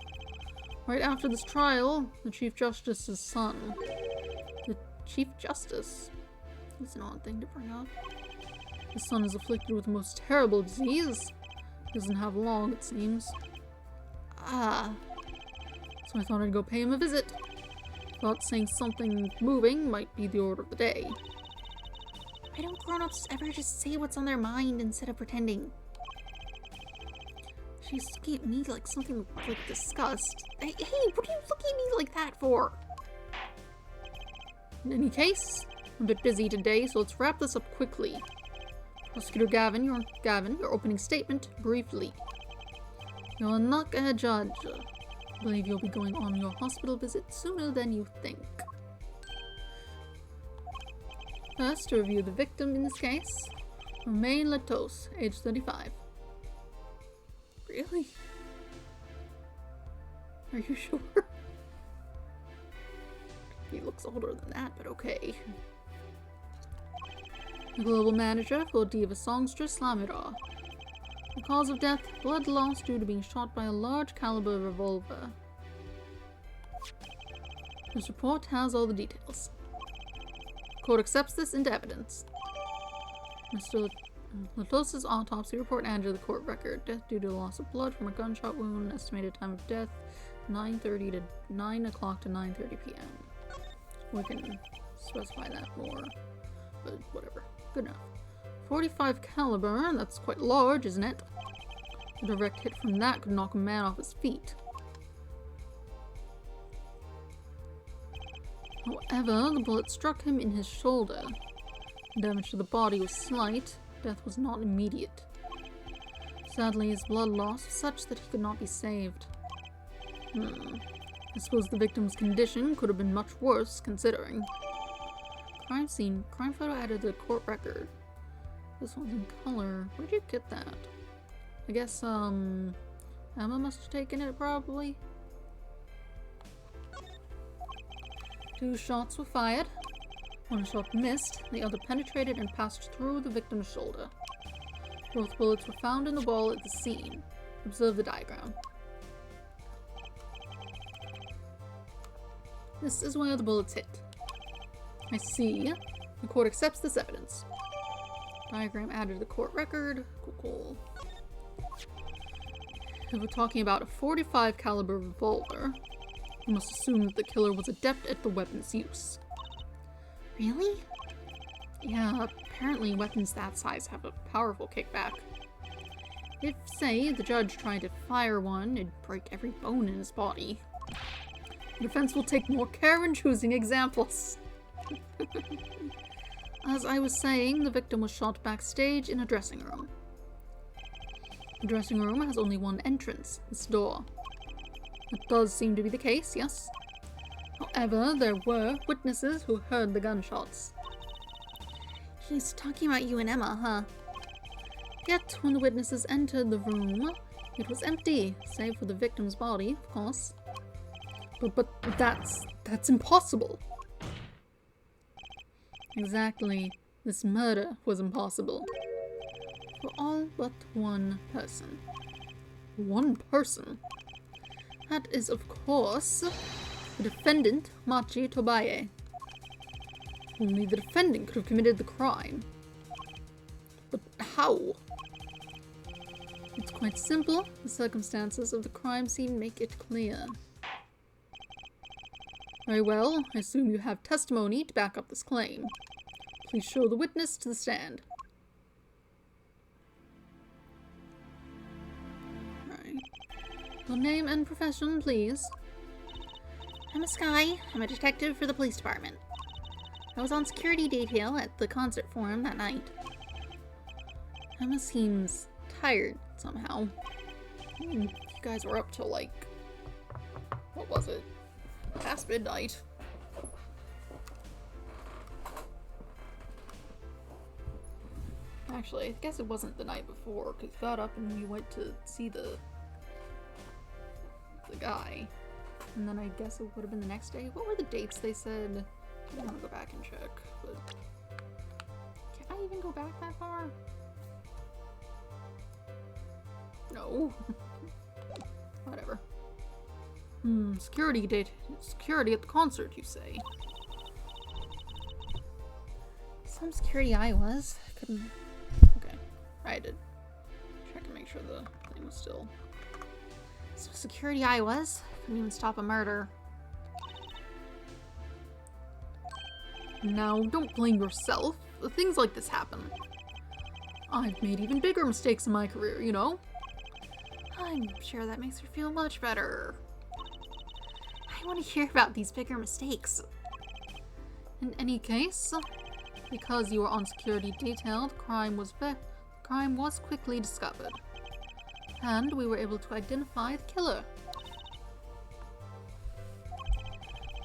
Right after this trial, the Chief Justice's son. The Chief Justice? That's an odd thing to bring up. His son is afflicted with the most terrible disease. He doesn't have long, it seems. So I thought I'd go pay him a visit. Thought saying something moving might be the order of the day. Why don't grown-ups ever just say what's on their mind instead of pretending? She's looking at me like something like disgust. Hey, what are you looking at me like that for? In any case, I'm a bit busy today, so let's wrap this up quickly. Prosecutor Gavin, your opening statement, briefly. You're not a judge. I believe you'll be going on your hospital visit sooner than you think. First, to review the victim in this case, Romain Latos, age 35. Really? Are you sure? He looks older than that, but okay. The global manager for Diva Songstress Lamira. The cause of death, blood loss due to being shot by a large caliber revolver. This report has all the details. Court accepts this into evidence. Mr. Latos's autopsy report added to the court record. Death due to loss of blood from a gunshot wound. Estimated time of death 9:30 to 9 o'clock to 9:30 p.m. We can specify that more, but whatever. Good enough. 45 caliber, that's quite large, isn't it? A direct hit from that could knock a man off his feet. However, the bullet struck him in his shoulder. Damage to the body was slight. Death was not immediate. Sadly, his blood loss was such that he could not be saved. I suppose the victim's condition could have been much worse, considering. Crime scene. Crime photo added to the court record. This one's in color. Where'd you get that? I guess, Emma must have taken it, probably. 2 shots were fired. 1 shot missed, the other penetrated and passed through the victim's shoulder. Both bullets were found in the wall at the scene. Observe the diagram. This is where the bullets hit. I see. The court accepts this evidence. Diagram added to the court record. Cool. If we're talking about a 45 caliber revolver, we must assume that the killer was adept at the weapon's use. Really? Yeah, apparently weapons that size have a powerful kickback. If, say, the judge tried to fire one, it'd break every bone in his body. The defense will take more care in choosing examples. As I was saying, the victim was shot backstage in a dressing room. The dressing room has only one entrance, this door. That does seem to be the case, yes. However, there were witnesses who heard the gunshots. He's talking about you and Emma, huh? Yet, when the witnesses entered the room, it was empty, save for the victim's body, of course. But that's impossible. Exactly. This murder was impossible. For all but one person. One person? That is, of course, the defendant, Machi Tobaye. Only the defendant could have committed the crime. But how? It's quite simple. The circumstances of the crime scene make it clear. Very well, I assume you have testimony to back up this claim. Please show the witness to the stand. Alright. Your name and profession, please. I'm a Sky. I'm a detective for the police department. I was on security detail at the concert forum that night. Emma seems tired somehow. You guys were up till like, what was it? Past midnight. Actually, I guess it wasn't the night before, because you got up and you went to see the guy. And then I guess it would have been the next day. What were the dates they said? I want to go back and check, but can I even go back that far? No. Whatever. Security at the concert, you say? Some security I was. Couldn't. Okay. I did. Check and make sure the thing was still. Some security I was. Couldn't even stop a murder. Now, don't blame yourself. Things like this happen. I've made even bigger mistakes in my career, you know? I'm sure that makes her feel much better. I want to hear about these bigger mistakes. In any case, because you were on security detail, the crime was quickly discovered. And we were able to identify the killer.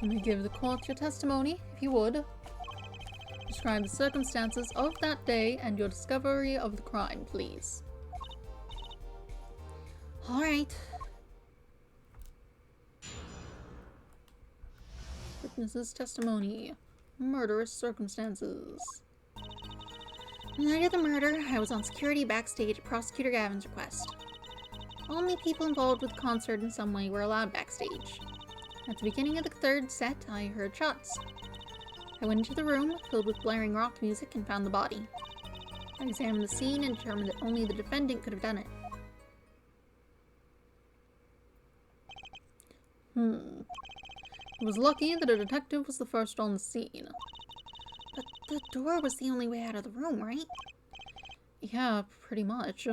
You may give the court your testimony, if you would. Describe the circumstances of that day and your discovery of the crime, please. Alright. But witness's testimony. Murderous circumstances. The night of the murder, I was on security backstage at Prosecutor Gavin's request. Only people involved with the concert in some way were allowed backstage. At the beginning of the third set, I heard shots. I went into the room, filled with blaring rock music, and found the body. I examined the scene and determined that only the defendant could have done it. It was lucky that a detective was the first on the scene. But the door was the only way out of the room, right? Yeah, pretty much.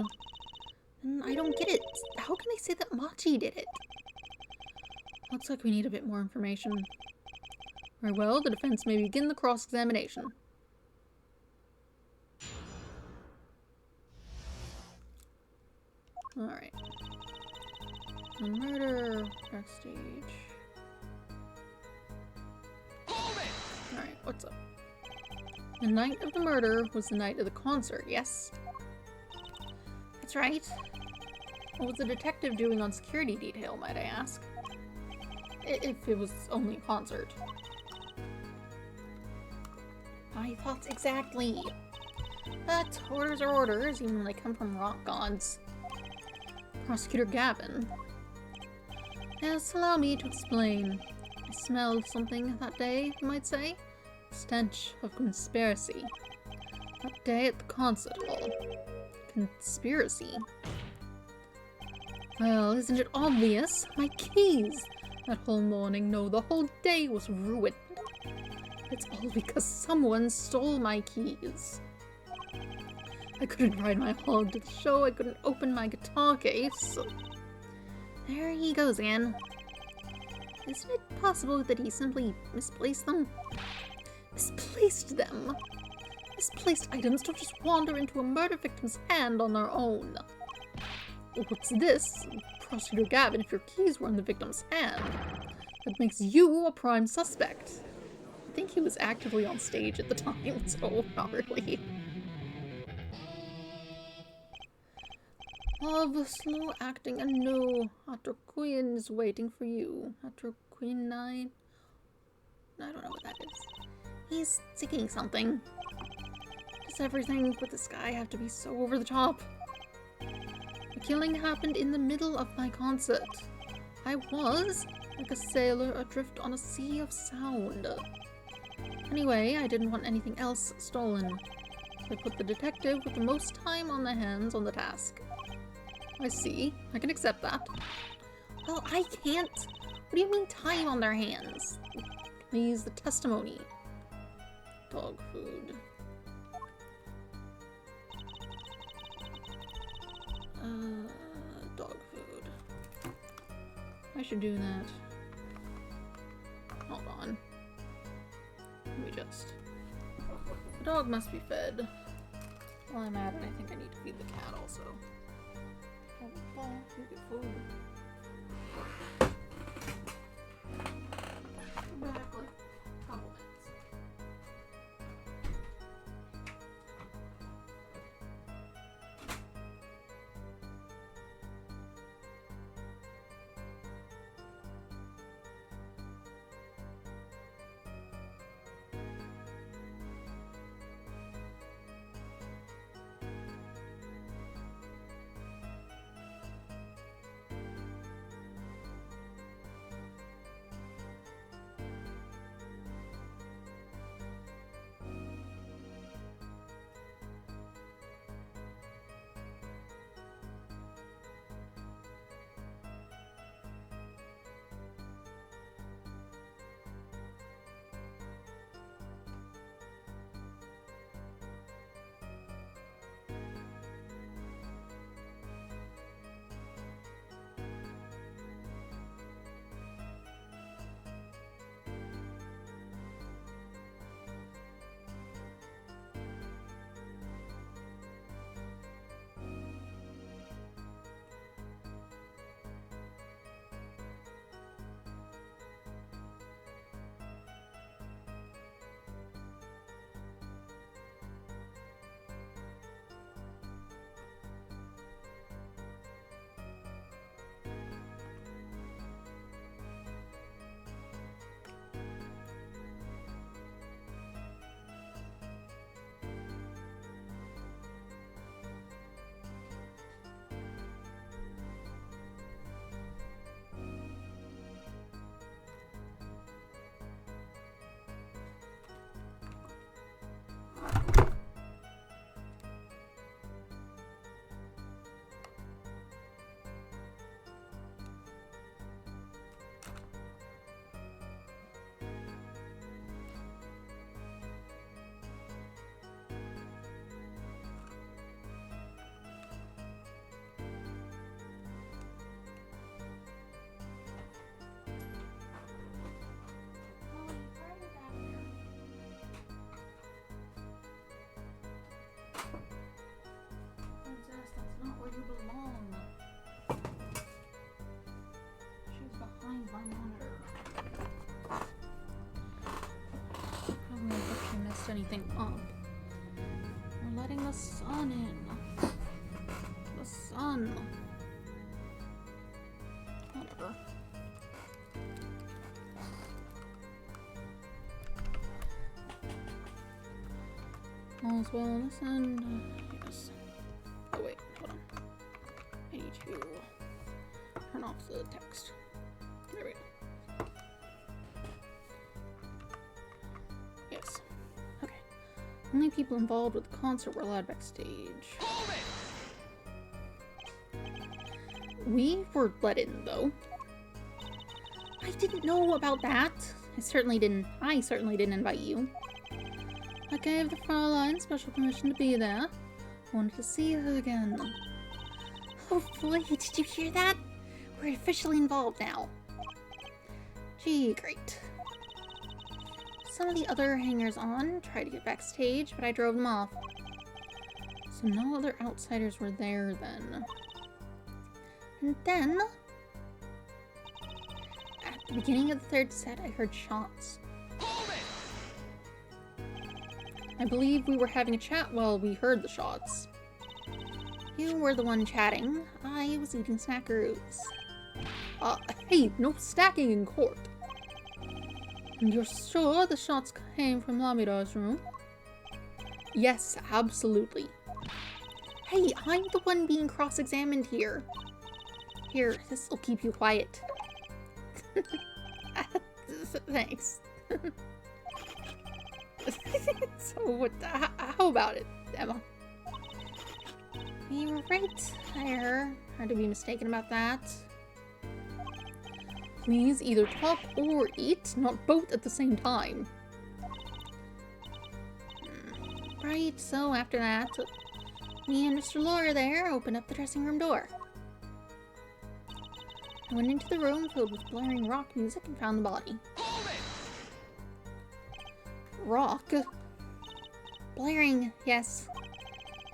And I don't get it. How can they say that Machi did it? Looks like we need a bit more information. Very well, the defense may begin the cross-examination. Alright. The murder backstage. Alright, what's up? The night of the murder was the night of the concert, yes? That's right. What was the detective doing on security detail, might I ask? If it was only a concert. My thoughts exactly. But orders are orders, even when they come from rock gods. Prosecutor Gavin. Yes, allow me to explain. I smelled something that day, you might say. Stench of conspiracy. That day at the concert hall. Conspiracy? Well, isn't it obvious? My keys! That whole morning, no, the whole day was ruined. It's all because someone stole my keys. I couldn't ride my hog to the show, I couldn't open my guitar case. There he goes again. Isn't it possible that he simply misplaced them? Misplaced them? Misplaced items don't just wander into a murder victim's hand on their own. What's this? Prosecutor Gavin, if your keys were in the victim's hand, that makes you a prime suspect. I think he was actively on stage at the time, so not really. Love, slow acting anew. After Queen is waiting for you. After Queen 9. I don't know what that is. He's singing something. Does everything with this guy have to be so over the top? The killing happened in the middle of my concert. I was like a sailor adrift on a sea of sound. Anyway, I didn't want anything else stolen. So I put the detective with the most time on their hands on the task. I see. I can accept that. Well, I can't. What do you mean time on their hands? Please, the testimony. Dog food. Dog food. I should do that. Hold on. Let me just... The dog must be fed. While I'm at it, I think I need to feed the cat also. Food. Back like a couple minutes. messed anything up. We're letting the sun in. The sun. Whatever. All's well on this end. Yes. Oh wait, hold on. I need to turn off the text. There we go. Yes. Okay. Only people involved with the concert were allowed backstage. We were let in, though. I didn't know about that. I certainly didn't invite you. I gave the Fraulein special permission to be there. I wanted to see her again. Oh boy, did you hear that? We're officially involved now. Gee, great. Some of the other hangers-on tried to get backstage, but I drove them off. So no other outsiders were there then. And then, at the beginning of the third set, I heard shots. I believe we were having a chat while we heard the shots. you were the one chatting. I was eating snackaroos. Hey, no stacking in court. And you're sure the shots came from Lamidar's room? Yes, absolutely. Hey, I'm the one being cross-examined here. Here, this'll keep you quiet. Thanks. So how about it, Emma? You were right there. Hard to be mistaken about that. Please either talk or eat, not both at the same time. Right, so after that, me and Mr. Laura there opened up the dressing room door. I went into the room filled with blaring rock music and found the body. Rock? Blaring, yes.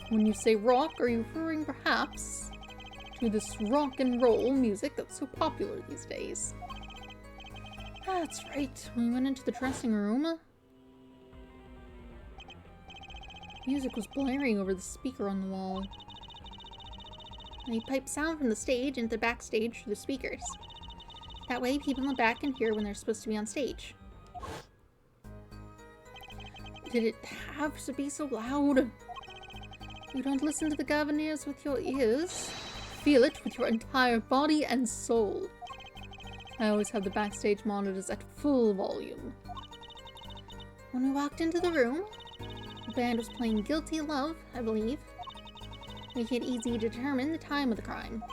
When you say rock, are you referring perhaps to this rock and roll music that's so popular these days? That's right. We went into the dressing room. Music was blaring over the speaker on the wall. They piped sound from the stage into the backstage through the speakers. That way people in the back can hear when they're supposed to be on stage. Did it have to be so loud? You don't listen to the Gaviniers with your ears. Feel it with your entire body and soul. I always have the backstage monitors at full volume. When we walked into the room, the band was playing Guilty Love, I believe. Make it easy to determine the time of the crime.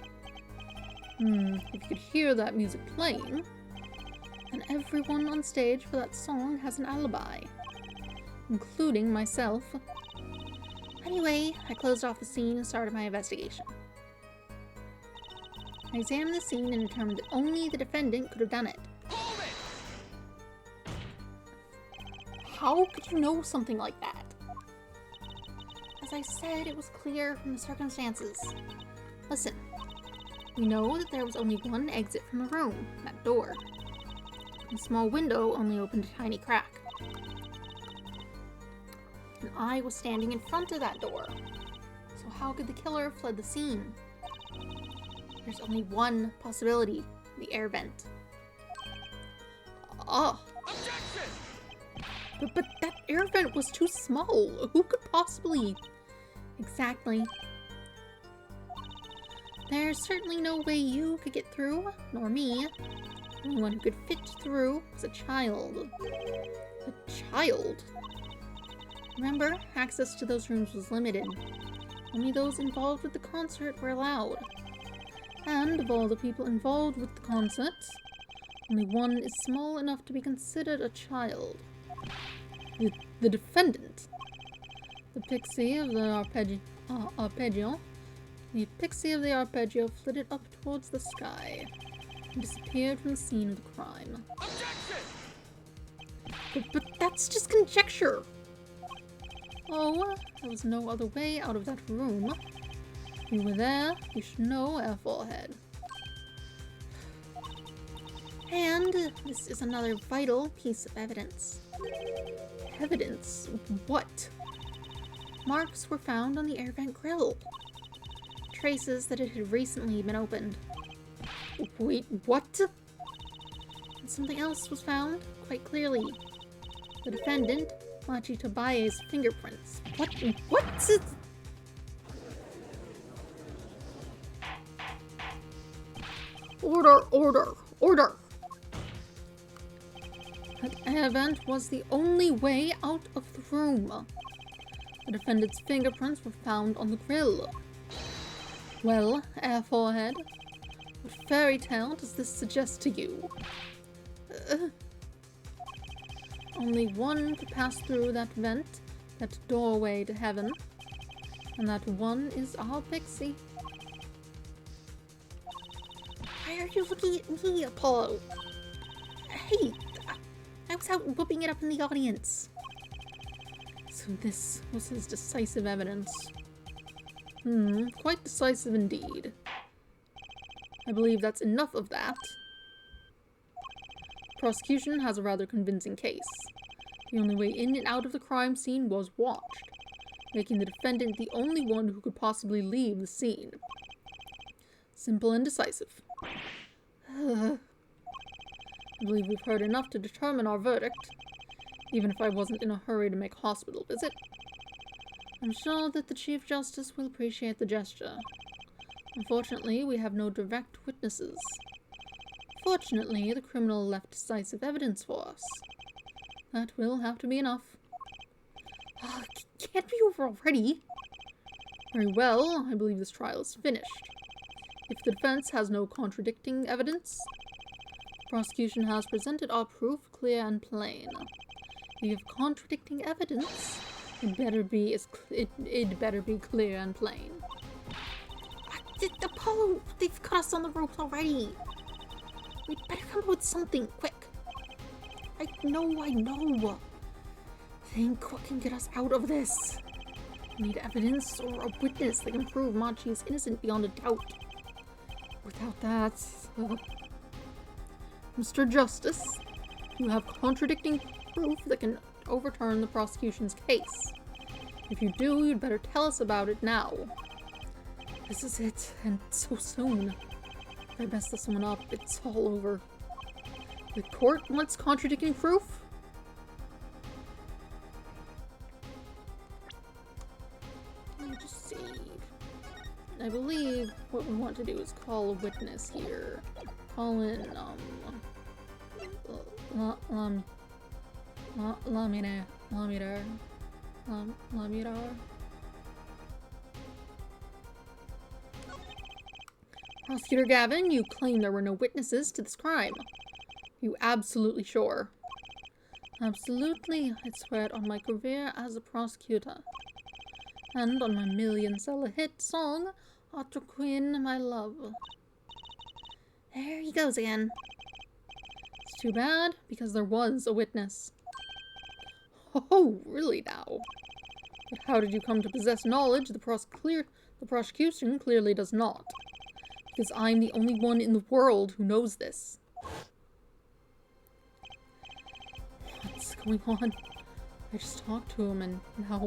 If you could hear that music playing, then everyone on stage for that song has an alibi, including myself. Anyway, I closed off the scene and started my investigation. I examined the scene and determined that only the defendant could have done it. How could you know something like that? As I said, it was clear from the circumstances. Listen, we know that there was only one exit from the room, that door. The small window only opened a tiny crack. And I was standing in front of that door. So how could the killer have fled the scene? There's only one possibility, the air vent. Oh. But that air vent was too small. Who could possibly... Exactly. There's certainly no way you could get through, nor me. The only one who could fit through was a child. A child? Remember, access to those rooms was limited. Only those involved with the concert were allowed. And of all the people involved with the concert, only one is small enough to be considered a child. The defendant. The pixie of the arpeggio. The pixie of the arpeggio flitted up towards the sky and disappeared from the scene of the crime. But that's just conjecture! Oh, there was no other way out of that room. If you were there, you should know where forehead. And this is another vital piece of evidence. Evidence? What? Marks were found on the air vent grill. Traces that it had recently been opened. Wait, what? And something else was found, quite clearly. The defendant, Machi Tobaye's fingerprints. What? What? Order, order, order! That air vent was the only way out of the room. The defendant's fingerprints were found on the grill. Well, Air Forehead, what fairy tale does this suggest to you? Only one could pass through that vent, that doorway to heaven, and that one is our Pixie. Why are you looking at me, Apollo? Hey, I was out whooping it up in the audience. So this was his decisive evidence. Quite decisive indeed. I believe that's enough of that. Prosecution has a rather convincing case. The only way in and out of the crime scene was watched, making the defendant the only one who could possibly leave the scene. Simple and decisive. I believe we've heard enough to determine our verdict, even if I wasn't in a hurry to make a hospital visit. I'm sure that the Chief Justice will appreciate the gesture. Unfortunately, we have no direct witnesses. Fortunately, the criminal left decisive evidence for us. That will have to be enough. Oh, it can't be over already. Very well, I believe this trial is finished. If the defense has no contradicting evidence, the prosecution has presented our proof clear and plain. If you have contradicting evidence, it better be clear and plain. Apollo, they've cut us on the ropes already. We'd better come up with something quick. I know. Think what can get us out of this. We need evidence or a witness that can prove Machi is innocent beyond a doubt. Without that, Mr. Justice, you have contradicting proof that can overturn the prosecution's case. If you do, you'd better tell us about it now. This is it, and so soon. If I mess this one up, it's all over. The court wants contradicting proof? Let me just see. I believe what we want to do is call a witness here. Call in, Lamirar. Prosecutor Gavin, you claim there were no witnesses to this crime. Are you absolutely sure? Absolutely. I'd swear it on my career as a prosecutor. And on my million-seller hit song, Otter Queen, My Love. There he goes again. It's too bad, because there was a witness. Oh, really now? But how did you come to possess knowledge the prosecution clearly does not? Because I'm the only one in the world who knows this. What's going on? I just talked to him and now...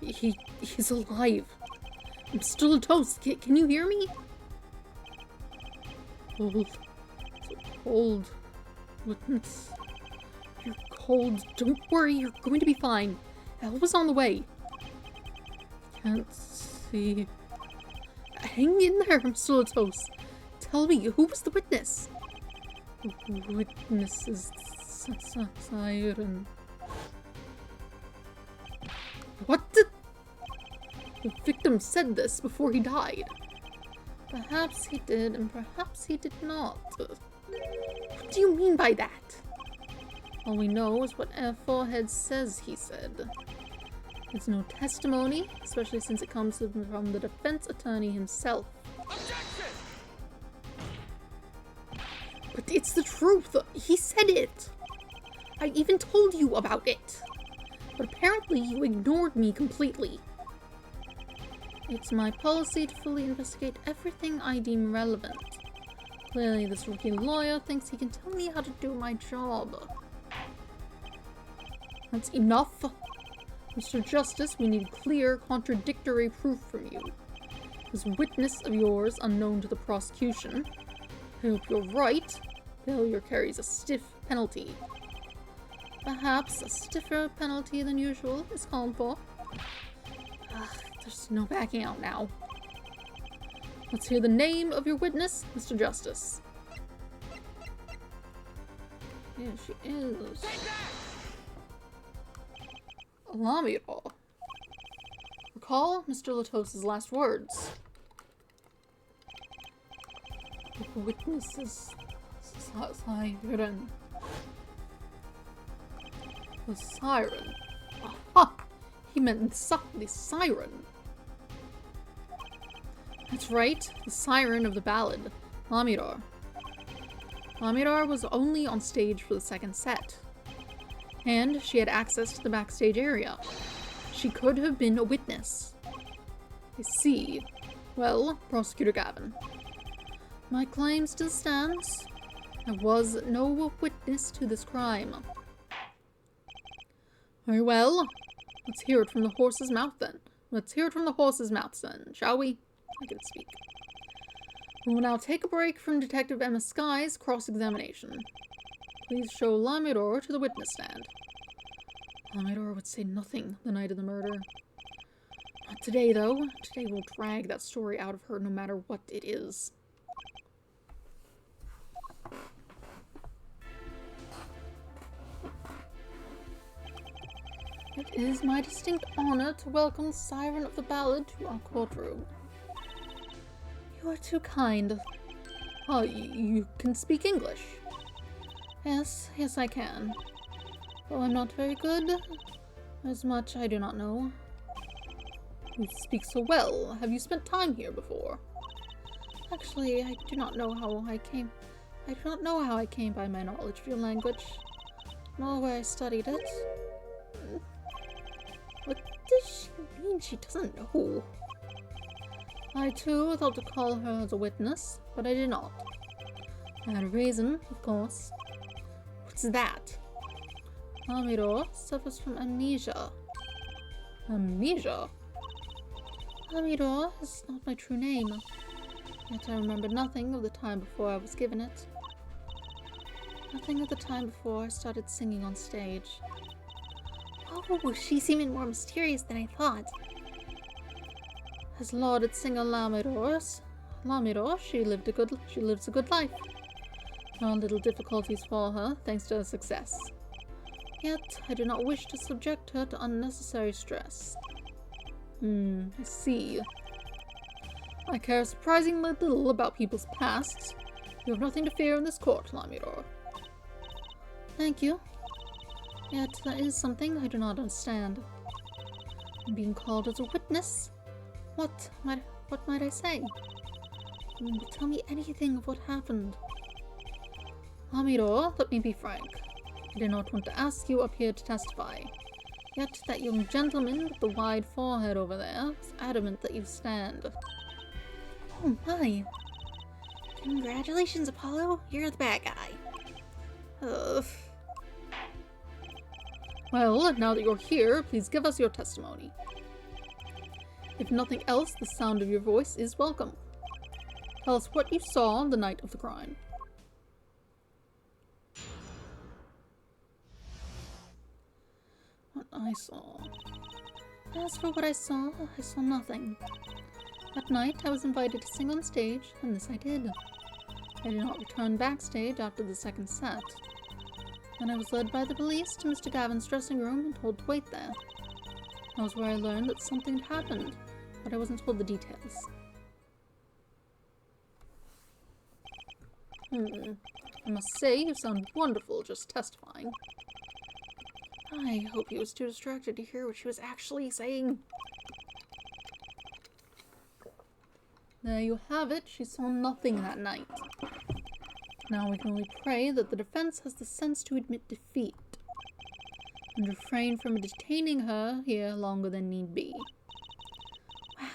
He's alive. I'm still a toast. Can you hear me? Cold. So cold. Witness. You're cold. Don't worry, you're going to be fine. Elva's on the way. Can't see. Hang in there, I'm still a toast. Tell me, who was the witness? The witness is Siren. What the? The victim said this before he died. Perhaps he did, and perhaps he did not. What do you mean by that? All we know is what Air Forehead says he said. There's no testimony, especially since it comes from the defense attorney himself. Objection! But it's the truth! He said it! I even told you about it! But apparently you ignored me completely. It's my policy to fully investigate everything I deem relevant. Clearly, this rookie lawyer thinks he can tell me how to do my job. That's enough. Mr. Justice, we need clear, contradictory proof from you. This witness of yours unknown to the prosecution. I hope you're right. Failure carries a stiff penalty. Perhaps a stiffer penalty than usual is called for. Ugh, there's no backing out now. Let's hear the name of your witness, Mr. Justice. Here she is. Lamiro. Recall Mr. Latos's last words. The witness is Siren. The siren. Aha! He meant the siren. That's right, the siren of the ballad, Lamidar. Lamidar was only on stage for the second set, and she had access to the backstage area. She could have been a witness. I see. Well, Prosecutor Gavin, my claim still stands. I was no witness to this crime. Very well. Let's hear it from the horse's mouth then. Shall we? I can speak. We will now take a break from Detective Emma Sky's cross-examination. Please show Lamidor to the witness stand. Lamidor would say nothing the night of the murder. Not today, though. Today we'll drag that story out of her no matter what it is. It is my distinct honor to welcome the Siren of the Ballad to our courtroom. You are too kind. Oh, you can speak English? Yes, I can. Though I'm not very good. As much I do not know. You speak so well. Have you spent time here before? Actually, I do not know how I came by my knowledge of your language, nor where I studied it. What does she mean she doesn't know? I too thought to call her as a witness, but I did not. I had a reason, of course. What's that? Lamidor suffers from amnesia. Amnesia? Lamidor is not my true name, yet I remember nothing of the time before I was given it. Nothing of the time before I started singing on stage. Oh, she's even more mysterious than I thought. As lauded singer Lamidor, she lives a good life. No little difficulties for her, thanks to her success. Yet, I do not wish to subject her to unnecessary stress. I see. I care surprisingly little about people's pasts. You have nothing to fear in this court, Lamidor. Thank you. Yet, there is something I do not understand. I'm being called as a witness. What might I say? Tell me anything of what happened. Lamidor, let me be frank. I did not want to ask you up here to testify. Yet that young gentleman with the wide forehead over there is adamant that you stand. Oh my! Congratulations, Apollo. You're the bad guy. Well, now that you're here, please give us your testimony. If nothing else, the sound of your voice is welcome. Tell us what you saw on the night of the crime. What I saw. As for what I saw nothing. That night, I was invited to sing on stage, and this I did. I did not return backstage after the second set. Then I was led by the police to Mr. Gavin's dressing room and told to wait there. That was where I learned that something had happened, but I wasn't told the details. I must say, you sound wonderful just testifying. I hope he was too distracted to hear what she was actually saying. There you have it. She saw nothing that night. Now we can only pray that the defense has the sense to admit defeat and refrain from detaining her here longer than need be.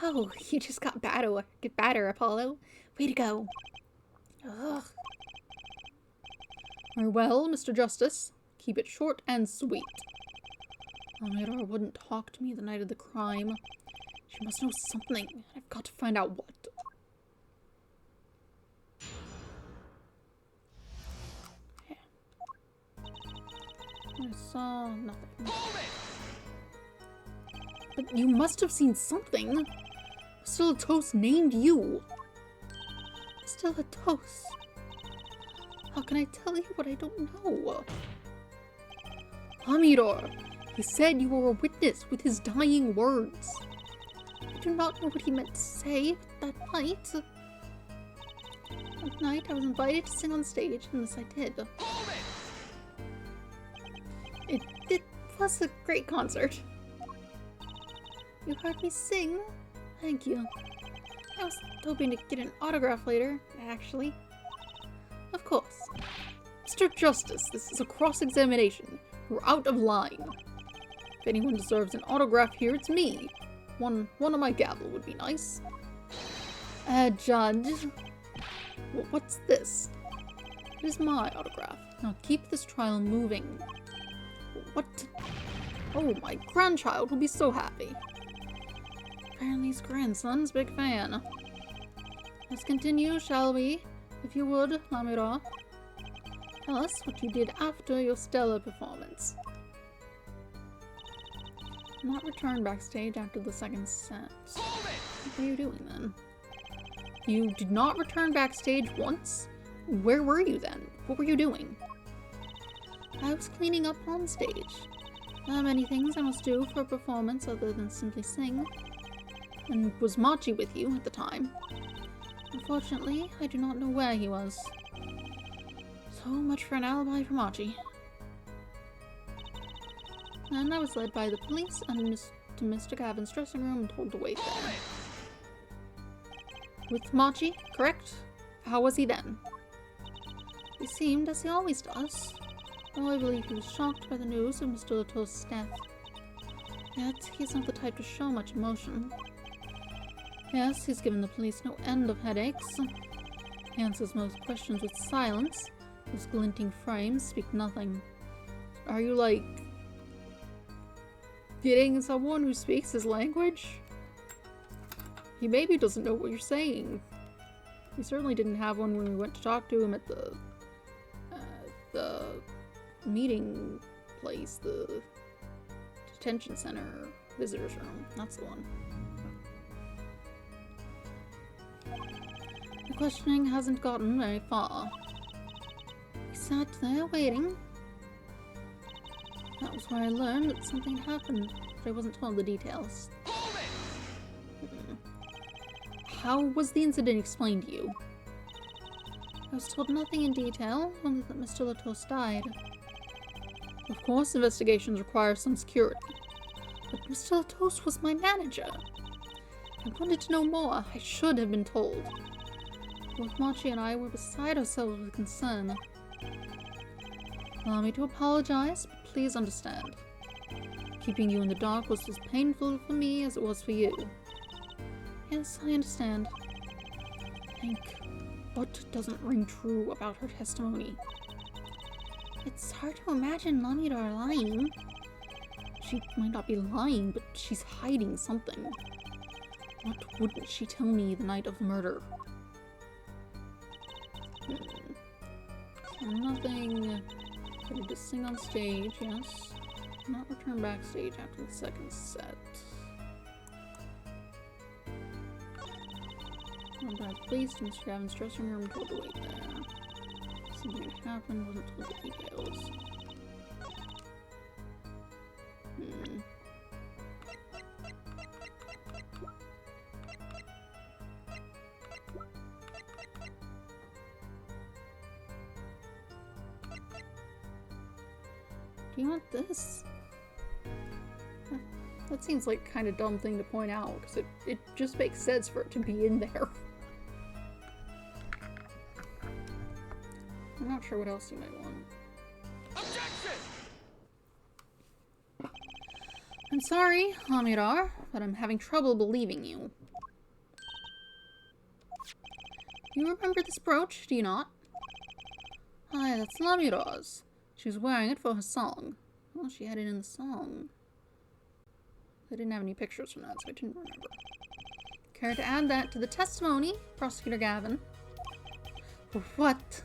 Wow, you just got badder, Apollo. Way to go. Ugh. Very well, Mr. Justice. Keep it short and sweet. Lamidar wouldn't talk to me the night of the crime. She must know something. I've got to find out what. Yeah. I saw nothing. But you must have seen something. Mr. Latos named you. Mr. Latos. How can I tell you what I don't know? Lamidar. He said you were a witness with his dying words. I do not know what he meant to say that night. That night I was invited to sing on stage, and this I did. It was a great concert. You heard me sing? Thank you. I was hoping to get an autograph later, actually. Of course. Mr. Justice, this is a cross-examination. You're out of line. If anyone deserves an autograph here, it's me. One on my gavel would be nice. Judge. What's this? It is my autograph. Now keep this trial moving. What? Oh, my grandchild will be so happy. Apparently his grandson's a big fan. Let's continue, shall we? If you would, Lamidar. Tell us what you did after your stellar performance. Not return backstage after the second set. What were you doing then? You did not return backstage once? Where were you then? What were you doing? I was cleaning up on stage. There are many things I must do for a performance other than simply sing. And was Machi with you at the time? Unfortunately, I do not know where he was. So much for an alibi for Machi. Then I was led by the police and to Mr. Gavin's dressing room and told to wait there. With Machi, correct? How was he then? He seemed as he always does. Though I believe he was shocked by the news of Mr. Latos' death. Yet, he's not the type to show much emotion. Yes, he's given the police no end of headaches. He answers most questions with silence. Those glinting frames speak nothing. Are you, like, getting someone who speaks his language? He maybe doesn't know what you're saying. We certainly didn't have one when we went to talk to him at the meeting place, the detention center, visitor's room. That's the one. The questioning hasn't gotten very far. We sat there waiting. That was where I learned that something happened, but I wasn't told the details. How was the incident explained to you? I was told nothing in detail, only that Mr. Latos died. Of course, investigations require some security. But Mr. Latos was my manager. I wanted to know more. I should have been told. Both Machi and I were beside ourselves with concern. Allow me to apologize, but please understand. Keeping you in the dark was as painful for me as it was for you. Yes, I understand. Think, what doesn't ring true about her testimony? It's hard to imagine Lamidar lying. She might not be lying, but she's hiding something. What wouldn't she tell me the night of the murder? Nothing. Ready to sing on stage, yes. Not return backstage after the second set. Went back police to Mr. Gavin's dressing room, told to wait there. Something had happened, wasn't told the details. Do you want this? That seems like kind of dumb thing to point out, because it just makes sense for it to be in there. I'm not sure what else you might want. Objection! I'm sorry, Lamidar, but I'm having trouble believing you. You remember this brooch, do you not? Hi, that's Lamira's. She was wearing it for her song. Well, she had it in the song. I didn't have any pictures from that, so I didn't remember. Care to add that to the testimony, Prosecutor Gavin? What?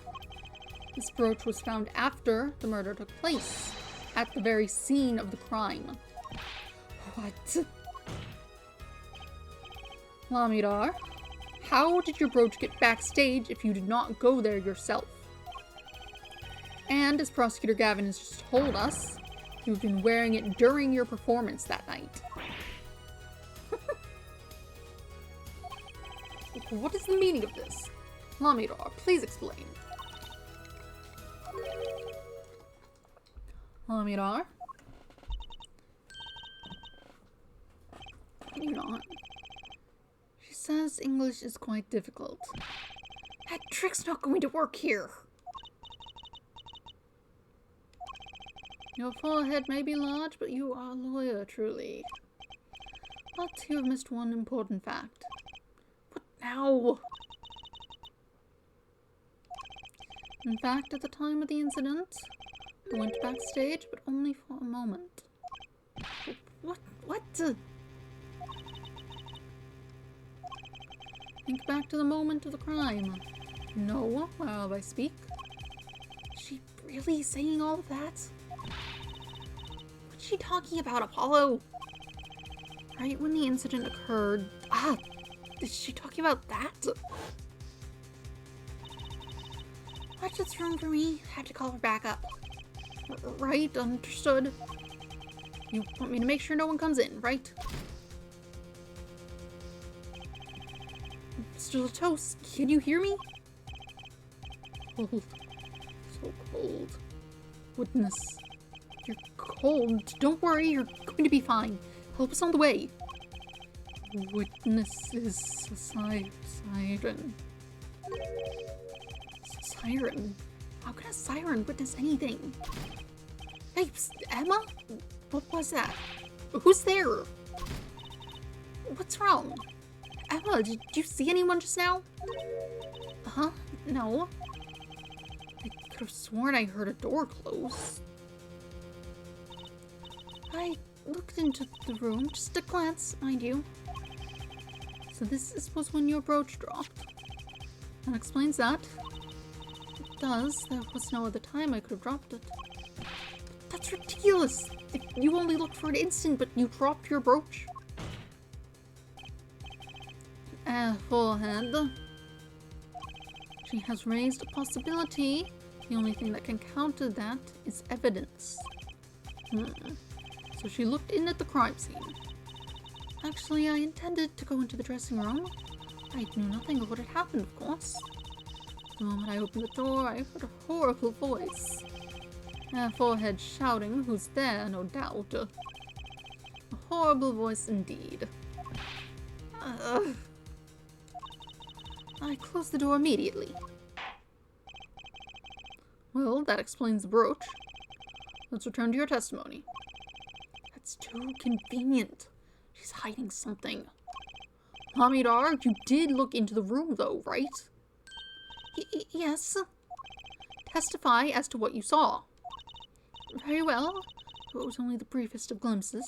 This brooch was found after the murder took place, at the very scene of the crime. What? Lamidar, how did your brooch get backstage if you did not go there yourself? And as Prosecutor Gavin has just told us, you've been wearing it during your performance that night. What is the meaning of this? Lamidar, please explain. Lamidar? Can you not? She says English is quite difficult. That trick's not going to work here. Your forehead may be large, but you are a lawyer, truly. But you have missed one important fact. What now? In fact, at the time of the incident, I went backstage, but only for a moment. What? Think back to the moment of the crime. No, while I speak. Is she really saying all of that? What's she talking about, Apollo? Right when the incident occurred. Is she talking about that? Watch this room for me. Have to call her back up. Right, understood. You want me to make sure no one comes in, right? Mr. Latos, can you hear me? Cold. So cold. Witness. You're cold. Don't worry, you're going to be fine. Help us on the way. Witness is a siren. Siren? How can a siren witness anything? Hey, Emma? What was that? Who's there? What's wrong? Emma, did you see anyone just now? Huh? No. I could have sworn I heard a door close. I looked into the room, just a glance, mind you. So this was when your brooch dropped. That explains that. It does. There was no other time I could have dropped it. But that's ridiculous! If you only looked for an instant, but you dropped your brooch. Forehead. She has raised a possibility. The only thing that can counter that is evidence. So she looked in at the crime scene. Actually, I intended to go into the dressing room. I knew nothing of what had happened, of course. The moment I opened the door, I heard a horrible voice. Forehead shouting, who's there, no doubt. A horrible voice indeed. I closed the door immediately. Well, that explains the brooch. Let's return to your testimony. That's too convenient. She's hiding something. Hamidar, you did look into the room though, right? Yes. Testify as to what you saw. Very well. It was only the briefest of glimpses.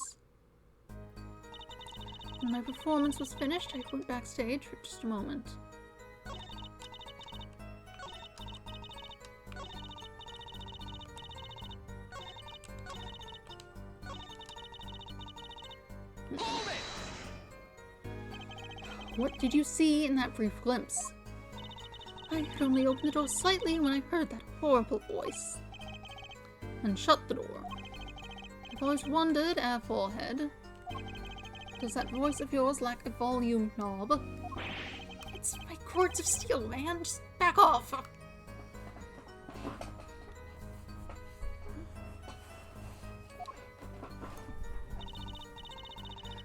When my performance was finished, I went backstage for just a moment. What did you see in that brief glimpse? I had only opened the door slightly when I heard that horrible voice. And shut the door. I've always wondered, Forehead, does that voice of yours lack a volume knob? It's my cords of steel, man. Just back off.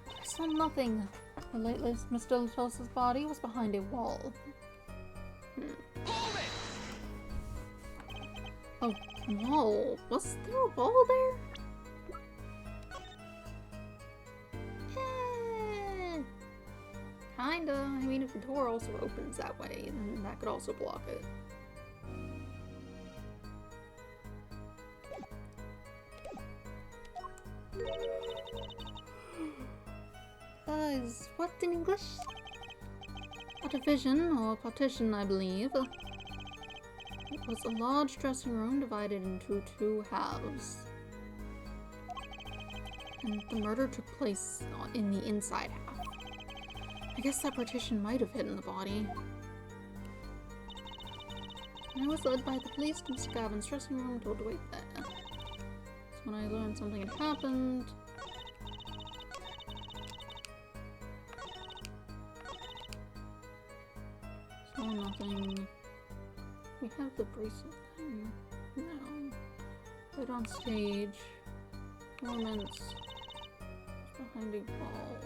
I saw nothing. The late Mr. Latos' body was behind a wall. A wall? Was there a wall there? Kinda. I mean, if the door also opens that way, then that could also block it. Is what in English? A division, or partition, I believe. It was a large dressing room divided into 2 halves. And the murder took place in the inside half. I guess that partition might have hidden the body. I was led by the police to Mr. Gavin's dressing room and told to wait there. So when I learned something had happened... Saw nothing. We have the bracelet thing. No. Right on stage. Moments. Behind a wall.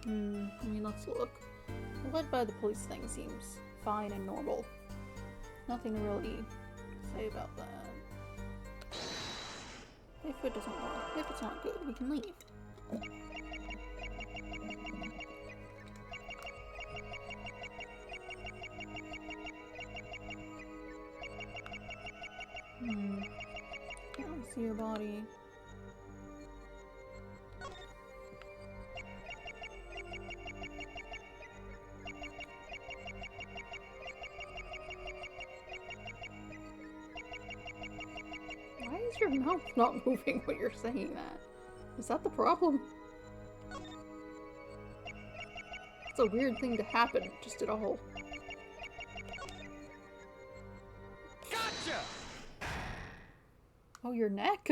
I mean, let's look. The led by the police thing seems fine and normal. Nothing to really say about that. If it doesn't work, if it's not good, we can leave. Can't see your body. Why is your mouth not moving when you're saying that? Is that the problem? It's a weird thing to happen, just at all. Gotcha! Oh, your neck?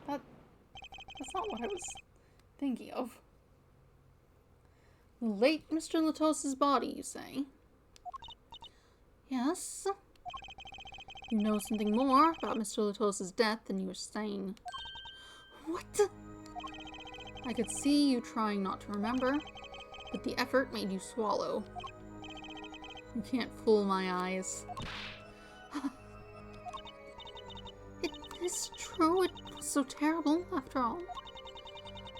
That's not what I was thinking of. The late Mr. Latos's body, you say? Yes. You know something more about Mr. Latos's death than you were saying. What? I could see you trying not to remember, but the effort made you swallow. You can't fool my eyes. It is true, it was so terrible, after all.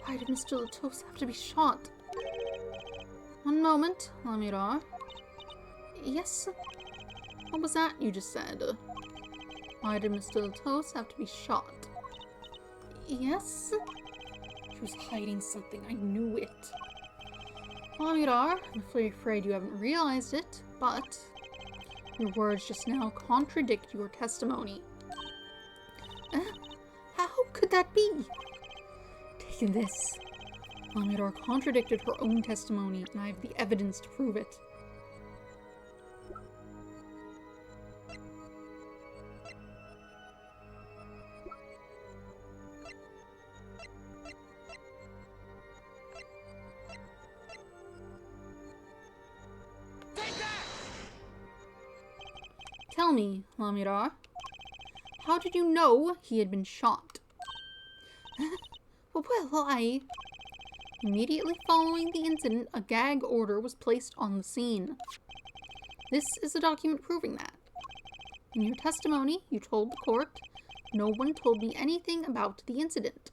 Why did Mr. Latos have to be shot? One moment, Lamira. Yes? What was that you just said? Why did Mr. Latos have to be shot? Yes? She was hiding something, I knew it. Lamira, I'm afraid you haven't realized it, but your words just now contradict your testimony. How could that be? Take this. Lamira contradicted her own testimony, and I have the evidence to prove it. Tell me, Lamira, how did you know he had been shot? Well, Immediately following the incident, a gag order was placed on the scene. This is a document proving that. In your testimony, you told the court, no one told me anything about the incident.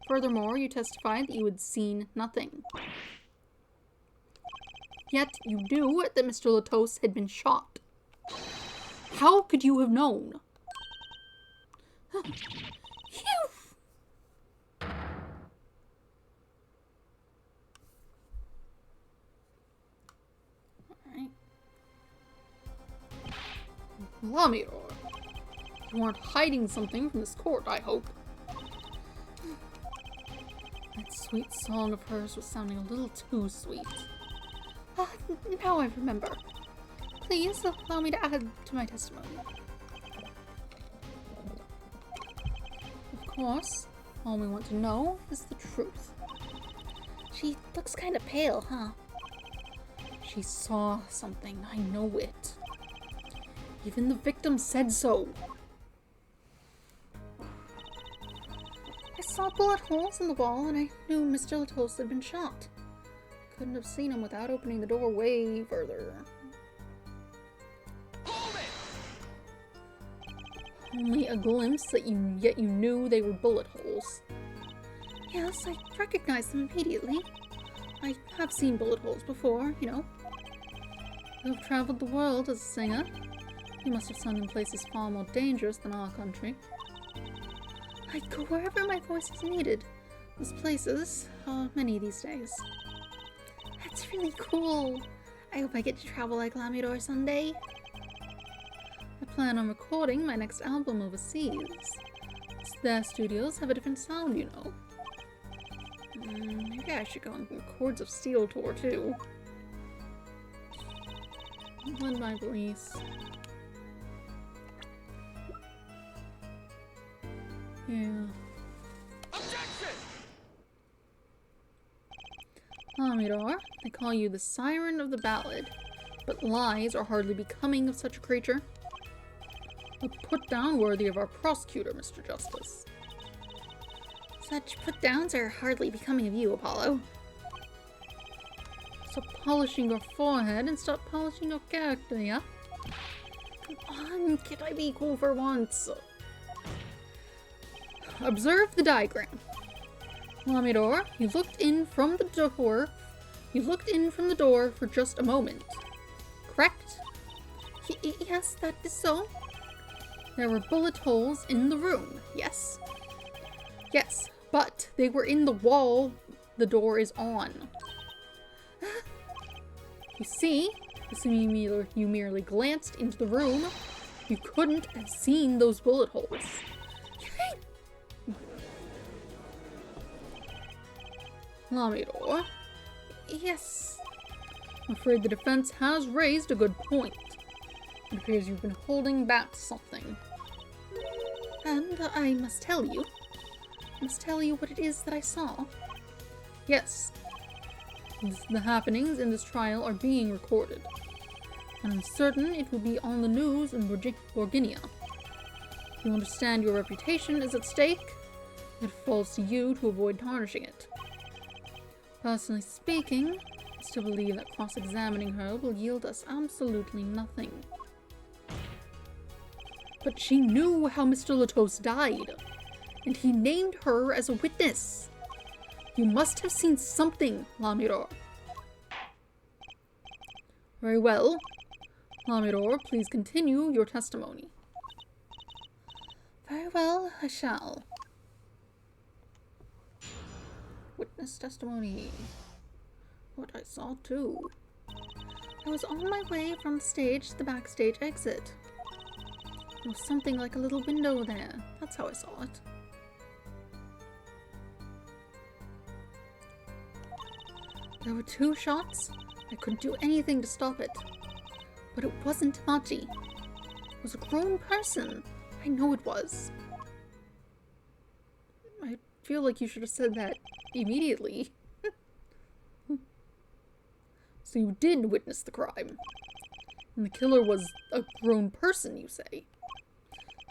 Furthermore, you testified that you had seen nothing. Yet you knew that Mr. Latos had been shot. How could you have known? Alright. Lamiro, you aren't hiding something from this court, I hope. That sweet song of hers was sounding a little too sweet. Now I remember. Please allow me to add to my testimony. Of course, all we want to know is the truth. She looks kind of pale, huh? She saw something, I know it. Even the victim said so. I saw bullet holes in the wall and I knew Mr. Latos had been shot. Couldn't have seen him without opening the door way further. Hold Only a glimpse that yet you knew they were bullet holes. Yes, I recognized them immediately. I have seen bullet holes before, you know. You have traveled the world as a singer. You must have sung in places far more dangerous than our country. I'd go wherever my voice is needed. Those places are many these days. That's really cool. I hope I get to travel like Lamidor someday. I plan on recording my next album overseas. Their studios have a different sound, you know. Maybe I should go on Chords of Steel tour too. Led by police. Yeah. Objection! Lamidor, they call you the siren of the ballad, but lies are hardly becoming of such a creature. A put-down worthy of our prosecutor, Mr. Justice. Such put-downs are hardly becoming of you, Apollo. Stop polishing your forehead and start polishing your character, yeah? Come on, can I be cool for once? Observe the diagram. Lamidor, you looked in from the door for just a moment. Correct? Yes, that is so. There were bullet holes in the room, yes? Yes, but they were in the wall the door is on. You see, you merely glanced into the room. You couldn't have seen those bullet holes. Lamidor. Yes. I'm afraid the defense has raised a good point. It appears you've been holding back something. And I must tell you what it is that I saw. Yes. The happenings in this trial are being recorded. And I'm certain it will be on the news in Borginia. You understand your reputation is at stake. It falls to you to avoid tarnishing it. Personally speaking, I still believe that cross-examining her will yield us absolutely nothing. But she knew how Mr. Latos died, and he named her as a witness. You must have seen something, Lamidor. Very well. Lamidor, please continue your testimony. Very well, I shall. Witness testimony. What I saw too. I was on my way from the stage to the backstage exit. There was something like a little window there. That's how I saw it. There were 2 shots. I couldn't do anything to stop it. But it wasn't Machi. It was a grown person. I know it was. I feel like you should have said that immediately. So you did witness the crime. And the killer was a grown person, you say?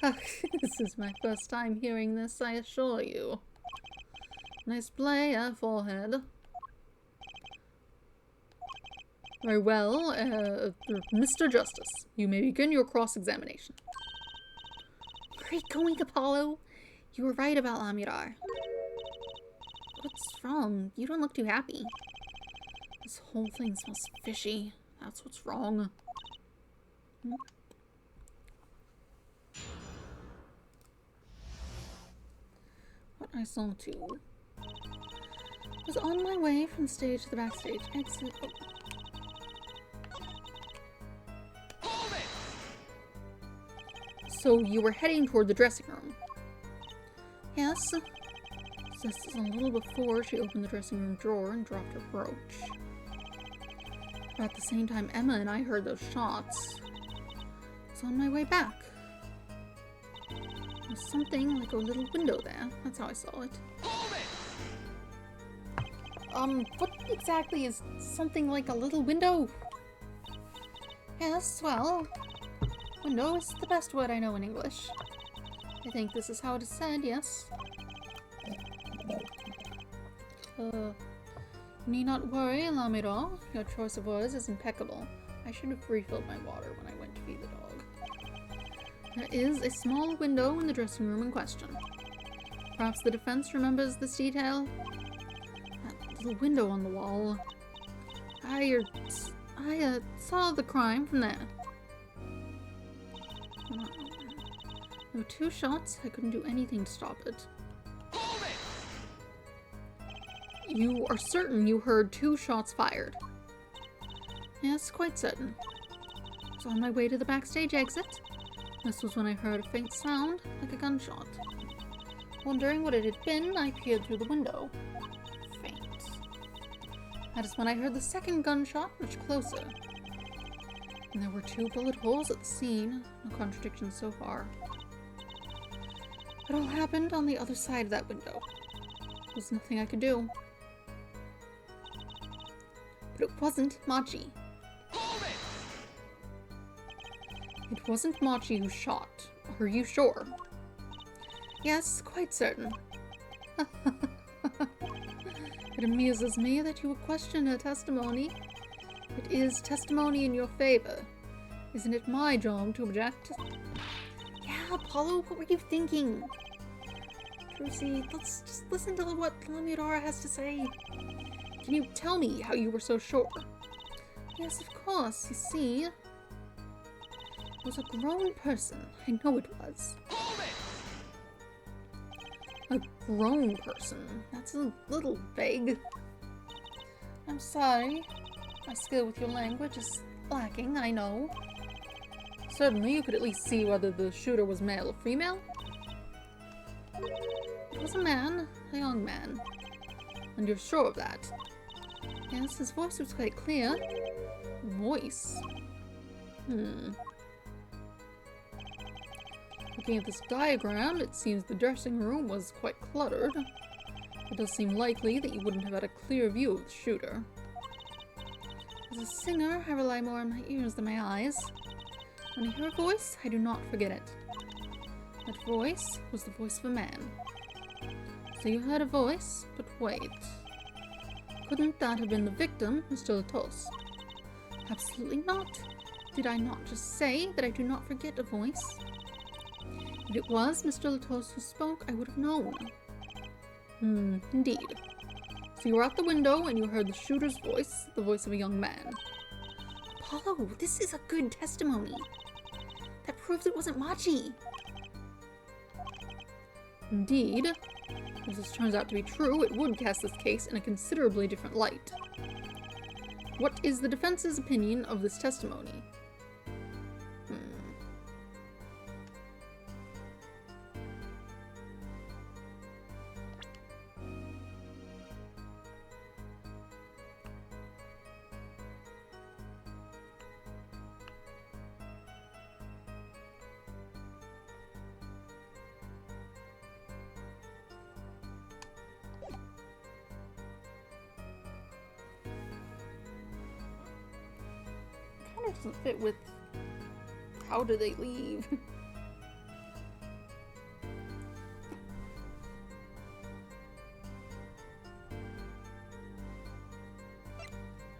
This is my first time hearing this, I assure you. Nice play, forehead. Very well, Mr. Justice, you may begin your cross-examination. Great going, Apollo. You were right about Lamidor. What's wrong? You don't look too happy. This whole thing smells fishy. That's what's wrong. What I saw too was on my way from stage to the backstage exit. Oh. Hold it! So you were heading toward the dressing room? Yes. This is a little before she opened the dressing room drawer and dropped her brooch. About the same time Emma and I heard those shots. I was on my way back. There was something like a little window there. That's how I saw it. Hold it! What exactly is something like a little window? Yes, well, window is the best word I know in English. I think this is how it is said, yes? Need not worry, Lamidor. Your choice of words is impeccable. I should have refilled my water when I went to feed the dog. There is a small window in the dressing room in question. Perhaps the defense remembers this detail? That little window on the wall. I saw the crime from there. There were 2 shots. I couldn't do anything to stop it. Hold it! You are certain you heard 2 shots fired? Yes, quite certain. I was on my way to the backstage exit. This was when I heard a faint sound, like a gunshot. Wondering what it had been, I peered through the window. Faint. That is when I heard the second gunshot, much closer. And there were 2 bullet holes at the scene. No contradiction so far. It all happened on the other side of that window. There was nothing I could do. But it wasn't Machi. Hold it! It wasn't Machi who shot. Are you sure? Yes, quite certain. It amuses me that you would question her testimony. It is testimony in your favor. Isn't it my job to object? Yeah, Apollo, what were you thinking? Trucy, let's just listen to what Lamudara has to say. Can you tell me how you were so sure? Yes, of course. You see, It was a grown person. I know it was. Hold it! A grown person? That's a little vague. I'm sorry. My skill with your language is lacking, I know. Certainly, you could at least see whether the shooter was male or female. It was a man, a young man. And you're sure of that? Yes, his voice was quite clear. Voice? Looking at this diagram, it seems the dressing room was quite cluttered. It does seem likely that you wouldn't have had a clear view of the shooter. As a singer, I rely more on my ears than my eyes. When I hear a voice, I do not forget it. That voice was the voice of a man. So you heard a voice, but wait. Couldn't that have been the victim, Mr. Latos? Absolutely not. Did I not just say that I do not forget a voice? If it was Mr. Latos who spoke, I would have known. Indeed. So you were out the window and you heard the shooter's voice, the voice of a young man. Apollo, this is a good testimony. That proves it wasn't Machi. Indeed. If this turns out to be true, it would cast this case in a considerably different light. What is the defense's opinion of this testimony? Kind of doesn't fit with how do they leave.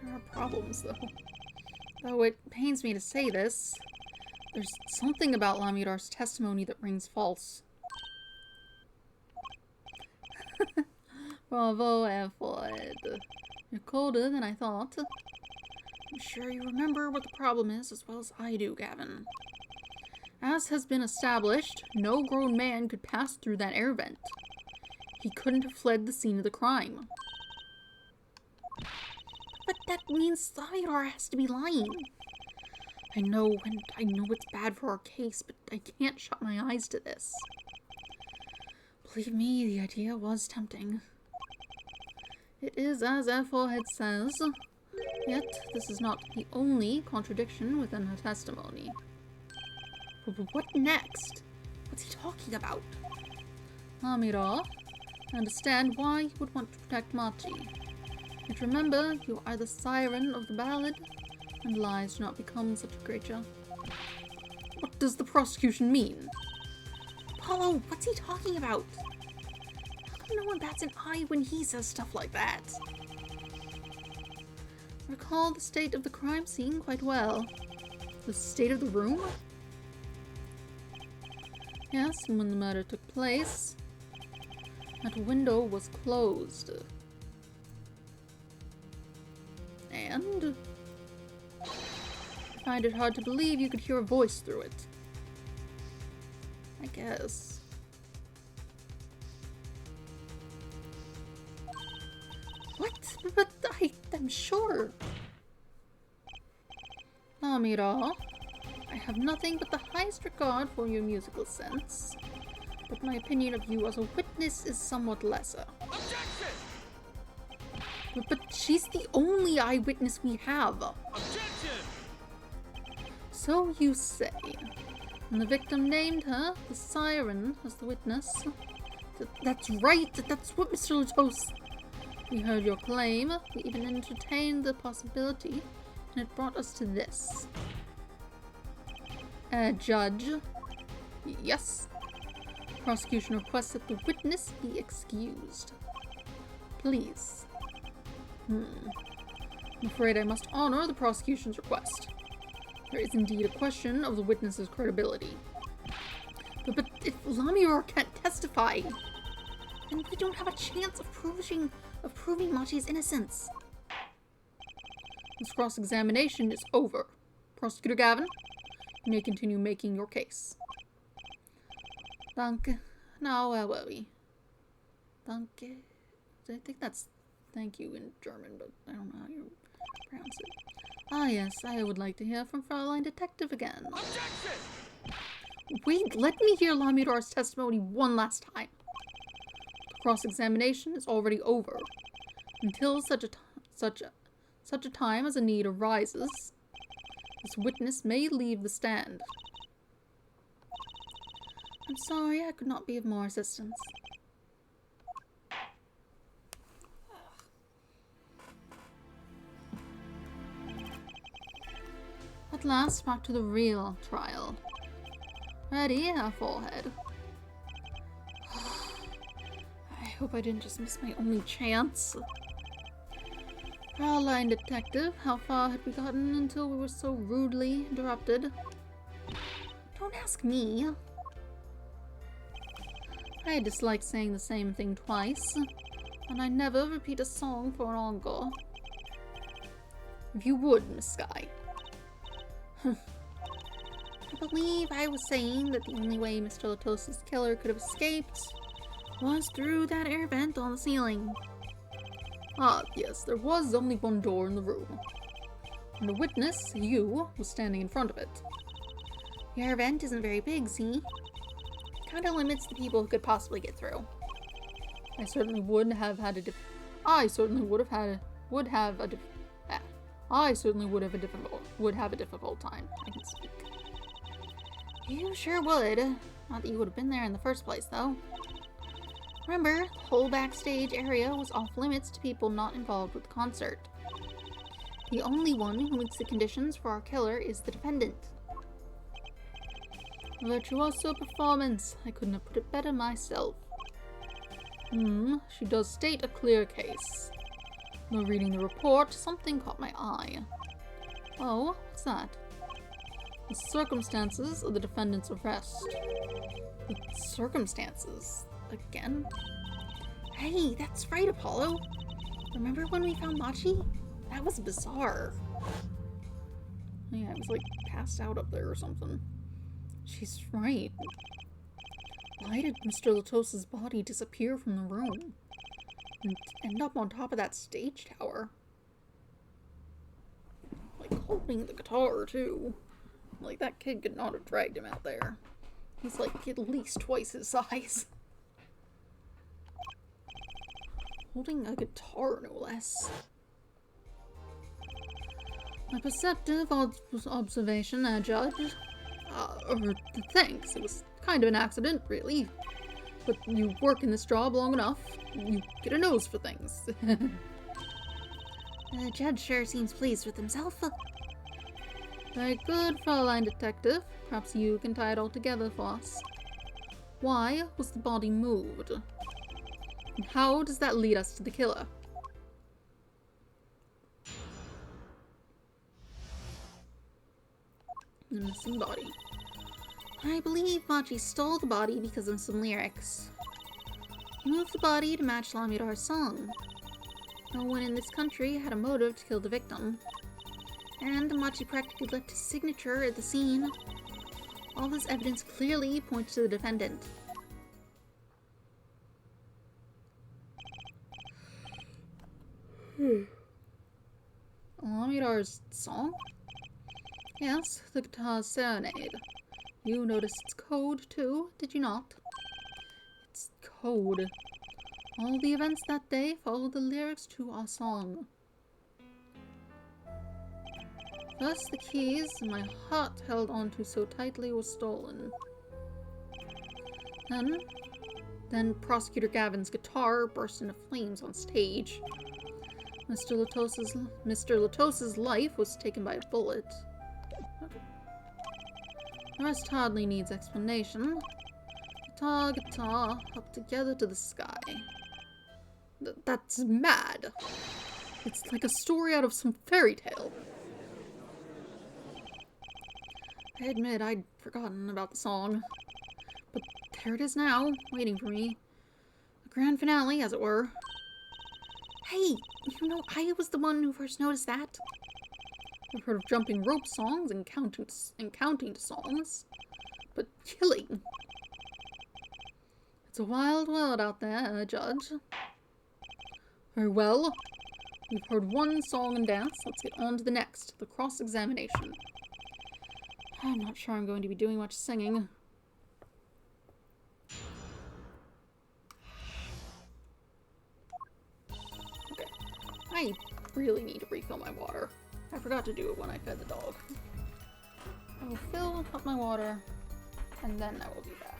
There are problems, though. Though it pains me to say this, there's something about Lamudar's testimony that rings false. Bravo, F-Wood. You're colder than I thought. I'm sure you remember what the problem is as well as I do, Gavin. As has been established, no grown man could pass through that air vent. He couldn't have fled the scene of the crime. But that means Lamudara has to be lying. I know, and I know it's bad for our case, but I can't shut my eyes to this. Believe me, the idea was tempting. It is as our forehead says, yet this is not the only contradiction within her testimony. But what next? What's he talking about? Lamudar, I understand why you would want to protect Machi. But remember, you are the siren of the ballad, and lies do not become such a creature. What does the prosecution mean? Apollo, what's he talking about? How come no one bats an eye when he says stuff like that? Recall the state of the crime scene quite well. The state of the room? Yes, and when the murder took place, that window was closed. And I find it hard to believe you could hear a voice through it. I guess. What? But I'm sure. Lamira, I have nothing but the highest regard for your musical sense, but my opinion of you as a witness is somewhat lesser. Objection! But she's the only eyewitness we have. Objection! So you say. And the victim named her, the Siren, as the witness. That's right, that's what Mr. Latos. We heard your claim, we even entertained the possibility, and it brought us to this. Judge. Yes. Prosecution requests that the witness be excused. Please. I'm afraid I must honor the prosecution's request. There is indeed a question of the witness's credibility. But if Lamira can't testify, then we don't have a chance of proving Machi's innocence. This cross-examination is over. Prosecutor Gavin, you may continue making your case. Danke. Now, where were we? Danke. I think that's thank you in German, but I don't know how you pronounce it. Ah, yes, I would like to hear from Fraulein Detective again. Objection! Wait, let me hear Lamira's testimony one last time. The cross-examination is already over. Until such a time as a need arises, this witness may leave the stand. I'm sorry I could not be of more assistance. At last, back to the real trial. Ready, our forehead. I hope I didn't just miss my only chance. Fraulein Detective, how far had we gotten until we were so rudely interrupted? Don't ask me. I dislike saying the same thing twice, and I never repeat a song for an encore. If you would, Miss Sky. I believe I was saying that the only way Mr. Latos' killer could have escaped was through that air vent on the ceiling. Ah, yes, there was only one door in the room. And the witness, you, was standing in front of it. The air vent isn't very big, see? Kinda limits the people who could possibly get through. I certainly would have a difficult time. I can speak. You sure would. Not that you would have been there in the first place, though. Remember, the whole backstage area was off limits to people not involved with the concert. The only one who meets the conditions for our killer is the defendant. A virtuoso performance. I couldn't have put it better myself. She does state a clear case. While reading the report, something caught my eye. Oh, what's that? The circumstances of the defendant's arrest. The circumstances? Again? Hey, that's right, Apollo. Remember when we found Machi? That was bizarre. Yeah, I was like passed out up there or something. She's right. Why did Mr. Latos' body disappear from the room? And end up on top of that stage tower? Like holding the guitar, too. Like, that kid could not have dragged him out there. He's like at least twice his size. Holding a guitar, no less. A perceptive observation, Judge. Thanks. It was kind of an accident, really. But you work in this job long enough, you get a nose for things. The judge sure seems pleased with himself. Very good, Fraulein Detective. Perhaps you can tie it all together for us. Why was the body moved? And how does that lead us to the killer? The missing body. I believe Machi stole the body because of some lyrics. He moved the body to match Lamidar's song. No one in this country had a motive to kill the victim. And Machi practically left his signature at the scene. All this evidence clearly points to the defendant. Lamidar's song? Yes, the guitar's serenade. You noticed its code too, did you not? It's code. All the events that day follow the lyrics to our song. First, the keys my heart held onto so tightly were stolen. Then Prosecutor Gavin's guitar burst into flames on stage. Mr. Latos's life was taken by a bullet. Okay. The rest hardly needs explanation. Guitar, up together to the sky. That's mad. It's like a story out of some fairy tale. I admit I'd forgotten about the song. But there it is now, waiting for me. The grand finale, as it were. Hey, you know, I was the one who first noticed that. I've heard of jumping rope songs and counting to songs. But killing? It's a wild world out there, Judge. Very well. We've heard one song and dance. Let's get on to the next, the cross-examination. I'm not sure I'm going to be doing much singing. Okay. I really need to refill my water. I forgot to do it when I fed the dog. I will fill up my water, and then I will be back.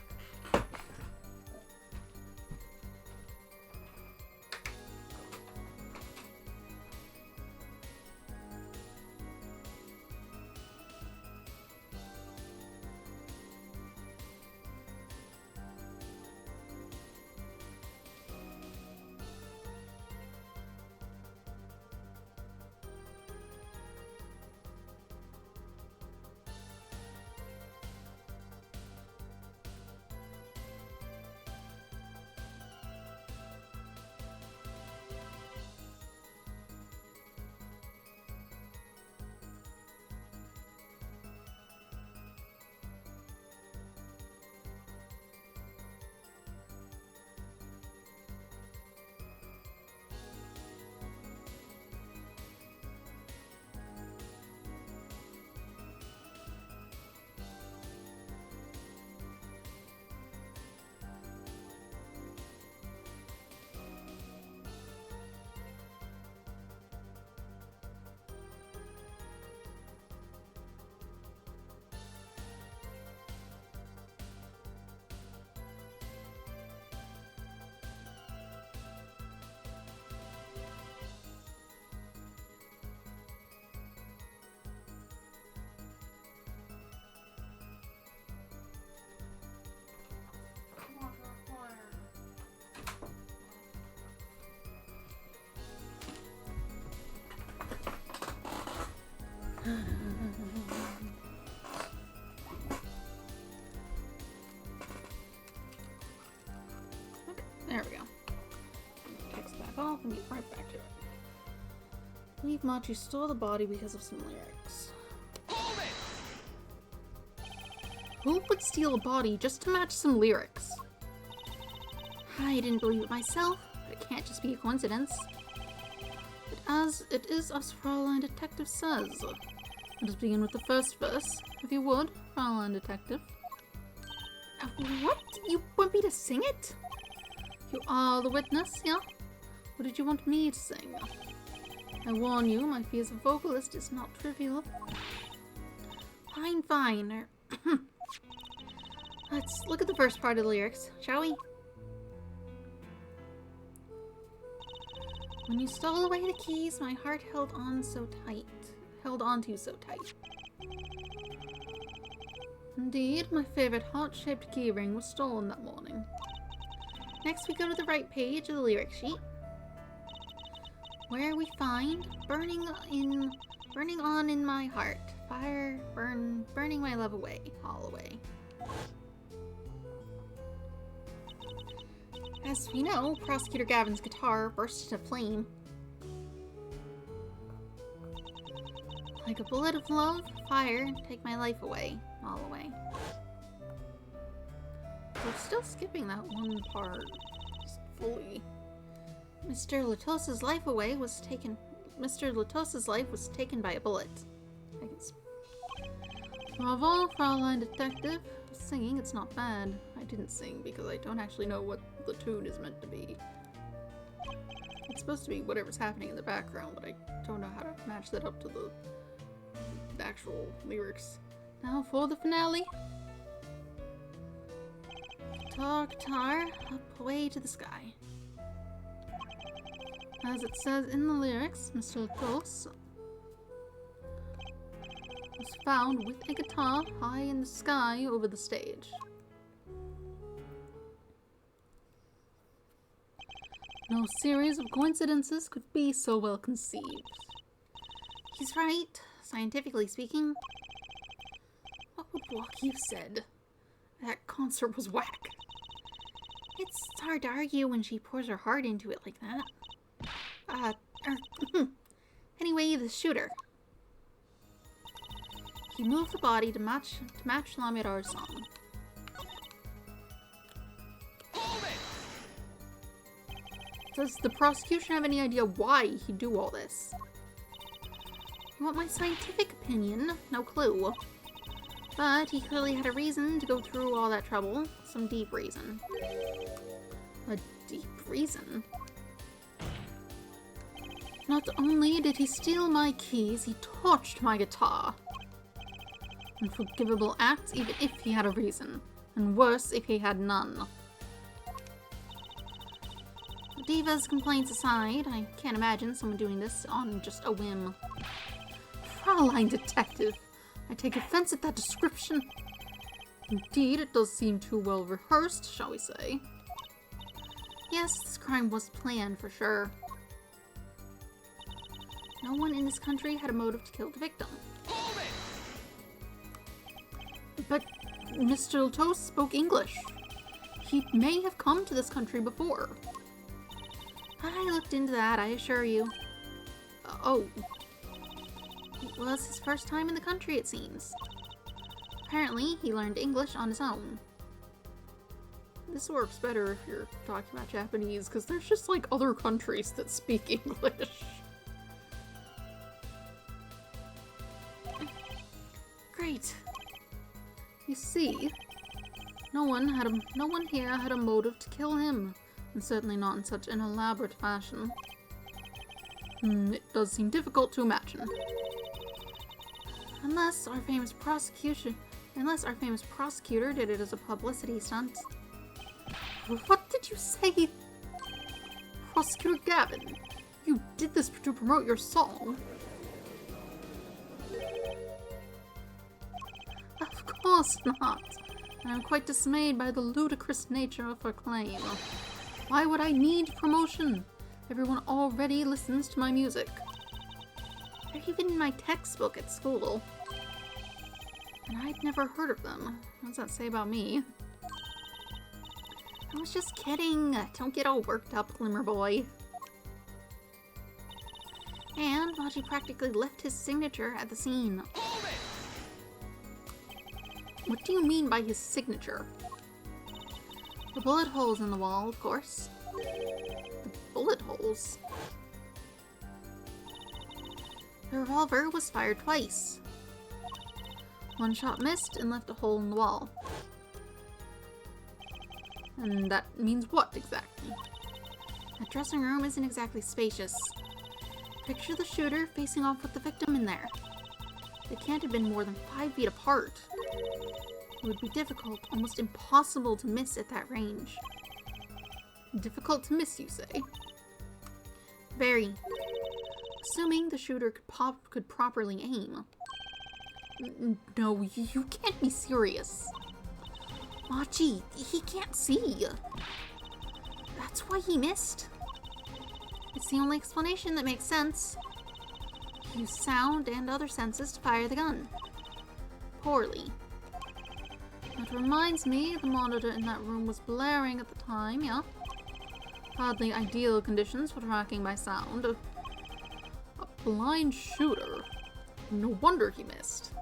Okay, there we go. Kicks back off and get right back to it. Leave Machi stole the body because of some lyrics. Hold it! Who would steal a body just to match some lyrics? I didn't believe it myself, but it can't just be a coincidence. But as it is as Fraulein Detective says. Let us begin with the first verse, if you would, Fraulein Detective. What? You want me to sing it? You are the witness, yeah? What did you want me to sing? I warn you, my fee as a vocalist is not trivial. Fine, fine. Let's look at the first part of the lyrics, shall we? When you stole away the keys, my heart held onto so tight. Indeed, my favorite heart-shaped keyring was stolen that morning. Next, we go to the right page of the lyric sheet, where we find burning on in my heart, fire burning my love away, all away. As we know, Prosecutor Gavin's guitar burst into flame. Like a bullet of love, fire, take my life away, all away. We're still skipping that one part, just fully. Mr. Latos's life was taken by a bullet. I guess. Bravo, Fraulein Detective. Singing, it's not bad. I didn't sing because I don't actually know what the tune is meant to be. It's supposed to be whatever's happening in the background, but I don't know how to match that up to the actual lyrics. Now for the finale. Guitar, guitar, up away to the sky. As it says in the lyrics, Mr. Latos was found with a guitar high in the sky over the stage. No series of coincidences could be so well conceived. He's right, scientifically speaking. What would Walkie have said? That concert was whack. It's hard to argue when she pours her heart into it like that. Anyway, the shooter. He moved the body to match Lamirar's song. Hold it! Does the prosecution have any idea why he'd do all this? You want my scientific opinion? No clue. But he clearly had a reason to go through all that trouble. Some deep reason. A deep reason? Not only did he steal my keys, he torched my guitar. Unforgivable act even if he had a reason. And worse if he had none. Diva's complaints aside, I can't imagine someone doing this on just a whim. Fraulein Detective, I take offense at that description. Indeed, it does seem too well rehearsed, shall we say. Yes, this crime was planned for sure. No one in this country had a motive to kill the victim. Hold it! But Mr. Latos spoke English. He may have come to this country before. I looked into that, I assure you. Oh. It was his first time in the country, it seems. Apparently, he learned English on his own. This works better if you're talking about Japanese, because there's just like other countries that speak English. Great. You see, no one here had a motive to kill him, and certainly not in such an elaborate fashion. It does seem difficult to imagine. Unless our famous prosecutor did it as a publicity stunt. What did you say? Prosecutor Gavin, you did this to promote your song. Of course not. And I'm quite dismayed by the ludicrous nature of her claim. Why would I need promotion? Everyone already listens to my music. They're even in my textbook at school. And I'd never heard of them. What does that say about me? I was just kidding. Don't get all worked up, Glimmer Boy. And Machi practically left his signature at the scene. Hold it! What do you mean by his signature? The bullet holes in the wall, of course. The bullet holes? The revolver was fired twice. One shot missed and left a hole in the wall. And that means what, exactly? That dressing room isn't exactly spacious. Picture the shooter facing off with the victim in there. They can't have been more than 5 feet apart. It would be difficult, almost impossible to miss at that range. Difficult to miss, you say? Very. Assuming the shooter could properly aim. No, you can't be serious. Machi, he can't see. That's why he missed. It's the only explanation that makes sense. He used sound and other senses to fire the gun. Poorly. That reminds me, the monitor in that room was blaring at the time, yeah? Hardly ideal conditions for tracking by sound. A blind shooter. No wonder he missed.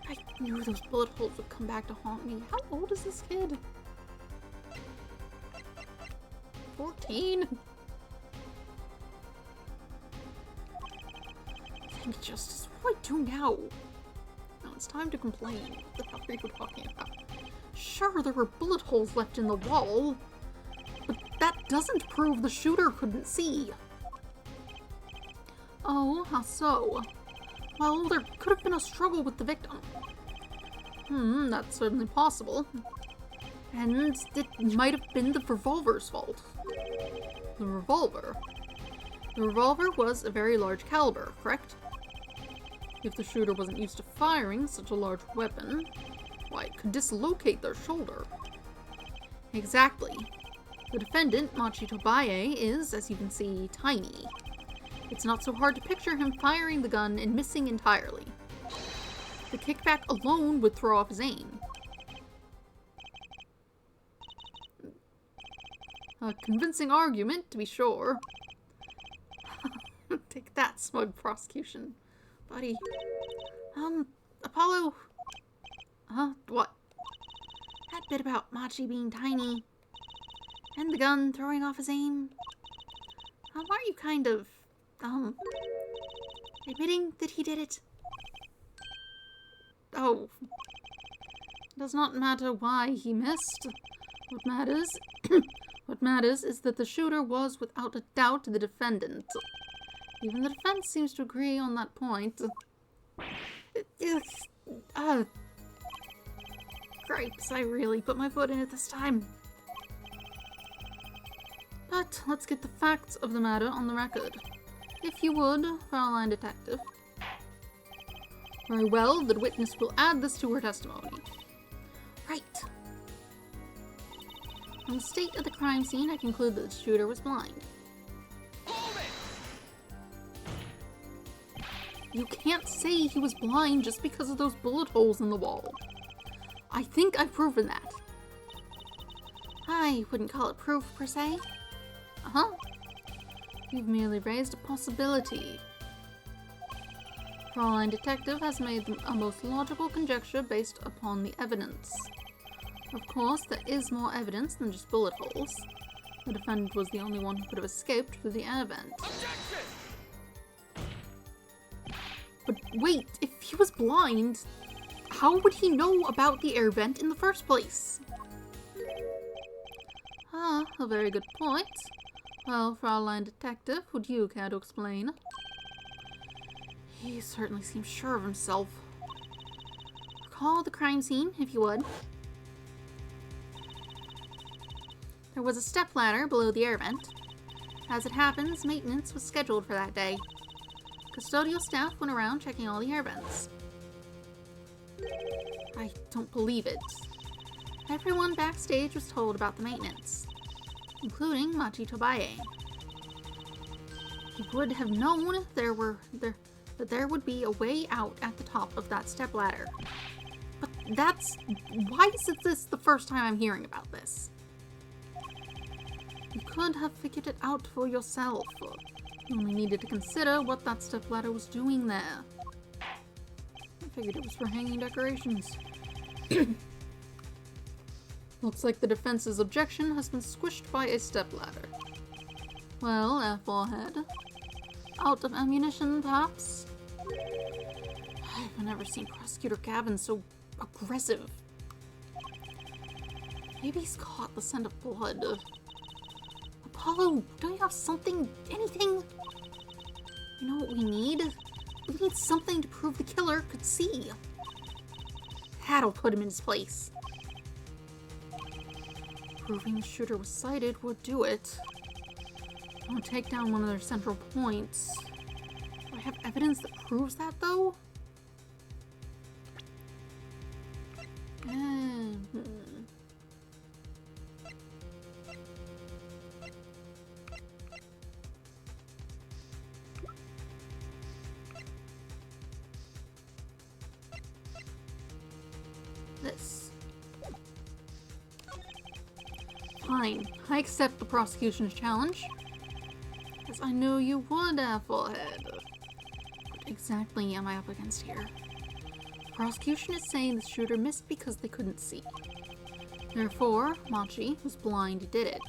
I knew those bullet holes would come back to haunt me. How old is this kid? 14? Thank justice. What do I do now? Now it's time to complain. What the hell are you talking about? Sure, there were bullet holes left in the wall, but that doesn't prove the shooter couldn't see. Oh, how so? Well, there could have been a struggle with the victim. That's certainly possible. And it might have been the revolver's fault. The revolver? The revolver was a very large caliber, correct? If the shooter wasn't used to firing such a large weapon, why, it could dislocate their shoulder. Exactly. The defendant, Machi Tobaye, is, as you can see, tiny. It's not so hard to picture him firing the gun and missing entirely. The kickback alone would throw off his aim. A convincing argument, to be sure. Take that, smug prosecution. Buddy. Apollo... what? That bit about Machi being tiny, and the gun throwing off his aim. Aren't you kind of, admitting that he did it? Oh. It does not matter why he missed. What matters is that the shooter was, without a doubt, the defendant. Even the defense seems to agree on that point. Gripes, I really put my foot in it this time. But let's get the facts of the matter on the record. If you would, Fraulein Detective. Very well, the witness will add this to her testimony. Right. From the state of the crime scene, I conclude that the shooter was blind. Hold it! You can't say he was blind just because of those bullet holes in the wall. I think I've proven that. I wouldn't call it proof, per se. Uh-huh. You've merely raised a possibility. Fraulein Detective has made a most logical conjecture based upon the evidence. Of course, there is more evidence than just bullet holes. The defendant was the only one who could have escaped through the air vent. Objection! But wait, if he was blind, how would he know about the air vent in the first place? Ah, a very good point. Well, Fraulein Detective, would you care to explain? He certainly seems sure of himself. Recall the crime scene, if you would. There was a stepladder below the air vent. As it happens, maintenance was scheduled for that day. Custodial staff went around checking all the air vents. I don't believe it. Everyone backstage was told about the maintenance, including Machi Tobaye. He would have known that there would be a way out at the top of that stepladder. But why is this the first time I'm hearing about this? You could have figured it out for yourself. You only needed to consider what that stepladder was doing there. I figured it was for hanging decorations. Looks like the defense's objection has been squished by a stepladder. Well, forehead. Out of ammunition, perhaps? I've never seen Prosecutor Gavin so aggressive. Maybe he's caught the scent of blood. Apollo, don't you have something, anything? You know what we need? We need something to prove the killer could see. That'll put him in his place. Proving the shooter was sighted would do it. Don't take down one of their central points. Do I have evidence that proves that, though? This. Fine. I accept the prosecution's challenge. As I knew you would, Applehead. What exactly am I up against here? The prosecution is saying the shooter missed because they couldn't see. Therefore, Machi, who's blind, did it.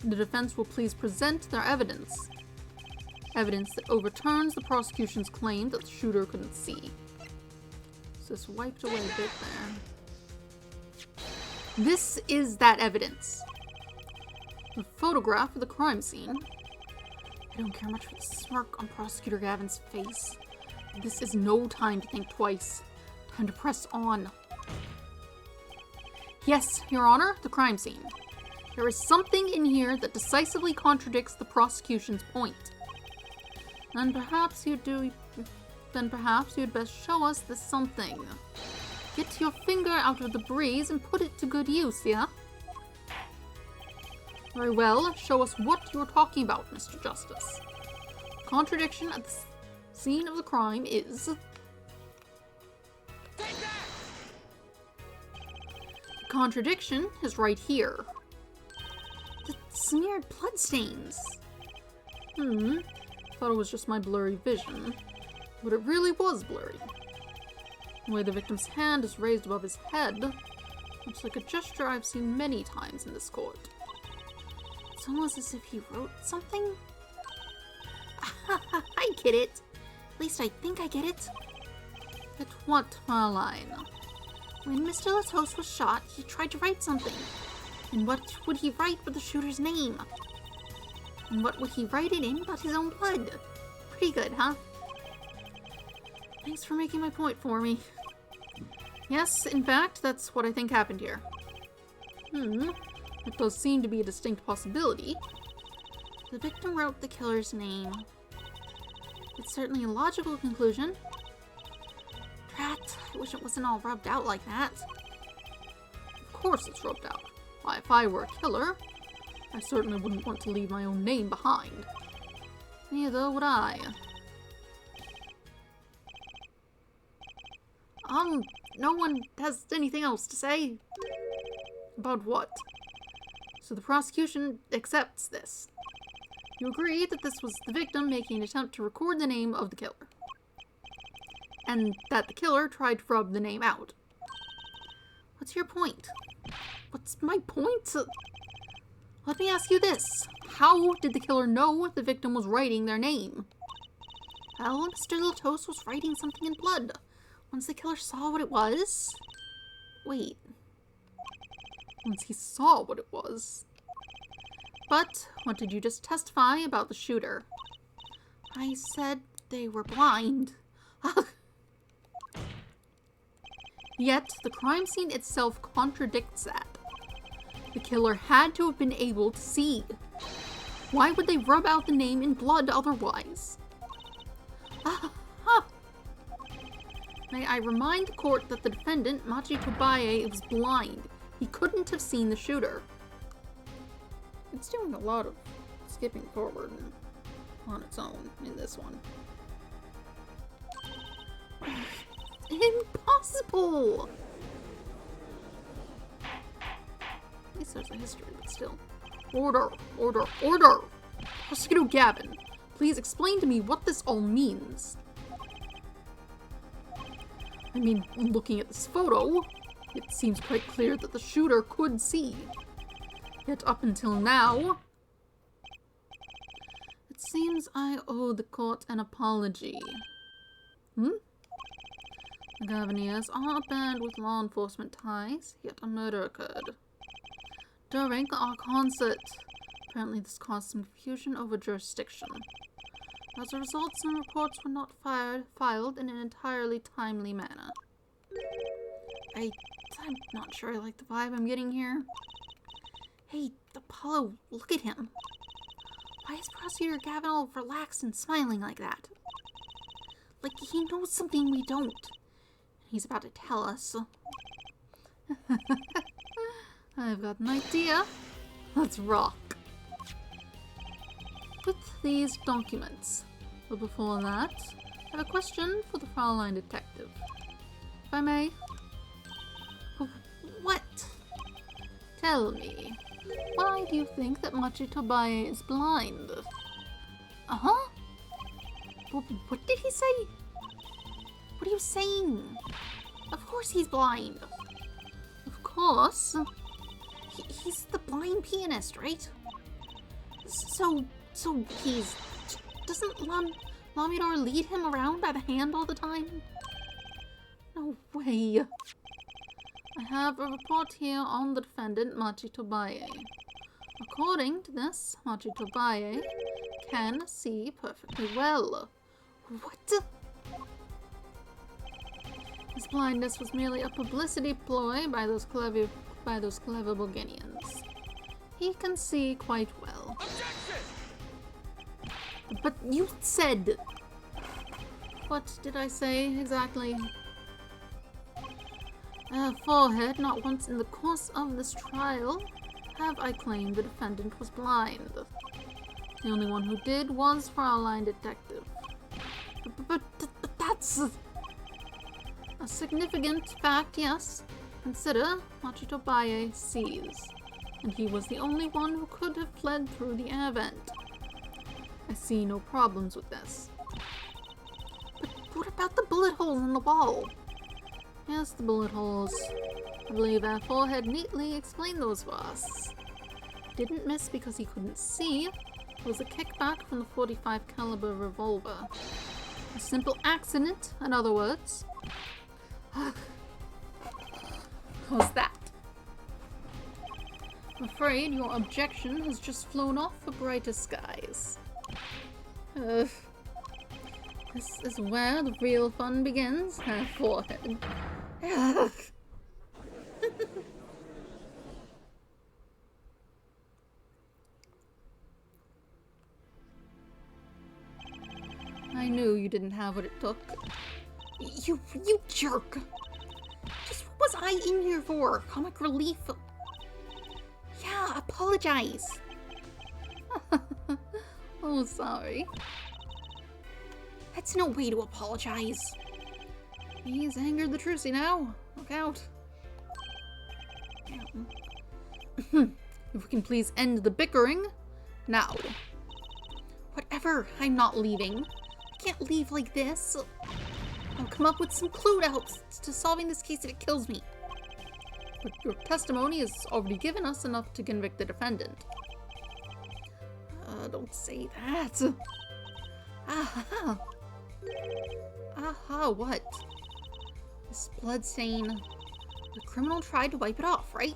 The defense will please present their evidence. Evidence that overturns the prosecution's claim that the shooter couldn't see. So this wiped away a bit there. This is that evidence. The photograph of the crime scene. I don't care much for the smirk on Prosecutor Gavin's face. This is no time to think twice. Time to press on. Yes, Your Honor, the crime scene. There is something in here that decisively contradicts the prosecution's point. Then perhaps you'd best show us this something. Get your finger out of the breeze and put it to good use, yeah? Very well, show us what you're talking about, Mr. Justice. The contradiction at the scene of the crime is... The contradiction is right here. The smeared bloodstains. Thought it was just my blurry vision, but it really was blurry. The way the victim's hand is raised above his head looks like a gesture I've seen many times in this court. It's almost as if he wrote something. I get it. At least I think I get it. At what, Fraulein? When Mr. Latos was shot, he tried to write something. And what would he write with the shooter's name? And what would he write it in but his own blood? Pretty good, huh? Thanks for making my point for me. Yes, in fact, that's what I think happened here. It does seem to be a distinct possibility. The victim wrote the killer's name. It's certainly a logical conclusion. Drat, I wish it wasn't all rubbed out like that. Of course it's rubbed out. Why, if I were a killer, I certainly wouldn't want to leave my own name behind. Neither would I. No one has anything else to say? About what? So the prosecution accepts this. You agree that this was the victim making an attempt to record the name of the killer. And that the killer tried to rub the name out. What's your point? What's my point? Let me ask you this. How did the killer know the victim was writing their name? Well, Mr. Latos was writing something in blood. Once the killer saw what it was... Wait. Once he saw what it was. But what did you just testify about the shooter? I said they were blind. Yet, the crime scene itself contradicts that. The killer had to have been able to see. Why would they rub out the name in blood otherwise? May I remind the court that the defendant, Machi Kobaye, was blind. He couldn't have seen the shooter. It's doing a lot of skipping forward on its own in this one. Impossible! At least there's a history, but still. Order! Order! Order! Prosecutor Gavin, please explain to me what this all means. I mean, looking at this photo, it seems quite clear that the shooter could see. Yet up until now... It seems I owe the court an apology. The Gaviniers are a band with law enforcement ties, yet a murder occurred. During our concert, apparently this caused some confusion over jurisdiction. As a result, some reports were not filed in an entirely timely manner. I'm not sure I like the vibe I'm getting here. Hey, Apollo, look at him. Why is Prosecutor Gavin all relaxed and smiling like that? Like he knows something we don't. He's about to tell us. I've got an idea. Let's rock. With these documents. But before that, I have a question for the Fraulein detective. If I may? What? Tell me, why do you think that Machitobae is blind? Uh-huh? What did he say? What are you saying? Of course he's blind. Of course. He's the blind pianist, right? So he's... Doesn't Lamidor lead him around by the hand all the time? No way. I have a report here on the defendant, Machitobae. According to this, Machitobae can see perfectly well. What? His blindness was merely a publicity ploy by those clever Bulgarians. He can see quite well. Objection! But you said... What did I say exactly? Forehead, not once in the course of this trial have I claimed the defendant was blind. The only one who did was Fraulein Detective. But that's... A significant fact, yes. Consider Machitobae sees, and he was the only one who could have fled through the air vent. I see no problems with this. But what about the bullet holes in the wall? Yes, the bullet holes. I believe our forehead neatly explained those for us. Didn't miss because he couldn't see. It was a kickback from the .45 caliber revolver. A simple accident, in other words. What's that? I'm afraid your objection has just flown off for brighter skies. This is where the real fun begins, our forehead. I knew you didn't have what it took. You jerk! Just what was I in here for? Comic relief? Yeah, apologize. Oh, sorry. That's no way to apologize. He's angered the Trucy now. Look out. If we can please end the bickering, now. Whatever, I'm not leaving. I can't leave like this. I'll come up with some clue to help to solving this case if it kills me. But your testimony has already given us enough to convict the defendant. Don't say that. Aha! Aha, what? This blood stain. The criminal tried to wipe it off, right?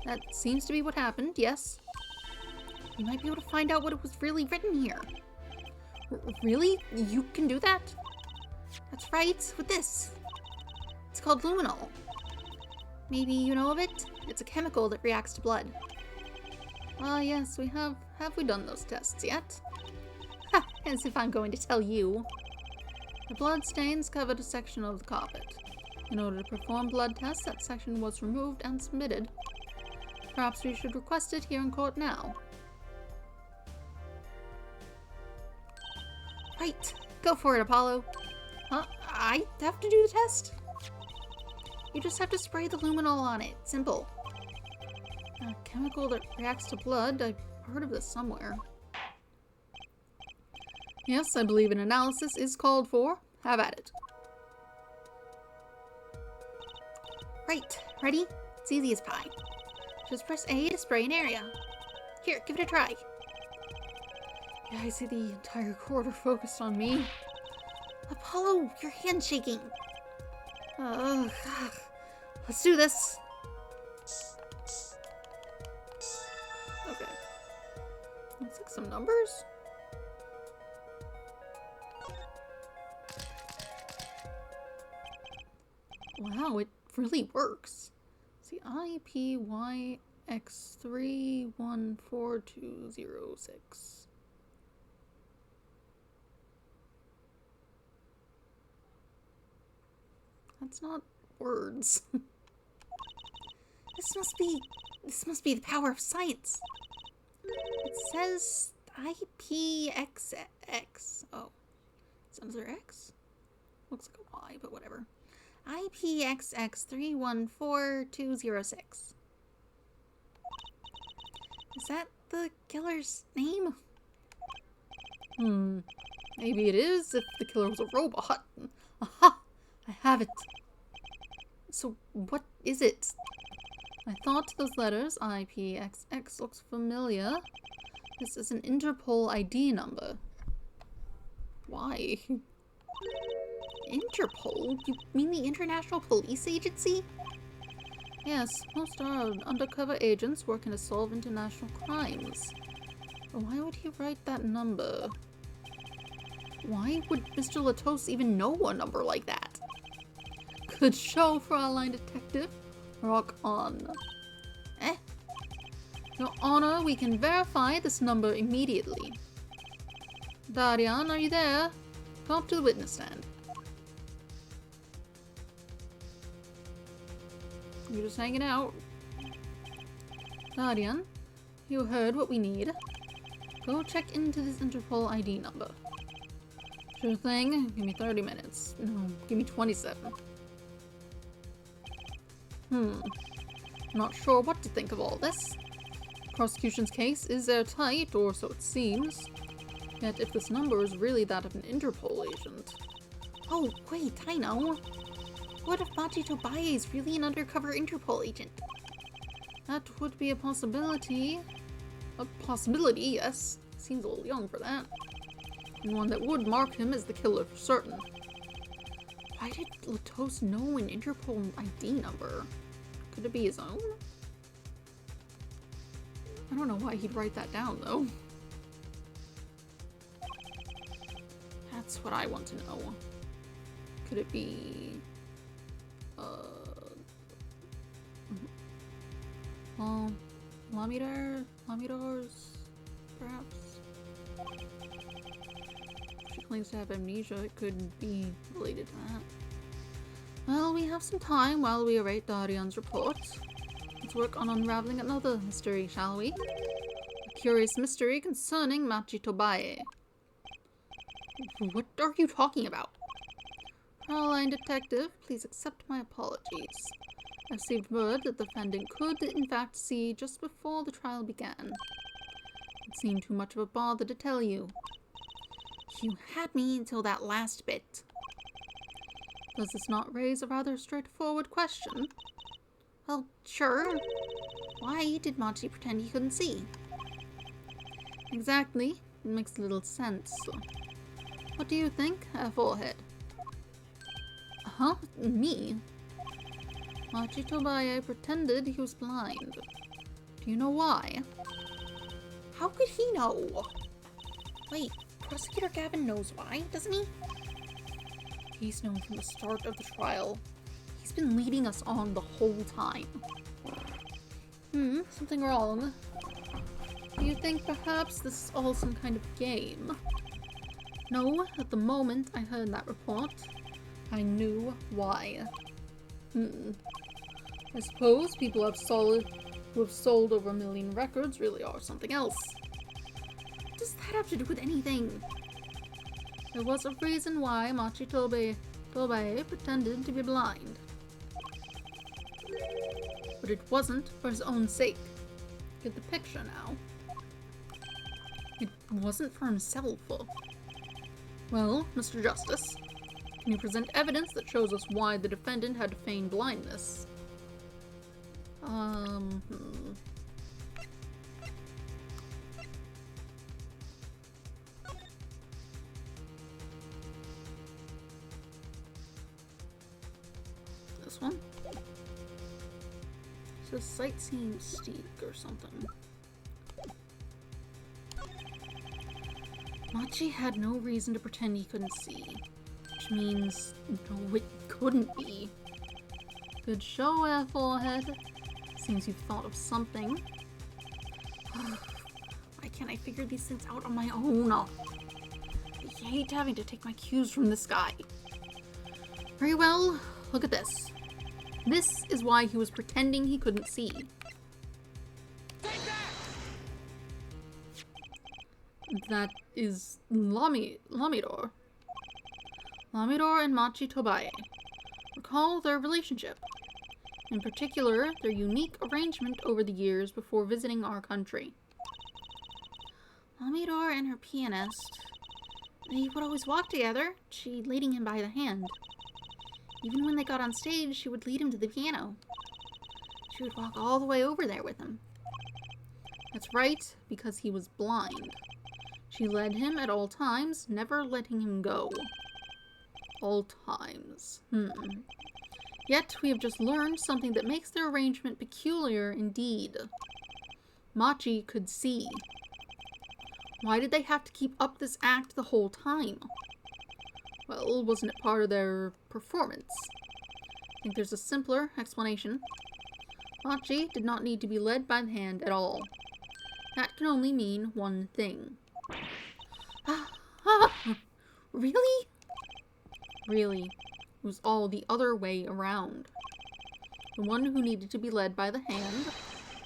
That seems to be what happened, yes. We might be able to find out what was really written here. Really? You can do that? That's right, with this. It's called luminol. Maybe you know of it? It's a chemical that reacts to blood. Well, yes, we have. Have we done those tests yet? Ha! As if I'm going to tell you. The blood stains covered a section of the carpet. In order to perform blood tests, that section was removed and submitted. Perhaps we should request it here in court now. Right. Go for it, Apollo. Huh? I have to do the test? You just have to spray the luminol on it. Simple. A chemical that reacts to blood? I've heard of this somewhere. Yes, I believe an analysis is called for. Have at it. Right. Ready? It's easy as pie. Just press A to spray an area. Here, give it a try. Yeah, I see the entire court are focused on me. Apollo, your hand's shaking. Ugh. Let's do this. Okay. Looks like some numbers. Wow, it really works. See, IPYX314206. That's not words. This must be the power of science. It says IPXX. Oh. Is there X? Looks like a Y, but whatever. IPXX314206. Is that the killer's name? Maybe it is if the killer was a robot. Aha! I have it. So, what is it? I thought those letters, IPXX, looks familiar. This is an Interpol ID number. Why? Interpol? You mean the International Police Agency? Yes, most are undercover agents working to solve international crimes. But why would he write that number? Why would Mr. Latos even know a number like that? Good show, Fraulein Detective. Rock on. Eh? Your Honor, we can verify this number immediately. Darian, are you there? Come up to the witness stand. You're just hanging out. Darian, you heard what we need. Go check into this Interpol ID number. Sure thing. Give me 30 minutes. No, give me 27. Not sure what to think of all this. Prosecution's case is airtight, or so it seems. Yet if this number is really that of an Interpol agent... Oh, wait, I know. What if Machi Tobaye is really an undercover Interpol agent? That would be a possibility. A possibility, yes. Seems a little young for that. And one that would mark him as the killer for certain. Why did Latos know an Interpol ID number? Could it be his own? I don't know why he'd write that down, though. That's what I want to know. Could it be... Lamidars, perhaps? She claims to have amnesia, it could be related to that. Well, we have some time while we await Darian's report. Let's work on unraveling another mystery, shall we? A curious mystery concerning Machi Tobaye. What are you talking about? Fraulein Detective, please accept my apologies. I received word that the defendant could, in fact, see just before the trial began. It seemed too much of a bother to tell you. You had me until that last bit. Does this not raise a rather straightforward question? Well, sure. Why did Machi pretend he couldn't see? Exactly. It makes little sense. What do you think, Forehead? Huh? Me? Machi Tobaye pretended he was blind. Do you know why? How could he know? Wait, Prosecutor Gavin knows why, doesn't he? He's known from the start of the trial. He's been leading us on the whole time. Something wrong. Do you think perhaps this is all some kind of game? No, at the moment I heard that report, I knew why. I suppose people who have sold over 1 million records really are something else. What does that have to do with anything? There was a reason why Machi Tobaye pretended to be blind. But it wasn't for his own sake. Get the picture now. It wasn't for himself. Well, Mr. Justice, can you present evidence that shows us why the defendant had to feign blindness? This one? It says sightseeing steak or something. Machi had no reason to pretend he couldn't see. Which means, no, it couldn't be. Good show, Forehead. Seems you've thought of something. Why can't I figure these things out on my own? I hate having to take my cues from this guy. Very well, look at this. This is why he was pretending he couldn't see. That is Lamidor. Lamidor and Machi Tobaye. Recall their relationship. In particular, their unique arrangement over the years before visiting our country. Lamidor and her pianist, they would always walk together, she leading him by the hand. Even when they got on stage, she would lead him to the piano. She would walk all the way over there with him. That's right, because he was blind. She led him at all times, never letting him go. All times. Yet, we have just learned something that makes their arrangement peculiar indeed. Machi could see. Why did they have to keep up this act the whole time? Well, wasn't it part of their performance? I think there's a simpler explanation. Machi did not need to be led by the hand at all. That can only mean one thing. Really? Really, it was all the other way around. The one who needed to be led by the hand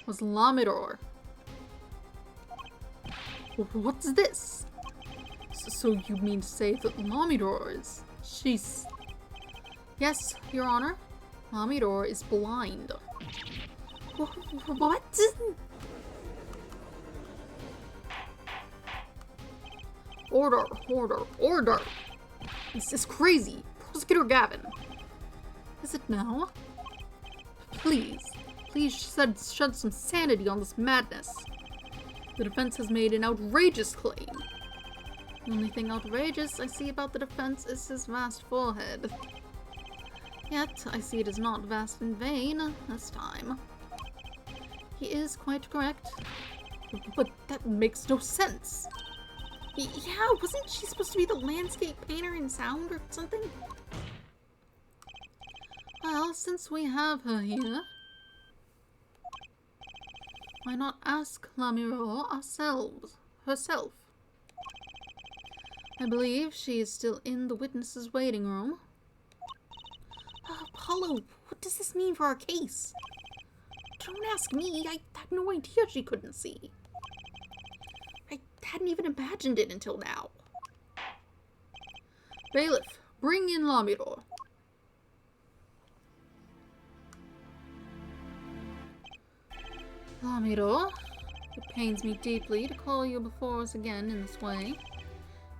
was Lamidor. What's this? So you mean to say that Lamidor is... She's... Yes, Your Honor. Lamidor is blind. What? Order, order, order! This is crazy. Prosecutor Gavin. Is it now? Please shed some sanity on this madness. The defense has made an outrageous claim. The only thing outrageous I see about the defense is his vast forehead. Yet, I see it is not vast in vain this time. He is quite correct. But that makes no sense. Yeah, wasn't she supposed to be the landscape painter in sound or something? Well, since we have her here, why not ask Lamidor herself? I believe she is still in the witnesses' waiting room. Apollo, what does this mean for our case? Don't ask me. I had no idea she couldn't see. I hadn't even imagined it until now. Bailiff, bring in Lamidor. Lamidor, it pains me deeply to call you before us again in this way,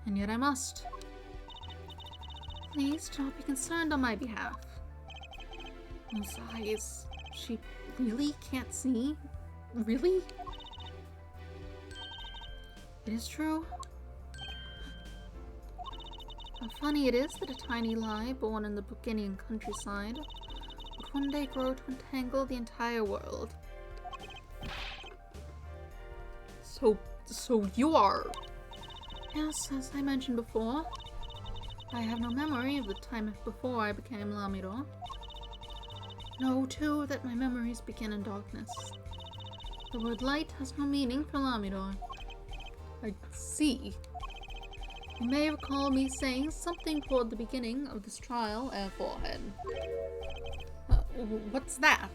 and yet I must. Please do not be concerned on my behalf. Those eyes, she really can't see? Really? It is true. How funny it is that a tiny lie born in the Bukinian countryside would one day grow to entangle the entire world. So you are... Yes, as I mentioned before, I have no memory of the time before I became Lamidor. Know, too, that my memories begin in darkness. The word light has no meaning for Lamidor. I see. You may recall me saying something toward the beginning of this trial, Airforehead. What's that?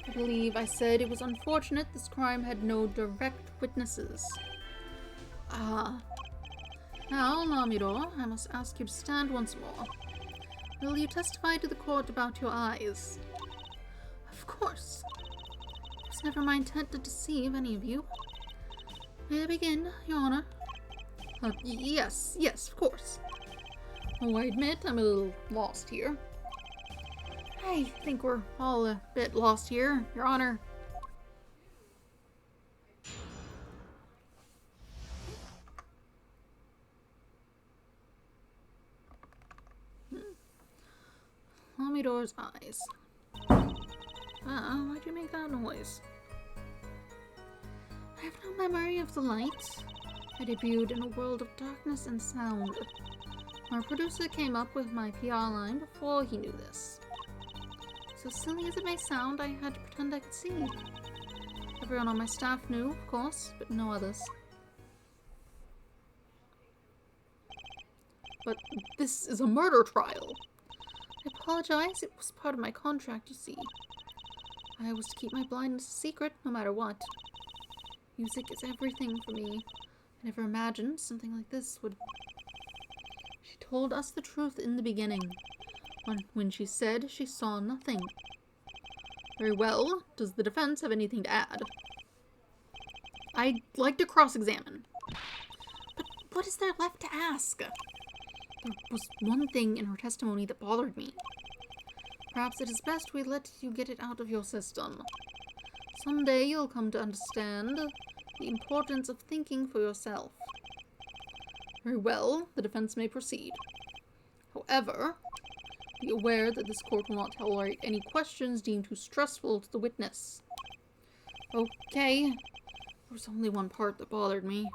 I believe I said it was unfortunate this crime had no direct witnesses. Ah. Now, Lamidor, I must ask you to stand once more. Will you testify to the court about your eyes? Of course. It was never my intent to deceive any of you. May I begin, Your Honor? Yes, of course. Oh, I admit I'm a little lost here. I think we're all a bit lost here, Your Honor. Lamidor's eyes. Why'd you make that noise? I have no memory of the light. I debuted in a world of darkness and sound. Our producer came up with my PR line before he knew this. So silly as it may sound, I had to pretend I could see. Everyone on my staff knew, of course, but no others. But this is a murder trial. I apologize, it was part of my contract, you see. I was to keep my blindness a secret, no matter what. Music is everything for me. I never imagined something like this would... She told us the truth in the beginning, when she said she saw nothing. Very well. Does the defense have anything to add? I'd like to cross-examine. But what is there left to ask? There was one thing in her testimony that bothered me. Perhaps it is best we let you get it out of your system. Someday you'll come to understand the importance of thinking for yourself. Very well, the defense may proceed. However, be aware that this court will not tolerate any questions deemed too stressful to the witness. Okay, there was only one part that bothered me.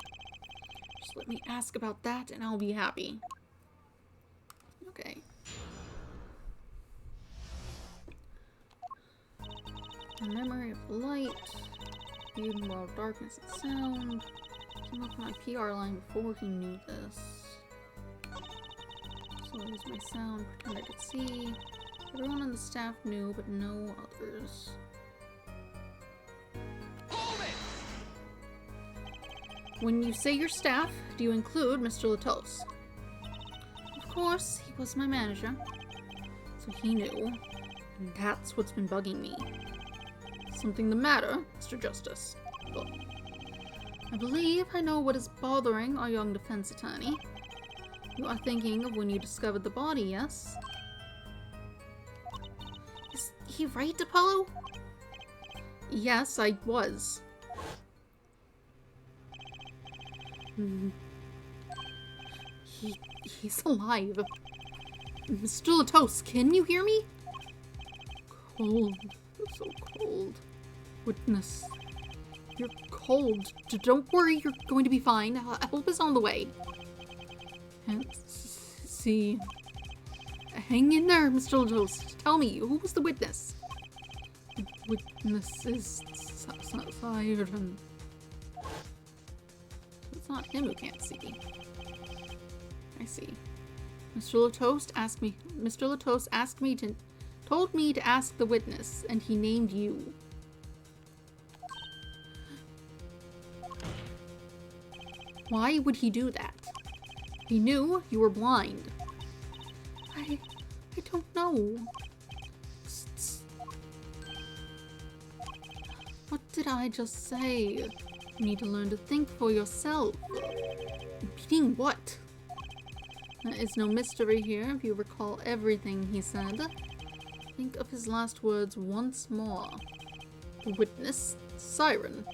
Just let me ask about that and I'll be happy. Okay. A memory of light, viewed while darkness and sound. Came up my PR line before he knew this. So I used my sound, pretend I could see. Everyone on the staff knew, but no others. Hold it! When you say your staff, do you include Mr. Latos? Of course, he was my manager. So he knew. And that's what's been bugging me. Something the matter, Mr. Justice? Look, I believe I know what is bothering our young defense attorney. You are thinking of when you discovered the body, yes? Is he right, Apollo? Yes, I was. He's alive. Mr. Latos, can you hear me? Cold. So cold. Witness. You're cold. Don't worry, you're going to be fine. Help is on the way. Can't see. Hang in there, Mr. Latos. Tell me, who was the witness? The witness is Siren. It's not him who can't see. I see. Mr. Latos told me to ask the witness, and he named you. Why would he do that? He knew you were blind. I don't know. What did I just say? You need to learn to think for yourself. Repeating what? There is no mystery here if you recall everything he said. Think of his last words once more. The witness, Siren.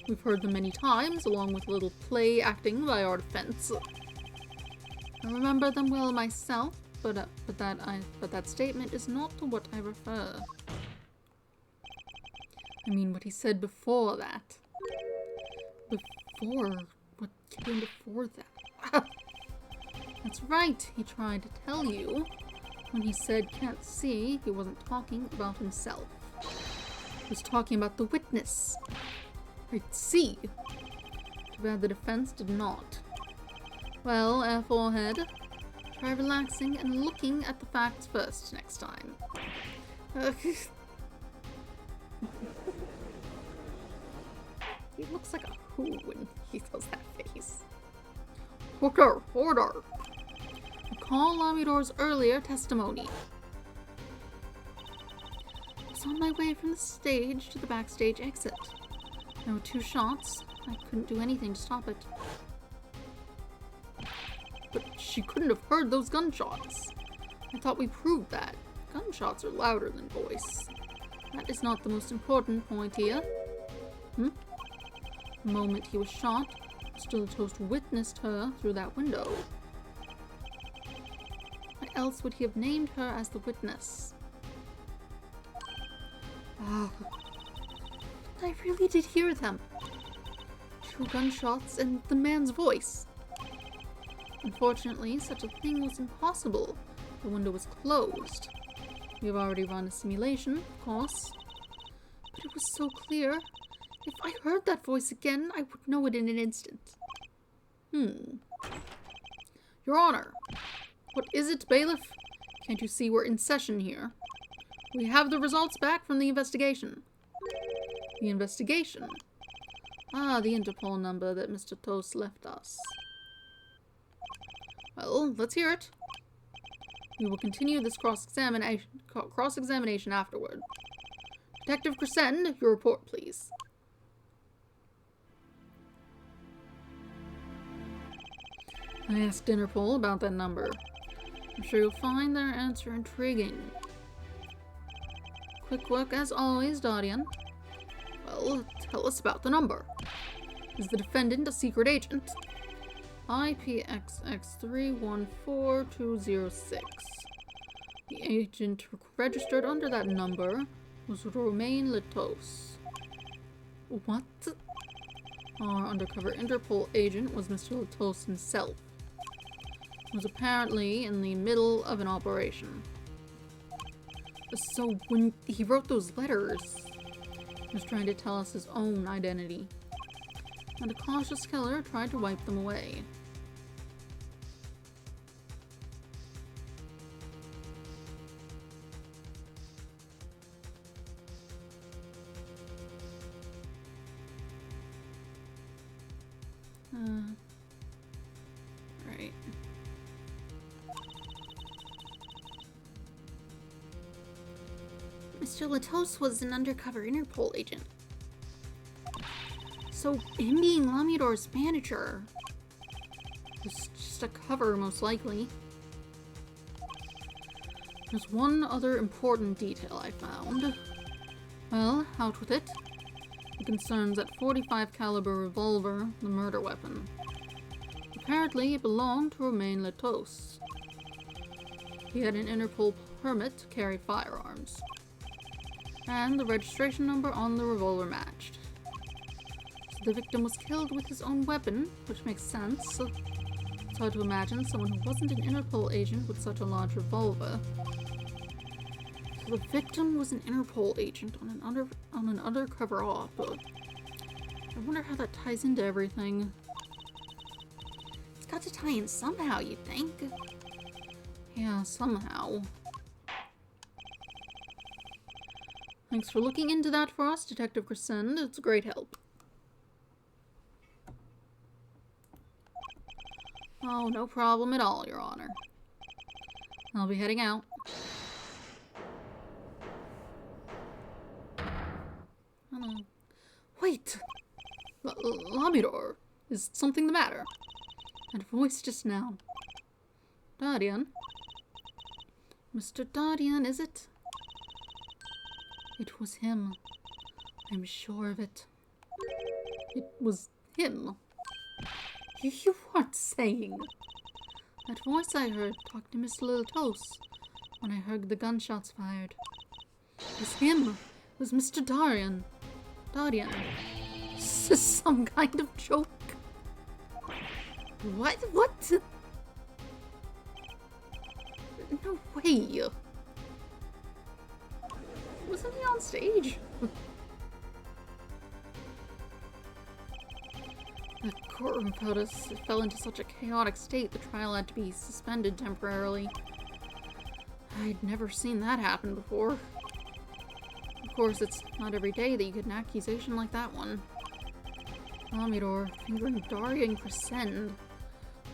We've heard them many times, along with a little play acting by our defense. I remember them well myself, but that statement is not to what I refer. I mean what he said before that. Before? What came before that? That's right, he tried to tell you. When he said can't see, he wasn't talking about himself. He was talking about the witness. I see. Too bad the defense did not. Well, Air Forehead, try relaxing and looking at the facts first next time. He looks like a who when he does that face. Order! Order! Recall Lamidor's earlier testimony. I was on my way from the stage to the backstage exit. There were 2 shots. I couldn't do anything to stop it. But she couldn't have heard those gunshots. I thought we proved that. Gunshots are louder than voice. That is not the most important point here. The moment he was shot, Mr. Latos witnessed her through that window. Why else would he have named her as the witness? I really did hear them. 2 gunshots and the man's voice. Unfortunately, such a thing was impossible. The window was closed. We have already run a simulation, of course. But it was so clear. If I heard that voice again, I would know it in an instant. Your Honor. What is it, bailiff? Can't you see we're in session here? We have the results back from the investigation. The investigation? Ah, the Interpol number that Mr. Toast left us. Well, let's hear it. We will continue this cross-examination afterward. Detective Crescend, your report, please. I asked Interpol about that number. I'm sure you'll find their answer intriguing. Quick work as always, Darian. Well, tell us about the number. Is the defendant a secret agent? IPXX314206. The agent registered under that number was Romain Letos. What? Our undercover Interpol agent was Mr. Letos himself. He was apparently in the middle of an operation. So when he wrote those letters, he was trying to tell us his own identity. And a cautious killer tried to wipe them away. Right. Mr. Letos was an undercover Interpol agent. So him being Lamidor's manager was just a cover, most likely. There's one other important detail I found. Well, out with it. It concerns that .45 caliber revolver, the murder weapon. Apparently, it belonged to Romain Letos. He had an Interpol permit to carry firearms. And the registration number on the revolver matched. So the victim was killed with his own weapon, which makes sense. It's hard to imagine someone who wasn't an Interpol agent with such a large revolver. So the victim was an Interpol agent on an undercover op. I wonder how that ties into everything. It's got to tie in somehow, you'd think. Yeah, somehow. Thanks for looking into that for us, Detective Crescend. It's a great help. Oh, no problem at all, Your Honor. I'll be heading out. Hello. Wait! Lamidor, is something the matter? That voice just now. Darian? Mr. Darian, is it? It was him. I'm sure of it. It was him. You weren't saying. That voice I heard talked to Mr. Letos when I heard the gunshots fired. It was him. It was Mr. Darian. Darian. This is some kind of joke. What? What? No way. Wasn't he on stage? The courtroom fell into such a chaotic state the trial had to be suspended temporarily. I'd never seen that happen before. Of course, it's not every day that you get an accusation like that one. Lamidor fingering Darian Crescend.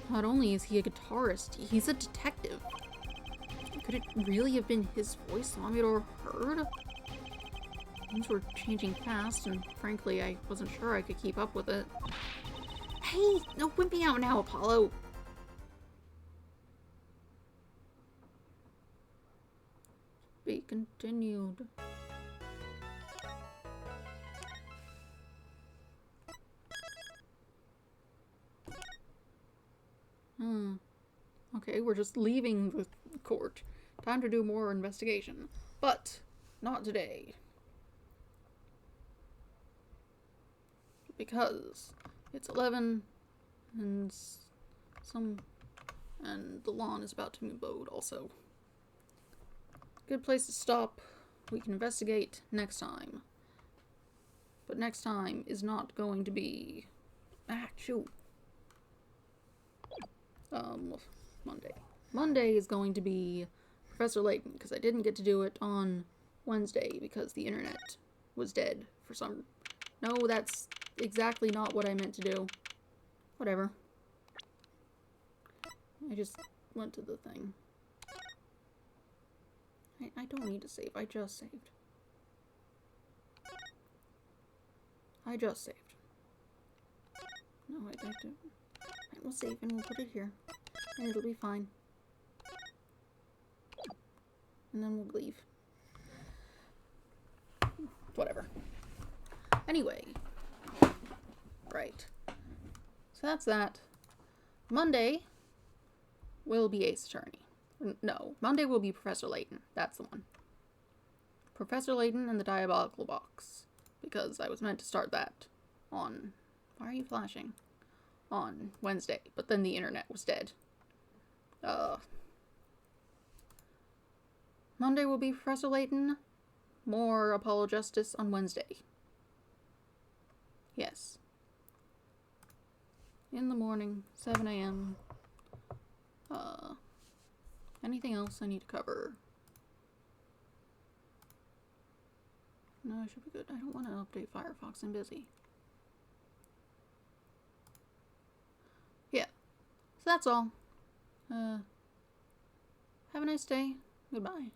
Not only is he a guitarist, he's a detective. Could it really have been his voice Lamidor heard? Things were changing fast, and frankly, I wasn't sure I could keep up with it. Hey, no, whip me out now, Apollo. Be continued. Okay, we're just leaving the court. Time to do more investigation. But, not today. Because it's 11 and the lawn is about to implode also. Good place to stop. We can investigate next time. But next time is not going to be Monday. Monday is going to be Professor Layton, because I didn't get to do it on Wednesday because the internet was dead for some... No, that's exactly not what I meant to do. Whatever. I just went to the thing. I don't need to save. I just saved. We'll save and we'll put it here. And it'll be fine. And then we'll leave. Whatever. Anyway. Right. So that's that. Monday will be Ace Attorney. No, Monday will be Professor Layton. That's the one. Professor Layton and the Diabolical Box. Because I was meant to start that on... Why are you flashing? On Wednesday. But then the internet was dead. Monday will be Professor Layton. More Apollo Justice on Wednesday. Yes. In the morning, 7 a.m. Anything else I need to cover? No, I should be good. I don't want to update Firefox. I'm busy. Yeah. So that's all. Have a nice day. Goodbye.